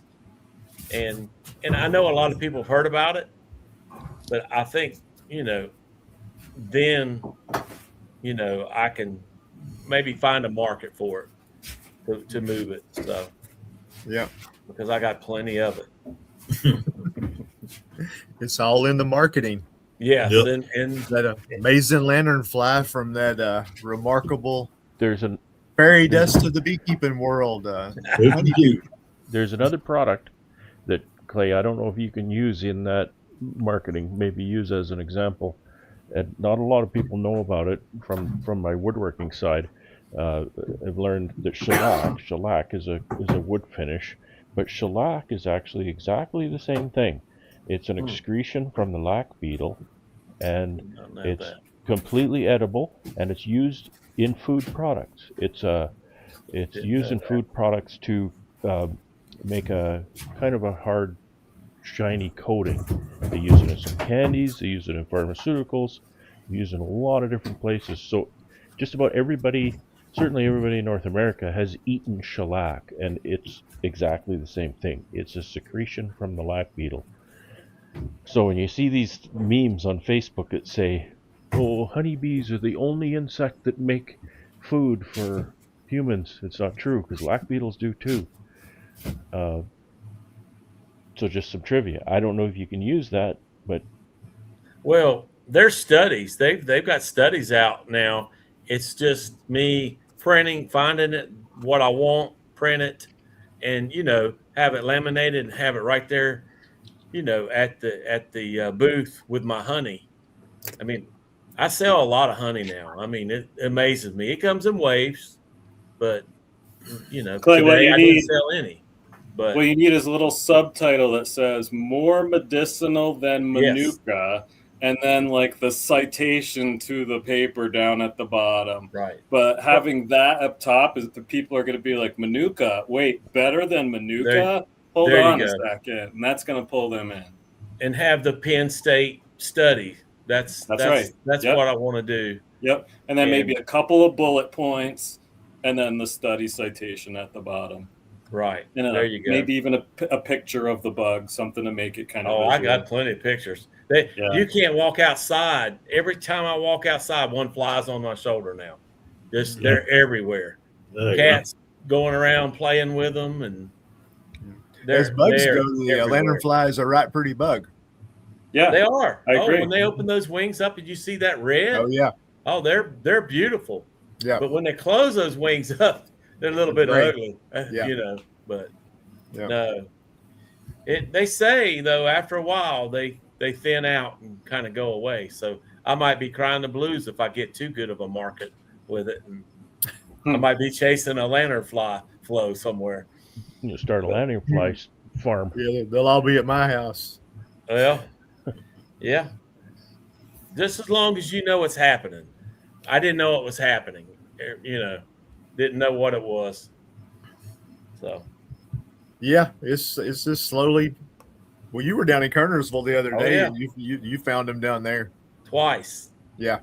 and I know a lot of people have heard about it, but I think then I can maybe find a market for it to move it. So yeah, because I got plenty of it. It's all in the marketing. Yes, Yep. and that amazing lanternfly from that remarkable There's fairy dust of the beekeeping world. There's another product that, Clay, I don't know if you can use in that marketing, maybe use as an example. And not a lot of people know about it from my woodworking side. I've learned that shellac is a wood finish, but shellac is actually exactly the same thing. It's an excretion from the lac beetle, and it's completely edible, and it's used in food products. It's used in food products to make a kind of a hard, shiny coating. They use it in some candies, they use it in pharmaceuticals, they use it in a lot of different places. So just about everybody, certainly everybody in North America, has eaten shellac, and it's exactly the same thing. It's a secretion from the lac beetle. So when you see these memes on Facebook that say, oh, honeybees are the only insect that make food for humans, it's not true because black beetles do too. So just some trivia. I don't know if you can use that, but Well, there's studies. They've got studies out now. It's just me printing, finding it what I want, print it, and have it laminated and have it right there, at the booth with my honey. I mean, I sell a lot of honey now. I mean, it amazes me. It comes in waves, but Clay, what today you I didn't need, sell any. But what you need is a little subtitle that says "more medicinal than yes, manuka," and then like the citation to the paper down at the bottom. right. But having that up top is the people are going to be like, manuka. Wait, better than manuka? Hold there you on a go. second, and that's going to pull them in. And have the Penn State study. That's right. That's Yep. what I want to do. Yep, and then maybe a couple of bullet points, and then the study citation at the bottom. Right. And there you go. Maybe even a picture of the bug, something to make it kind of. Oh, visual. I got plenty of pictures. You can't walk outside. Every time I walk outside, one flies on my shoulder now. Just they're everywhere. Cats going around playing with them, and as bugs go, the lanternflies are right pretty bug. Yeah, they are. I agree. When they open those wings up and you see that red. Oh yeah. Oh, they're beautiful. Yeah. But when they close those wings up, they're a little bit ugly. Yeah. But no. They say though after a while they thin out and kind of go away. So I might be crying the blues if I get too good of a market with it, and I might be chasing a lanternfly flow somewhere. Start a lanternfly farm. Yeah, they'll all be at my house. Well, yeah. Just as long as you know what's happening. I didn't know it was happening. Didn't know what it was. So. Yeah, it's just slowly. Well, you were down in Kernersville the other day, yeah. and you found them down there Twice. Yeah.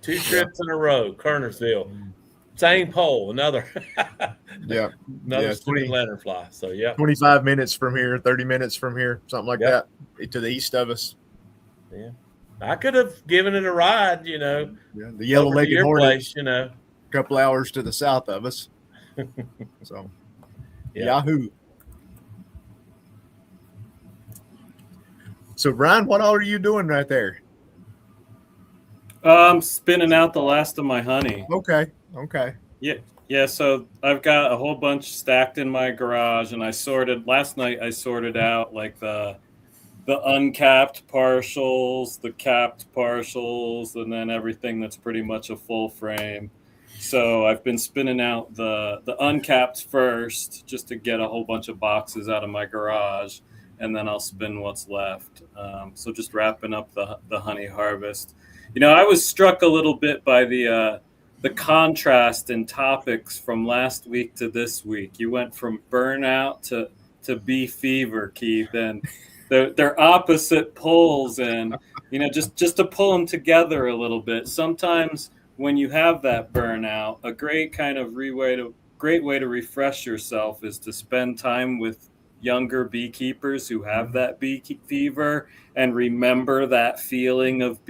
2 trips in a row, Kernersville. Same pole, another. Yeah. Another stupid lanternfly. So, 25 minutes from here, 30 minutes from here, something like that, to the east of us. Yeah. I could have given it a ride, Yeah, the yellow-legged hornet, place, a couple hours to the south of us. So, Yahoo. So, Brian, what all are you doing right there? I'm spinning out the last of my honey. Okay. Yeah. So I've got a whole bunch stacked in my garage, and last night I sorted out like the uncapped partials, the capped partials, and then everything that's pretty much a full frame. So I've been spinning out the uncapped first, just to get a whole bunch of boxes out of my garage, and then I'll spin what's left. So just wrapping up the honey harvest. I was struck a little bit by the contrast in topics from last week to this week. You went from burnout to bee fever, Keith, and they're opposite poles. And just to pull them together a little bit. Sometimes when you have that burnout, a great way to refresh yourself is to spend time with younger beekeepers who have that bee fever and remember that feeling of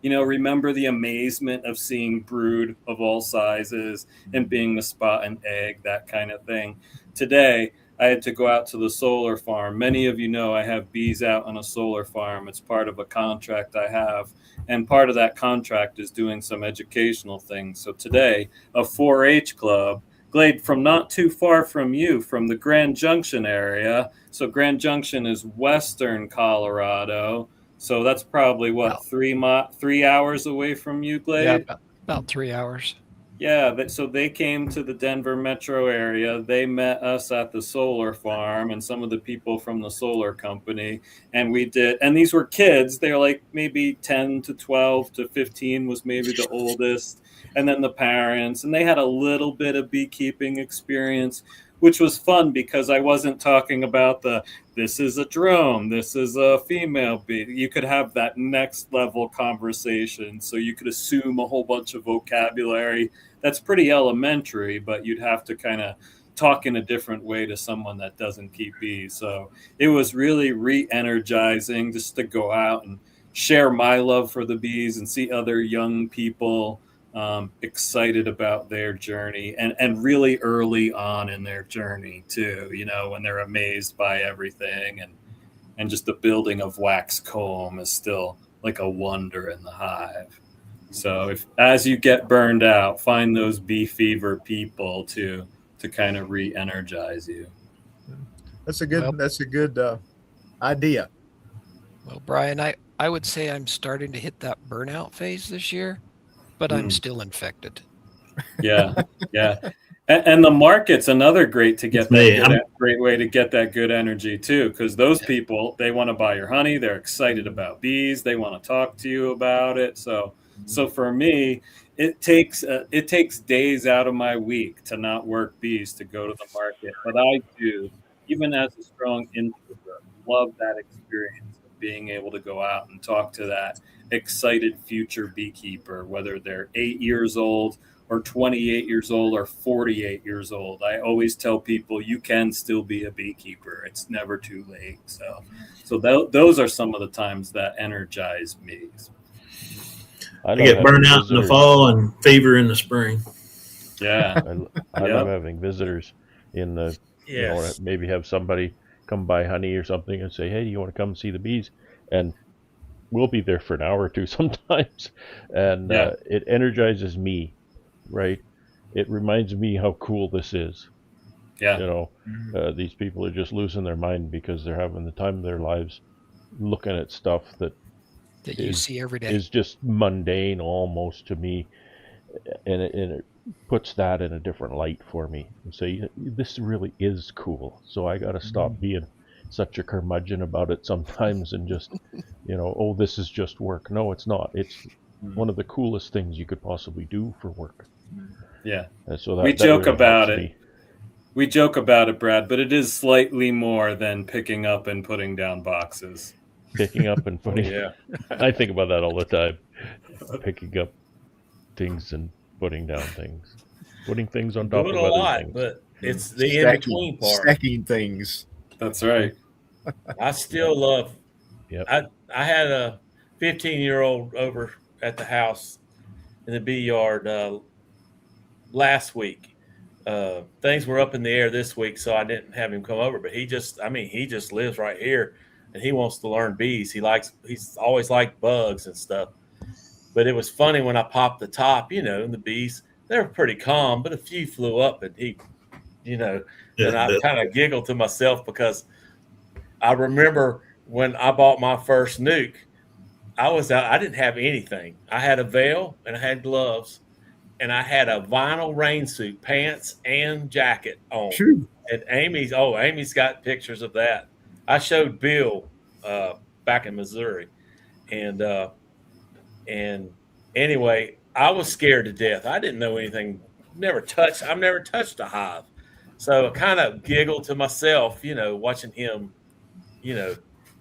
remember the amazement of seeing brood of all sizes and being the spot and egg, that kind of thing. Today, I had to go out to the solar farm. Many of you know I have bees out on a solar farm. It's part of a contract I have. And part of that contract is doing some educational things. So today, a 4-H club, Glade, from not too far from you, from the Grand Junction area. So Grand Junction is western Colorado. So that's probably, 3 hours away from you, Glade? Yeah, about 3 hours. Yeah, so they came to the Denver metro area. They met us at the solar farm and some of the people from the solar company. And these were kids. They were like maybe 10 to 12 to 15 was maybe the oldest. And then the parents. And they had a little bit of beekeeping experience, which was fun because I wasn't talking about this is a drone, this is a female bee. You could have that next level conversation. So you could assume a whole bunch of vocabulary. That's pretty elementary, but you'd have to kind of talk in a different way to someone that doesn't keep bees. So it was really re-energizing just to go out and share my love for the bees and see other young people excited about their journey, and really early on in their journey too, when they're amazed by everything, and just the building of wax comb is still like a wonder in the hive. So if as you get burned out, find those bee fever people to kind of re-energize you. That's a good idea. Well, Brian, I would say I'm starting to hit that burnout phase this year, but I'm still infected. Yeah. And the market's another great to get great way to get that good energy too, because those people, they want to buy your honey, they're excited about bees, they want to talk to you about it. So for me, it takes days out of my week to not work bees to go to the market, but I do, even as a strong introvert, love that experience of being able to go out and talk to that excited future beekeeper, whether they're 8 years old or 28 years old or 48 years old. I always tell people you can still be a beekeeper. It's never too late. So those are some of the times that energize me. I get burnt out in the fall and fever in the spring. Yeah. I love having visitors in the, maybe have somebody come buy honey or something and say, hey, do you want to come see the bees? And we'll be there for an hour or two sometimes. And it energizes me, right? It reminds me how cool this is. Yeah. These people are just losing their mind because they're having the time of their lives looking at stuff that you see every day. Is just mundane almost to me. And it puts that in a different light for me and say, this really is cool. So I got to stop being such a curmudgeon about it sometimes and just, oh, this is just work. No, it's not. It's one of the coolest things you could possibly do for work. Yeah. And so we joke about it. We joke about it, Brad, but it is slightly more than picking up and putting down boxes. Picking up and putting. I think about that all the time. Picking up things and putting down things. Putting things on top of other lot, things. But it's the in-between part. Stacking things. That's right. I still love. I had a 15-year-old over at the house in the bee yard last week. Things were up in the air this week, so I didn't have him come over. But he just lives right here, and he wants to learn bees. He's always liked bugs and stuff. But it was funny when I popped the top, and the bees, they were pretty calm, but a few flew up, and he, and I kind of giggled to myself because I remember when I bought my first nuke, I was out. I didn't have anything. I had a veil and I had gloves, and I had a vinyl rain suit, pants and jacket on. True. And Amy's got pictures of that. I showed Bill back in Missouri, and anyway, I was scared to death. I didn't know anything. I've never touched a hive, so I kind of giggled to myself, watching him.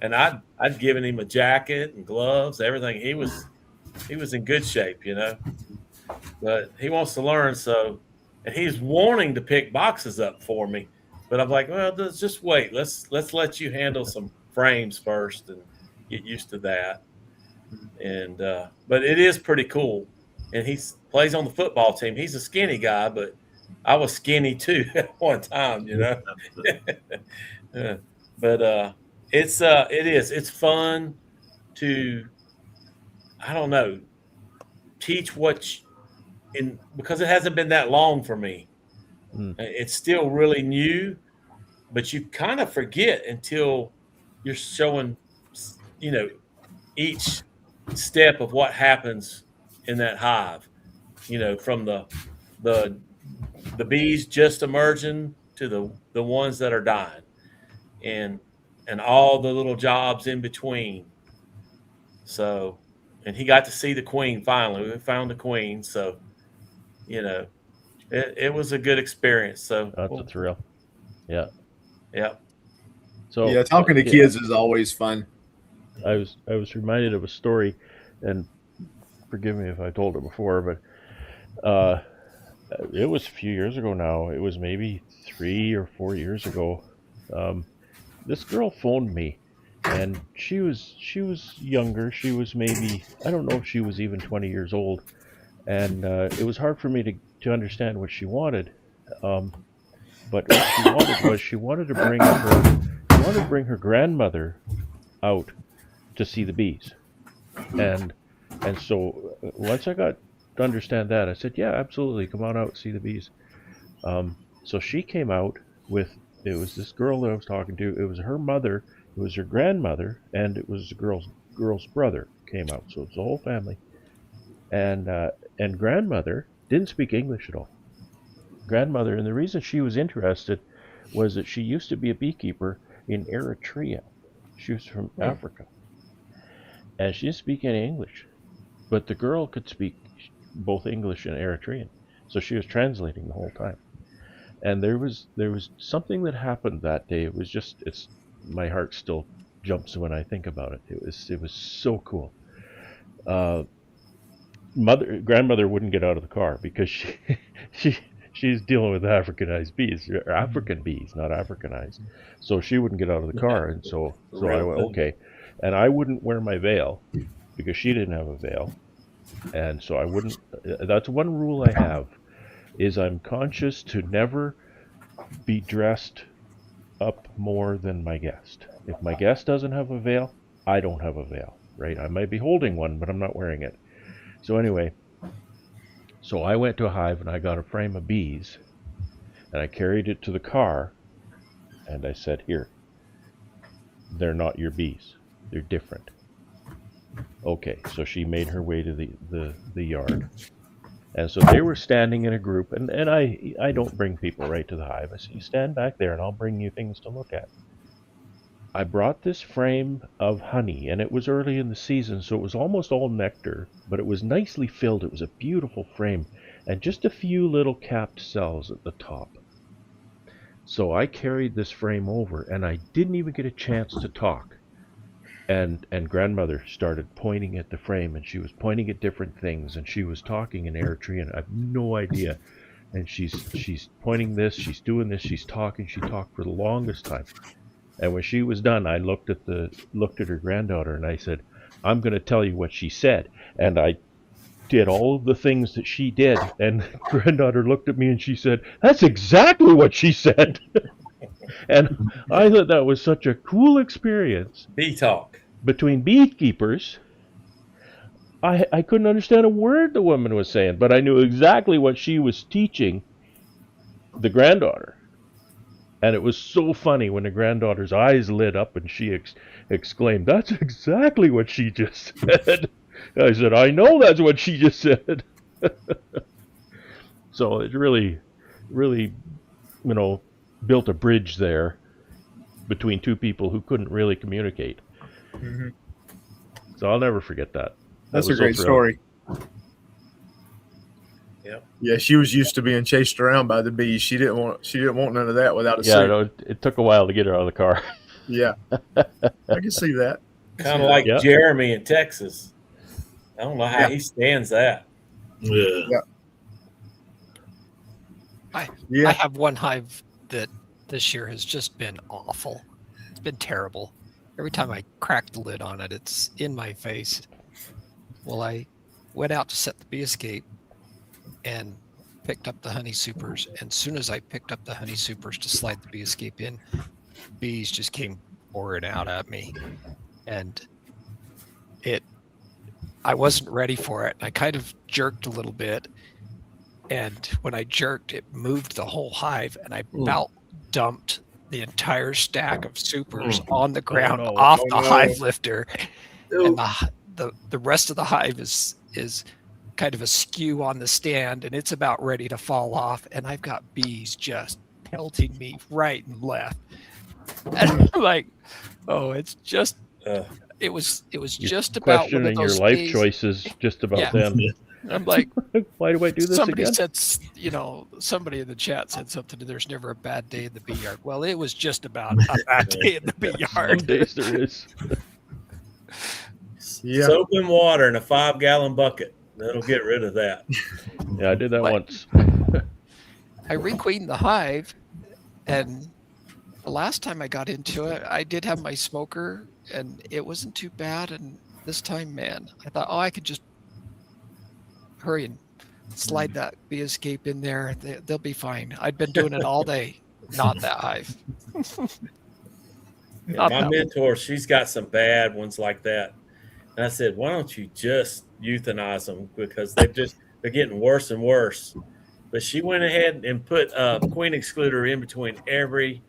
And I'd given him a jacket and gloves, everything. He was in good shape, but he wants to learn. So, and he's wanting to pick boxes up for me, but I'm like, well, just wait. Let's let you handle some frames first and get used to that. And, but it is pretty cool. And he plays on the football team. He's a skinny guy, but I was skinny too at one time, but, it's fun to, I don't know, teach because it hasn't been that long for me. It's still really new, but you kind of forget until you're showing, each step of what happens in that hive, from the bees just emerging to the ones that are dying, and all the little jobs in between. So, and he got to see the queen finally. We found the queen, so it was a good experience. So that's a thrill. Yeah. So talking to kids is always fun. I was reminded of a story, and forgive me if I told it before, but it was a few years ago now. It was maybe 3 or 4 years ago. This girl phoned me, and she was younger. She was maybe, I don't know if she was even 20 years old, and it was hard for me to understand what she wanted. But what she wanted was she wanted to bring her grandmother out to see the bees, and so once I got to understand that, I said, yeah, absolutely, come on out, see the bees. So she came out with, it was this girl that I was talking to. It was her mother, it was her grandmother, and it was the girl's brother came out. So it's the whole family, and grandmother didn't speak English at all. Grandmother, and the reason she was interested was that she used to be a beekeeper in Eritrea. She was from Africa, and she didn't speak any English, but the girl could speak both English and Eritrean, so she was translating the whole time. And there was something that happened that day. It was just, it's, my heart still jumps when I think about it. It was so cool. Grandmother wouldn't get out of the car because she's dealing with Africanized bees, or African bees, not Africanized. So she wouldn't get out of the car, and so I went, okay. And I wouldn't wear my veil because she didn't have a veil, and so I wouldn't. That's one rule I have, is I'm conscious to never be dressed up more than my guest. If my guest doesn't have a veil, I don't have a veil, right? I might be holding one, but I'm not wearing it. So anyway, so I went to a hive and I got a frame of bees and I carried it to the car and I said, here, they're not your bees. They're different. Okay, so she made her way to the yard. And so they were standing in a group, and I don't bring people right to the hive. I say, you stand back there and I'll bring you things to look at. I brought this frame of honey, and it was early in the season, so it was almost all nectar, but it was nicely filled. It was a beautiful frame, and just a few little capped cells at the top. So I carried this frame over, and I didn't even get a chance to talk. And grandmother started pointing at the frame, and she was pointing at different things, and she was talking in Eritrean. I have no idea. And she's pointing this, she's doing this, she's talking. She talked for the longest time. And when she was done, I looked at her granddaughter and I said, I'm going to tell you what she said. And I did all of the things that she did. And granddaughter looked at me and she said, that's exactly what she said. And I thought that was such a cool experience. Bee talk. Between beekeepers, I couldn't understand a word the woman was saying, but I knew exactly what she was teaching the granddaughter. And it was so funny when the granddaughter's eyes lit up and she exclaimed, that's exactly what she just said. I said, I know that's what she just said. So it really, built a bridge there between two people who couldn't really communicate. Mm-hmm. So I'll never forget that. That's a great story. Yep. Yeah, she was used to being chased around by the bees. She didn't want none of that without a suit. Yeah, no, it took a while to get her out of the car. Yeah, I can see that. Kind of like Jeremy in Texas. I don't know how he stands that. Yeah. I have one hive that this year has just been awful. It's been terrible. Every time I crack the lid on it, it's in my face. Well, I went out to set the bee escape and picked up the honey supers. And as soon as I picked up the honey supers to slide the bee escape in, bees just came pouring out at me. And I wasn't ready for it. I kind of jerked a little bit. And when I jerked, it moved the whole hive, and I about dumped the entire stack of supers on the ground off the hive lifter. And the rest of the hive is kind of askew on the stand, and it's about ready to fall off. And I've got bees just pelting me right and left. And I'm like, oh, it's just it was just about one of questioning those your life days. choices just about them. I'm like, why do I do this somebody again? said, somebody in the chat said something. There's never a bad day in the bee yard. Well, it was just about a bad day in the bee yard. Some days there is. Yeah. Soap and water in a 5-gallon bucket. That'll get rid of that. Yeah, I did that once. I requeened the hive, and the last time I got into it, I did have my smoker, and it wasn't too bad. And this time, man, I thought, I could just hurry and slide that bee escape in there. They'll be fine. I'd been doing it all day. Not that hive. Yeah, my mentor, she's got some bad ones like that. And I said, why don't you just euthanize them, because they're getting worse and worse. But she went ahead and put a queen excluder in between every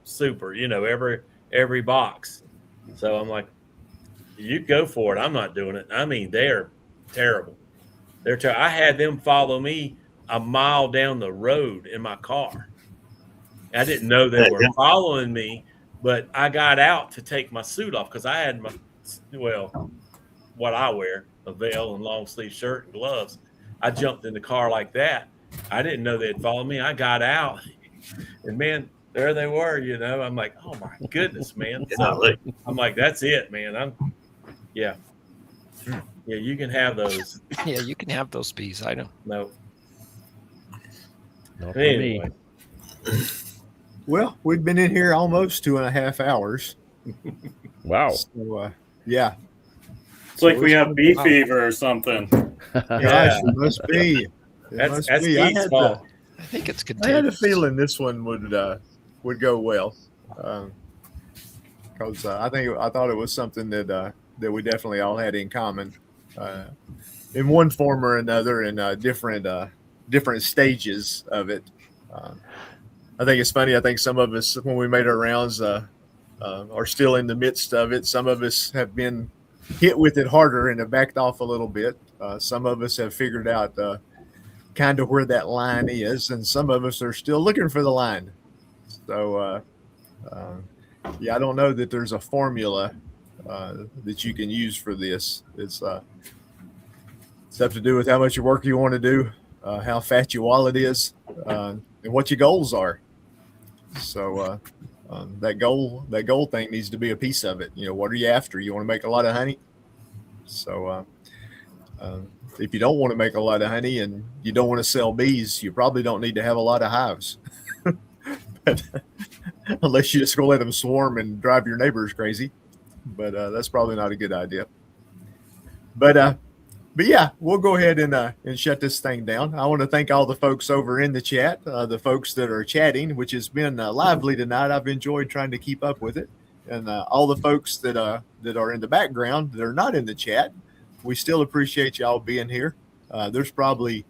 super, every box. So I'm like, you go for it. I'm not doing it. I mean, they're terrible. I had them follow me a mile down the road in my car. I didn't know they were following me, but I got out to take my suit off because I had what I wear, a veil and long sleeve shirt and gloves. I jumped in the car like that. I didn't know they'd follow me. I got out, and man, there they were. I'm like, oh my goodness, man. So I'm like, that's it, man. Yeah, you can have those. Yeah, you can have those bees. I know. No. Not for Anyway. me. Well, we've been in here almost 2.5 hours. Wow. So, yeah. It's like we have bee fever or something. Gosh, it must be. That's Keith's fault. I think it's I had a contagious. feeling this one would go well, because I thought it was something that we definitely all had in common, in one form or another, in different stages of it. I think it's funny. I think some of us, when we made our rounds, are still in the midst of it. Some of us have been hit with it harder and have backed off a little bit. Some of us have figured out kind of where that line is, and some of us are still looking for the line. So, I don't know that there's a formula that you can use for this. It's have to do with how much work you want to do, how fat your wallet is, and what your goals are. So that goal thing needs to be a piece of it. What are you after? You want to make a lot of honey. So if you don't want to make a lot of honey and you don't want to sell bees, you probably don't need to have a lot of hives. But, unless you just go let them swarm and drive your neighbors crazy. But that's probably not a good idea. But yeah, we'll go ahead and shut this thing down. I want to thank all the folks over in the chat, the folks that are chatting, which has been lively tonight. I've enjoyed trying to keep up with it. And all the folks that are in the background that are not in the chat, we still appreciate y'all being here. There's probably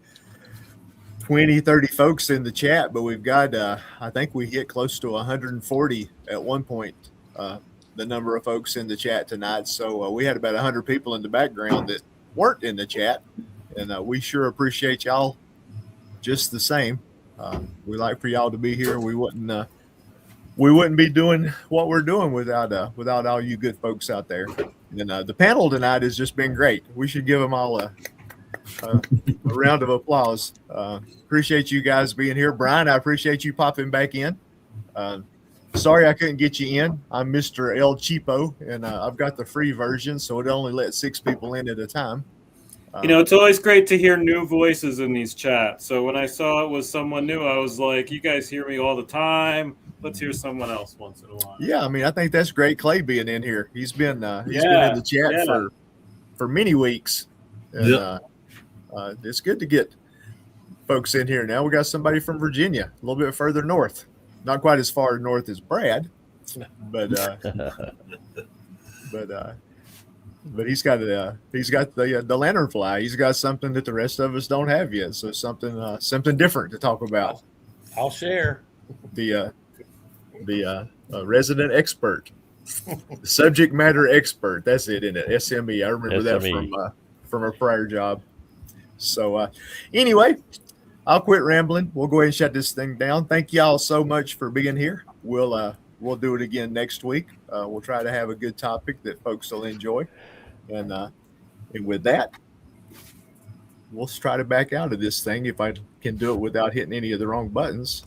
20, 30 folks in the chat, but we've got, I think we hit close to 140 at one point, the number of folks in the chat tonight. So we had about 100 people in the background that weren't in the chat, and we sure appreciate y'all just the same. We like for y'all to be here. We wouldn't be doing what we're doing without all you good folks out there. And the panel tonight has just been great. We should give them all a round of applause. Appreciate you guys being here. Brian, I appreciate you popping back in. Sorry I couldn't get you in. I'm Mr. El Cheapo, and I've got the free version, so it only lets 6 people in at a time. It's always great to hear new voices in these chats. So when I saw it was someone new, I was like, you guys hear me all the time. Let's hear someone else once in a while. Yeah, I mean, I think that's great, Clay being in here. He's been in the chat for many weeks. And, it's good to get folks in here now. We got somebody from Virginia, a little bit further north. Not quite as far north as Brad, but he's got the lanternfly. He's got something that the rest of us don't have yet. So something different to talk about. I'll share. The resident expert, the subject matter expert. That's it, isn't it? SME. I remember that from a prior job. So anyway, I'll quit rambling. We'll go ahead and shut this thing down. Thank y'all so much for being here. We'll do it again next week. We'll try to have a good topic that folks will enjoy. And with that, we'll try to back out of this thing if I can do it without hitting any of the wrong buttons.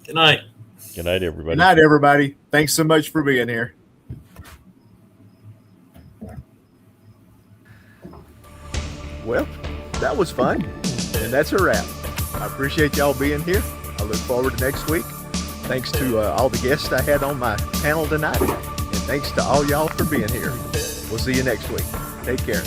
Good night. Good night, everybody. Good night, everybody. Thanks so much for being here. Well, that was fun. And that's a wrap. I appreciate y'all being here. I look forward to next week. Thanks to all the guests I had on my panel tonight. And thanks to all y'all for being here. We'll see you next week. Take care.